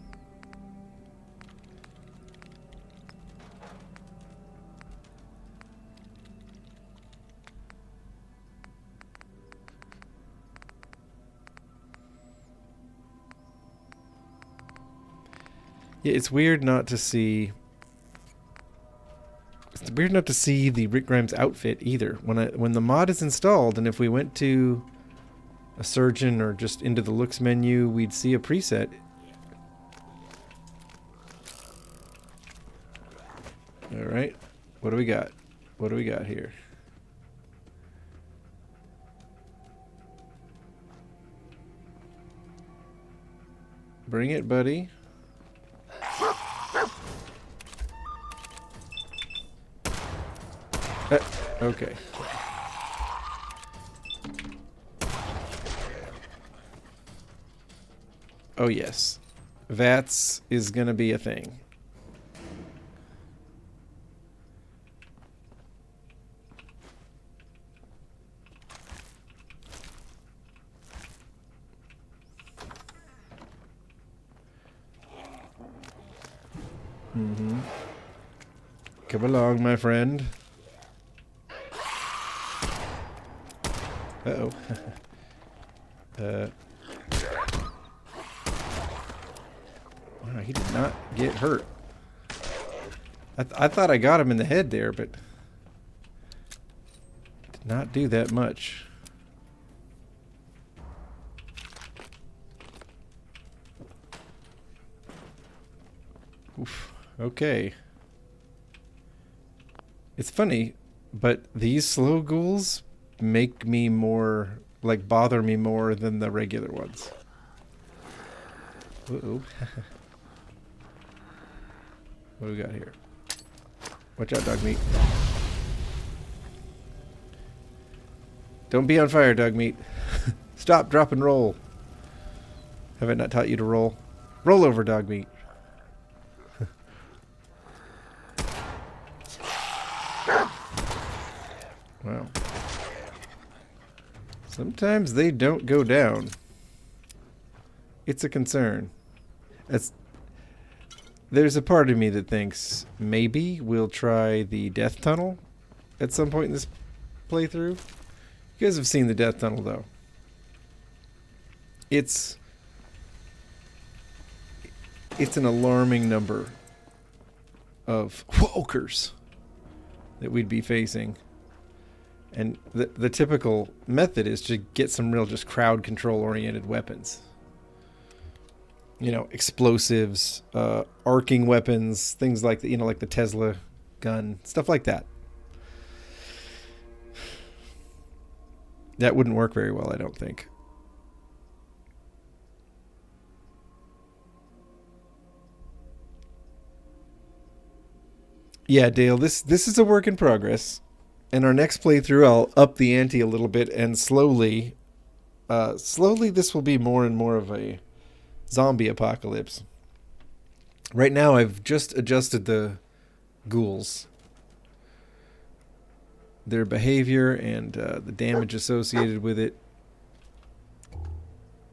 Speaker 1: Yeah, it's weird not to see. It's weird not to see the Rick Grimes outfit either. When the mod is installed, and if we went to a surgeon or just into the looks menu, we'd see a preset. All right, what do we got? What do we got here? Bring it, buddy. Okay. Oh yes, VATS is gonna be a thing. Come along, my friend. Uh-oh. Wow, he did not get hurt. I thought I got him in the head there, but did not do that much. Oof. Okay. It's funny, but these slow ghouls make me more, like, bother me more than the regular ones. Uh-oh. What do we got here? Watch out, dog meat. Don't be on fire, dog meat. Stop, drop, and roll. Have I not taught you to roll? Roll over, dog meat. Wow. Sometimes they don't go down. It's a concern. There's a part of me that thinks maybe we'll try the death tunnel at some point in this playthrough. You guys have seen the death tunnel, though. It's an alarming number of walkers that we'd be facing. And the typical method is to get some real just crowd control oriented weapons. You know, explosives, arcing weapons, things like the, like the Tesla gun, stuff like that. That wouldn't work very well, I don't think. Yeah, Dale, this is a work in progress. In our next playthrough, I'll up the ante a little bit, and slowly this will be more and more of a zombie apocalypse. Right now, I've just adjusted the ghouls. Their behavior and the damage associated with it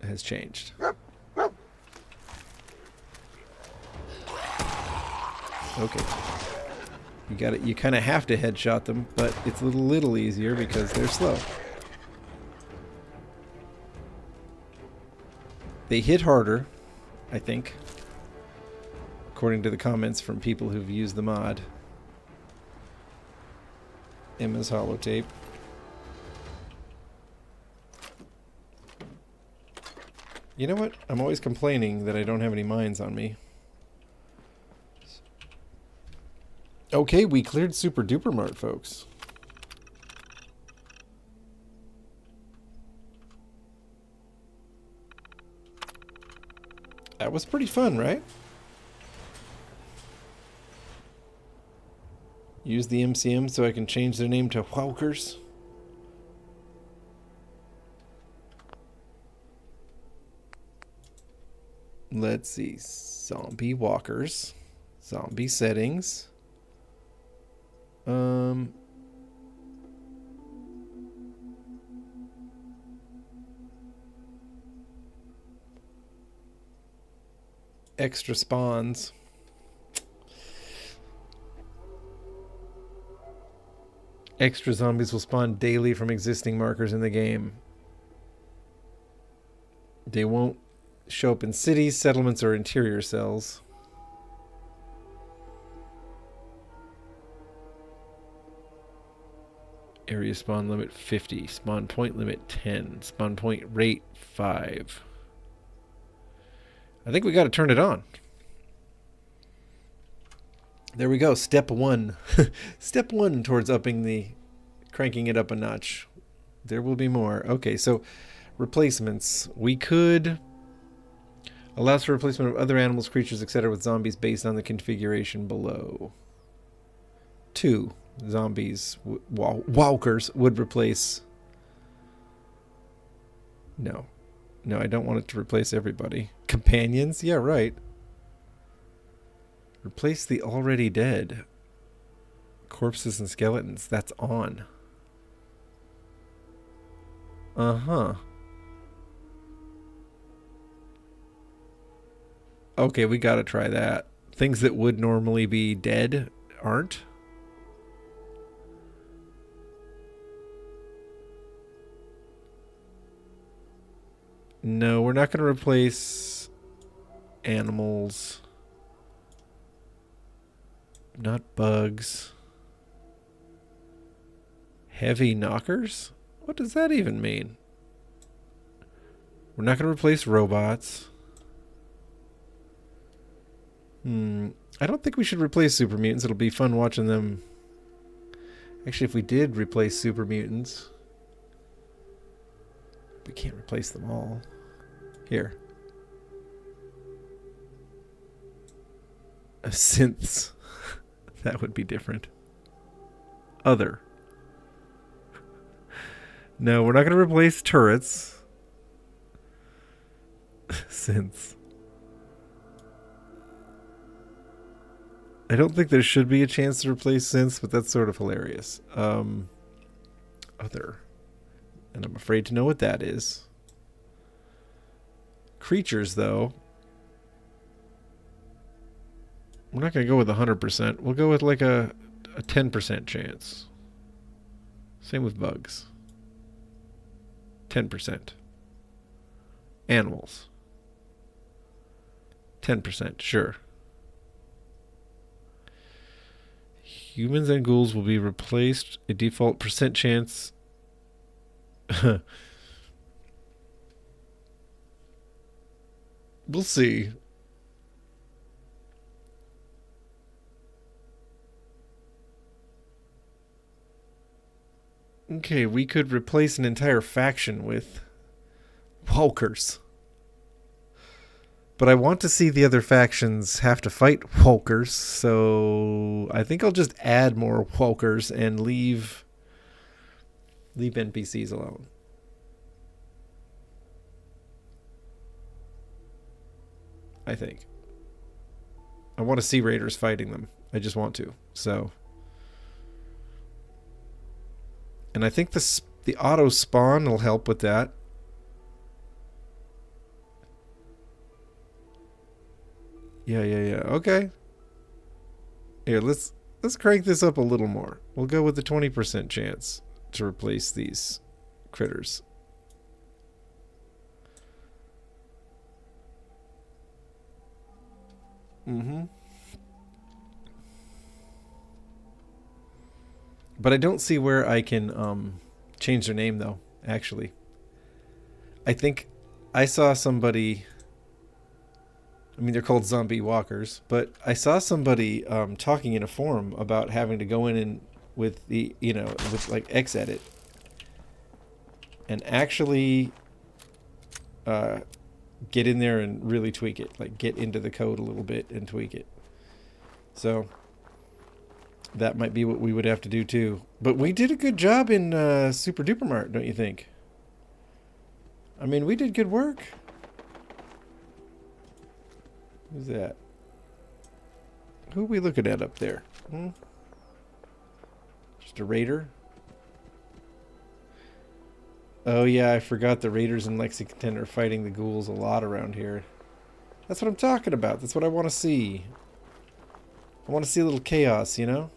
Speaker 1: has changed. Okay. You got it. You kind of have to headshot them, but it's a little easier because they're slow. They hit harder, I think, according to the comments from people who've used the mod. Emma's holotape. You know what? I'm always complaining that I don't have any mines on me. Okay, we cleared Super Duper Mart, folks. That was pretty fun, right? Use the MCM so I can change their name to Wowkers. Let's see. Zombie walkers. Zombie settings. Extra spawns. Extra zombies will spawn daily from existing markers in the game. They won't show up in cities, settlements, or interior cells. Area spawn limit 50. Spawn point limit 10. Spawn point rate 5. I think we got to turn it on. There we go. Step 1. Step 1 towards cranking it up a notch. There will be more. Okay, so replacements. We could allows for replacement of other animals, creatures, etc. with zombies based on the configuration below. 2 zombies, walkers would replace. No, I don't want it to replace everybody. Companions? Yeah, right. Replace the already dead. Corpses and skeletons. That's on. Uh-huh. Okay, we gotta try that. Things that would normally be dead aren't. No, we're not going to replace animals. Not bugs. Heavy knockers? What does that even mean? We're not going to replace robots. I don't think we should replace super mutants. It'll be fun watching them. Actually, if we did replace super mutants, we can't replace them all. Here. Synths. That would be different. Other. No, we're not going to replace turrets. Synths. I don't think there should be a chance to replace synths, but that's sort of hilarious. Other. And I'm afraid to know what that is. Creatures, though. We're not going to go with 100%. We'll go with like a 10% chance. Same with bugs. 10%. Animals. 10%, sure. Humans and ghouls will be replaced. A default percent chance. We'll see. Okay, we could replace an entire faction with Walkers. But I want to see the other factions have to fight Walkers, so I think I'll just add more Walkers and leave NPCs alone. I think. I want to see raiders fighting them. I just want to. So, and I think the auto spawn will help with that. Yeah. Okay. Here, let's crank this up a little more. We'll go with the 20% chance to replace these critters. But I don't see where I can change their name, though, actually. I think I saw somebody... I mean, they're called zombie walkers, but I saw somebody talking in a forum about having to go in and with the, with like Xedit and actually get in there and really tweak it, like get into the code a little bit and tweak it. So that might be what we would have to do too. But we did a good job in Super Duper Mart, don't you think? I mean, we did good work. Who's that? Who are we looking at up there? Just a raider? Oh yeah, I forgot the raiders in Lexington are fighting the ghouls a lot around here. That's what I'm talking about. That's what I want to see. I want to see a little chaos, you know?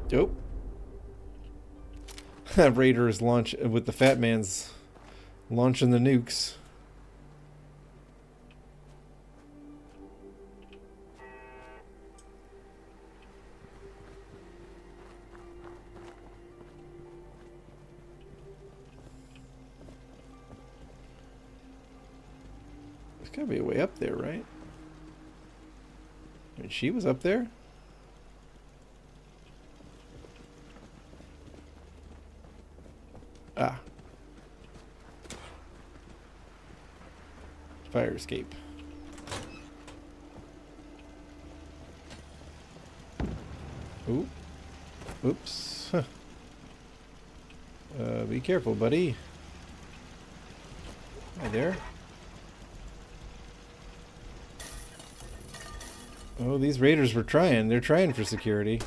Speaker 1: Dope. That raider is launch with the fat man's launching the nukes. There's gotta be a way up there, right? I mean, she was up there. Ah. Fire escape. Ooh. Oops. Huh. Be careful, buddy. Hi there. Oh, these raiders were trying. They're trying for security.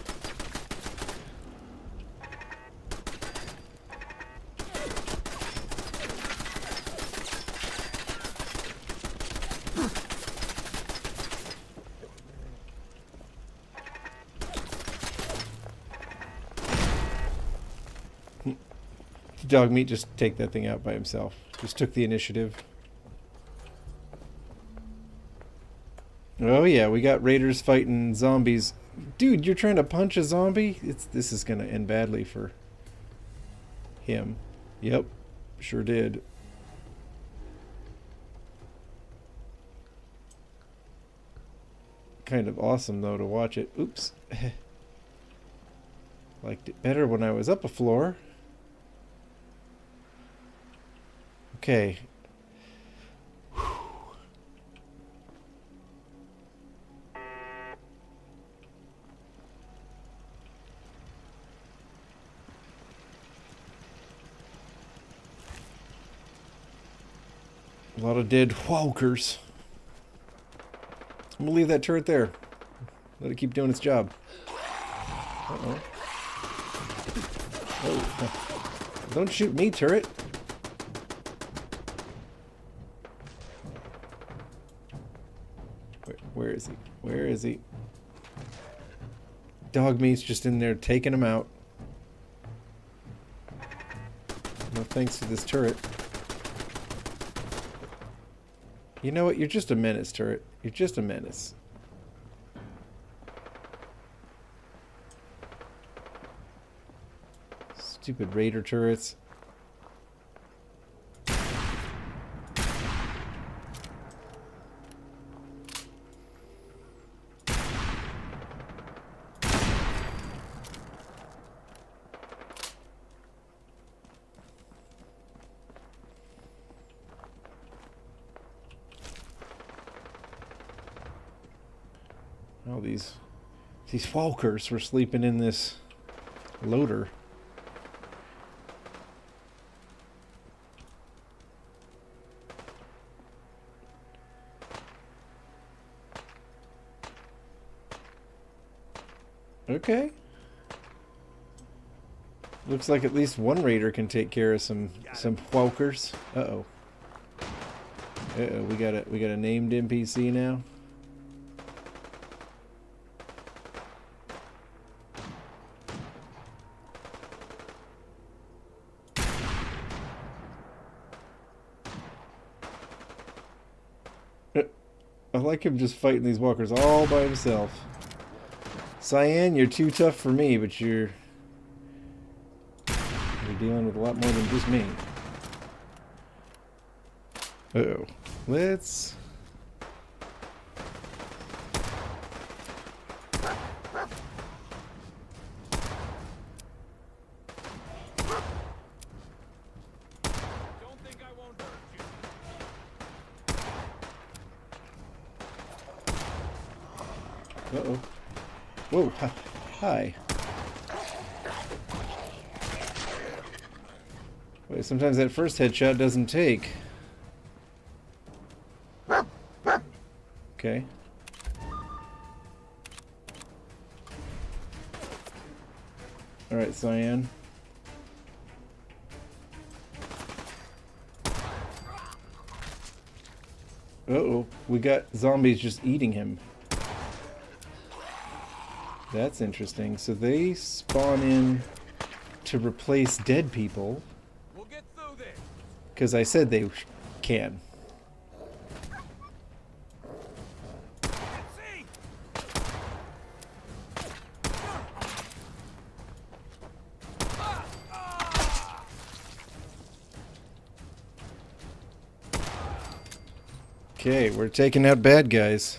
Speaker 1: Dog meat just take that thing out by himself. Just took the initiative. Oh yeah, we got raiders fighting zombies. Dude, you're trying to punch a zombie? This is gonna end badly for him. Yep, sure did. Kind of awesome though to watch it. Oops. Liked it better when I was up a floor. Okay. A lot of dead walkers. I'm gonna leave that turret there. Let it keep doing its job. Uh-oh. Oh. Don't shoot me, turret. Where is he? Where is he? Dog meat's just in there taking him out. No thanks to this turret. You know what? You're just a menace, turret. You're just a menace. Stupid raider turrets. Oh, these walkers were sleeping in this loader. Okay. Looks like at least one raider can take care of some walkers. Uh-oh. Uh-oh, we got a named NPC now. I like him just fighting these walkers all by himself. Cyan, you're too tough for me, but you're dealing with a lot more than just me. Uh-oh. Let's... Uh-oh. Whoa, hi. Wait, sometimes that first headshot doesn't take. Okay. Alright, Cyan. Uh-oh, we got zombies just eating him. That's interesting. So they spawn in to replace dead people.
Speaker 2: We'll get through this.
Speaker 1: Because I said they can. Okay, we're taking out bad guys.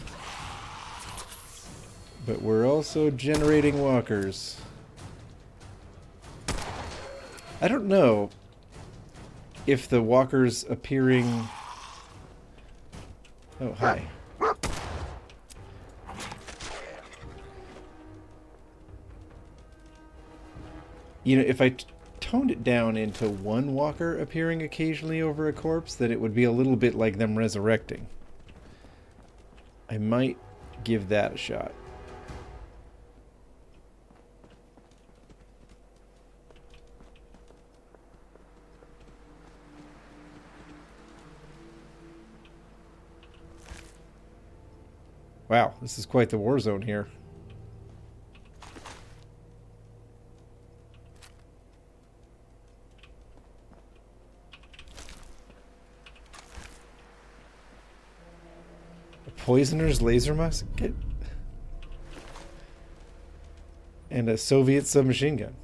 Speaker 1: But we're also generating walkers. I don't know if the walkers appearing... Oh, hi. You know, if I toned it down into one walker appearing occasionally over a corpse, then it would be a little bit like them resurrecting. I might give that a shot. Wow, this is quite the war zone here. poisoner's laser musket? And a Soviet submachine gun.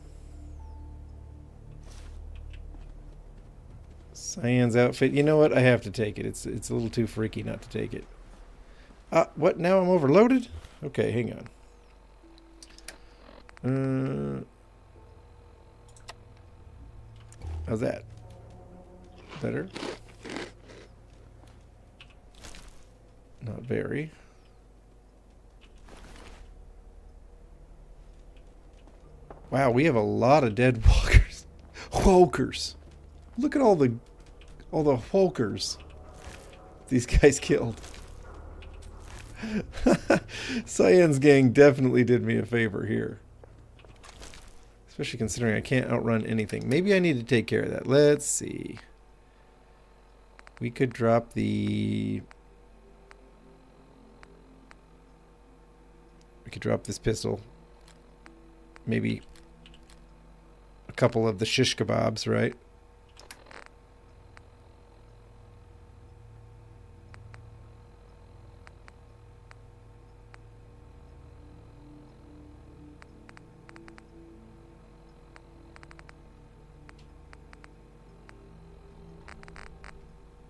Speaker 1: Cyan's outfit. You know what? I have to take it. It's a little too freaky not to take it. What? Now I'm overloaded? Okay, hang on. How's that? Better? Not very. Wow, we have a lot of dead walkers. Walkers. Look at all the walkers these guys killed. Cyan's gang definitely did me a favor here. Especially considering I can't outrun anything. Maybe I need to take care of that. Let's see. We could drop the... We could drop this pistol. Maybe a couple of the shish kebabs, right?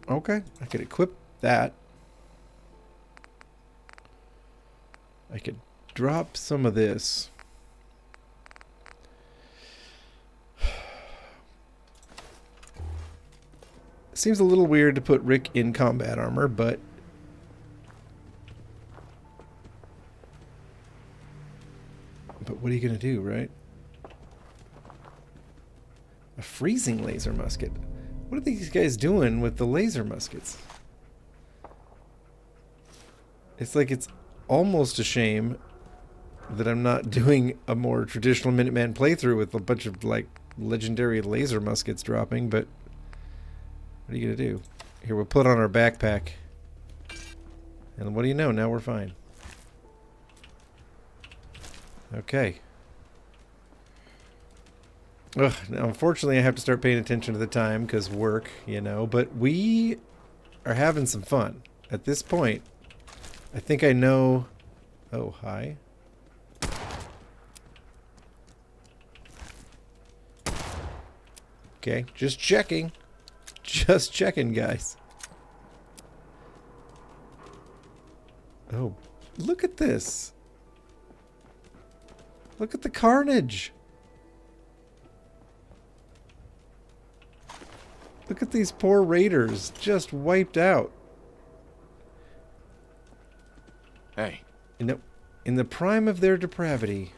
Speaker 1: Okay, I could equip that. I could drop some of this. Seems a little weird to put Rick in combat armor, but what are you going to do, right? A freezing laser musket. What are these guys doing with the laser muskets? It's like it's almost a shame that I'm not doing a more traditional Minuteman playthrough with a bunch of like legendary laser muskets dropping, but what are you gonna do? Here, we'll put on our backpack. And what do you know? Now we're fine. Okay. Ugh, now unfortunately I have to start paying attention to the time because work, you know, but we are having some fun. At this point, I think I know... Oh, hi. Okay, just checking. Just checking, guys. Oh, look at this. Look at the carnage. Look at these poor raiders just wiped out.
Speaker 3: Hey.
Speaker 1: In the prime of their depravity.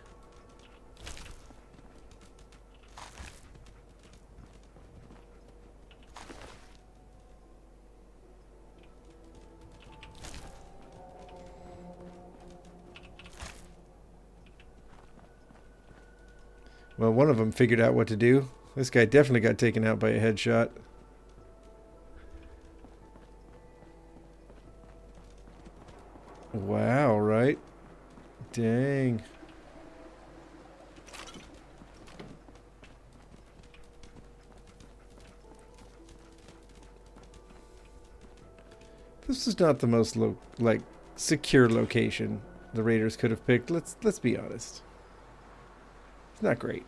Speaker 1: Well, one of them figured out what to do. This guy definitely got taken out by a headshot. Wow, right? Dang. This is not the most secure location the Raiders could have picked. Let's be honest. It's not great.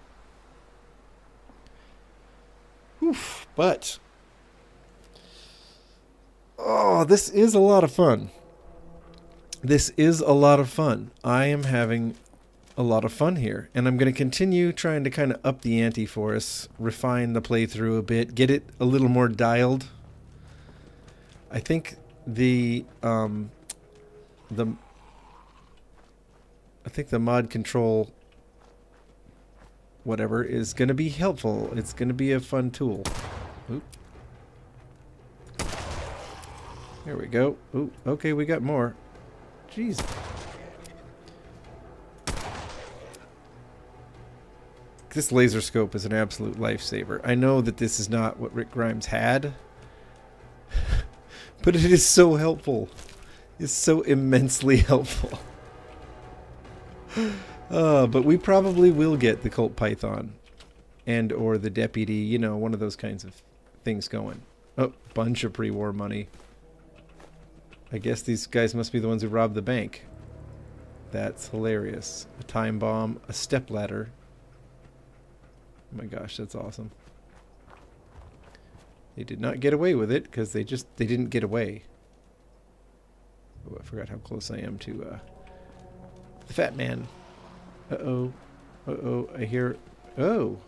Speaker 1: Oof, but oh, this is a lot of fun. This is a lot of fun. I am having a lot of fun here. And I'm going to continue trying to kind of up the ante for us. Refine the playthrough a bit. Get it a little more dialed. I think the mod control whatever is going to be helpful. It's going to be a fun tool. Oop. There we go. Ooh, okay, we got more. Jeez. This laser scope is an absolute lifesaver. I know that this is not what Rick Grimes had, but it is so helpful. It's so immensely helpful. But we probably will get the Colt Python and or the Deputy, you know, one of those kinds of things going. Oh, bunch of pre-war money. I guess these guys must be the ones who robbed the bank. That's hilarious. A time bomb, a stepladder. Oh my gosh, that's awesome. They did not get away with it because they didn't get away. Oh, I forgot how close I am to the fat man. Uh-oh. Uh-oh, I hear... Oh.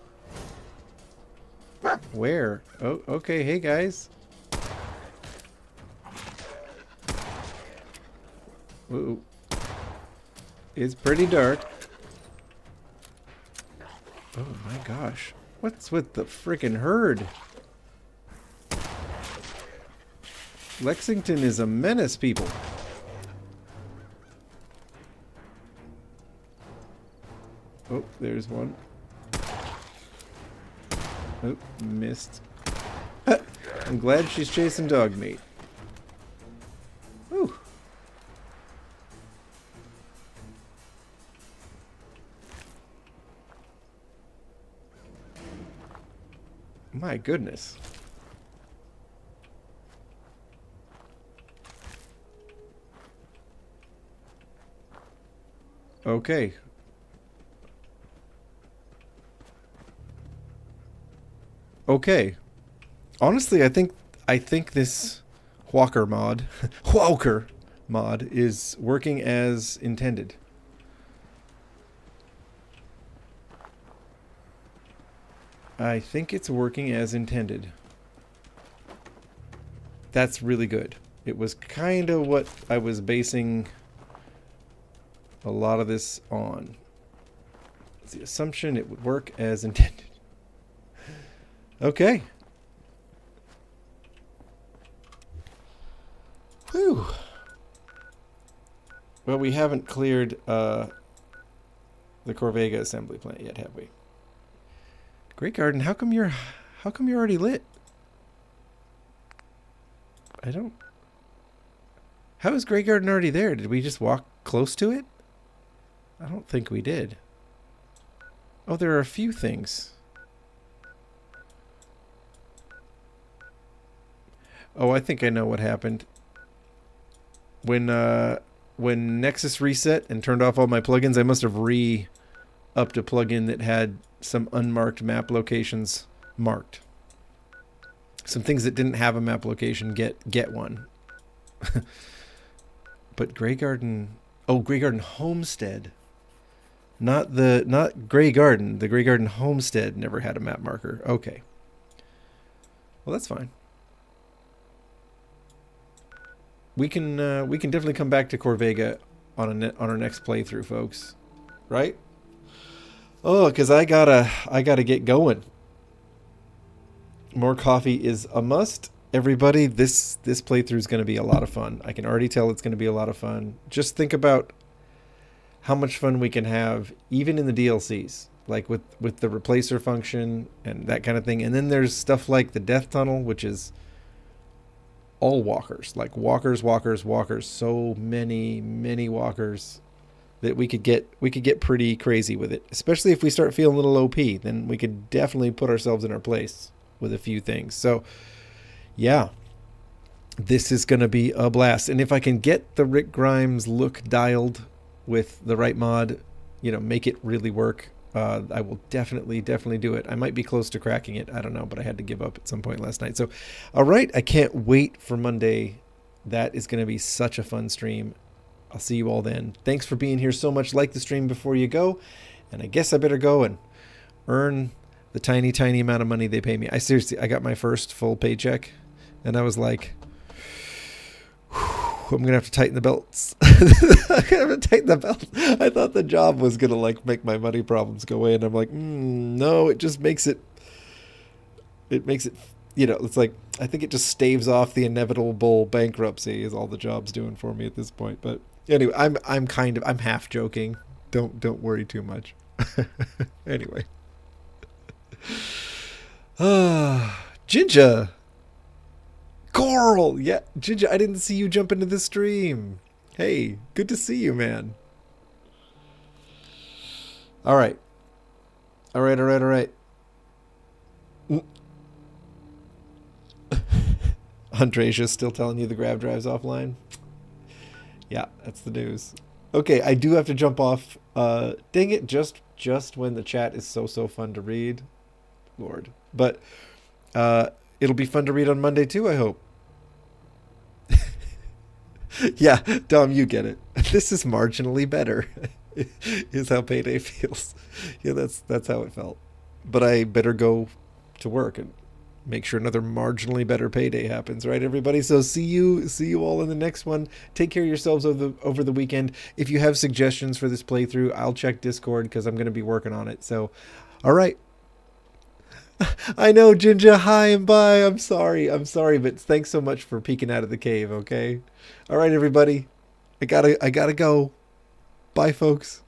Speaker 1: Where? Oh, okay, hey guys. Ooh. It's pretty dark. Oh my gosh. What's with the frickin' herd? Lexington is a menace, people. Oh, there's one. Oh, missed. I'm glad she's chasing dog meat. Whew. My goodness. Okay. Okay. Honestly, I think this Walker mod, Walker mod is working as intended. I think it's working as intended. That's really good. It was kind of what I was basing a lot of this on. It's the assumption it would work as intended. Okay. Whew. Well, we haven't cleared the Corvega assembly plant yet, have we? Great Garden, how come you're already lit? I don't... How is Great Garden already there? Did we just walk close to it? I don't think we did. Oh, there are a few things. Oh, I think I know what happened. When Nexus reset and turned off all my plugins, I must have re-upped a plugin that had some unmarked map locations marked. Some things that didn't have a map location get one. But Grey Garden... Oh, Grey Garden Homestead. Not Grey Garden. The Grey Garden Homestead never had a map marker. Okay. Well, that's fine. We can definitely come back to Corvega on our next playthrough, folks. Right? Oh, because I gotta get going. More coffee is a must. Everybody, this playthrough is going to be a lot of fun. I can already tell it's going to be a lot of fun. Just think about how much fun we can have, even in the DLCs, like with the replacer function and that kind of thing. And then there's stuff like the Death Tunnel, which is all walkers, like walkers. So many walkers that we could get pretty crazy with it. Especially if we start feeling a little OP, then we could definitely put ourselves in our place with a few things. So yeah, this is going to be a blast. And if I can get the Rick Grimes look dialed with the right mod, make it really work, I will definitely do it. I might be close to cracking it. I don't know, but I had to give up at some point last night. So, all right, I can't wait for Monday. That is going to be such a fun stream. I'll see you all then. Thanks for being here so much. Like the stream before you go. And I guess I better go and earn the tiny amount of money they pay me. I got my first full paycheck, and I was like, I'm going to have to tighten the belts. I'm going to have to tighten the belt. I thought the job was going to make my money problems go away. And I'm like, no, it just makes it, it's like, I think it just staves off the inevitable bankruptcy is all the job's doing for me at this point. But anyway, I'm half joking. Don't worry too much. Anyway. Ginger. Coral! Yeah, Ginger, I didn't see you jump into the stream. Hey, good to see you, man. All right. Andresia's still telling you the grab drive's offline? Yeah, that's the news. Okay, I do have to jump off. Dang it, just when the chat is so fun to read. Lord. But it'll be fun to read on Monday too, I hope. Yeah, Dom, you get it. This is marginally better. Is how Payday feels. Yeah, that's how it felt. But I better go to work and make sure another marginally better Payday happens, right, everybody? So see you all in the next one. Take care of yourselves over the weekend. If you have suggestions for this playthrough, I'll check Discord because I'm going to be working on it. So, all right. I know, Jinja. Hi and bye. I'm sorry, but thanks so much for peeking out of the cave. Okay. All right, everybody. I gotta go. Bye, folks.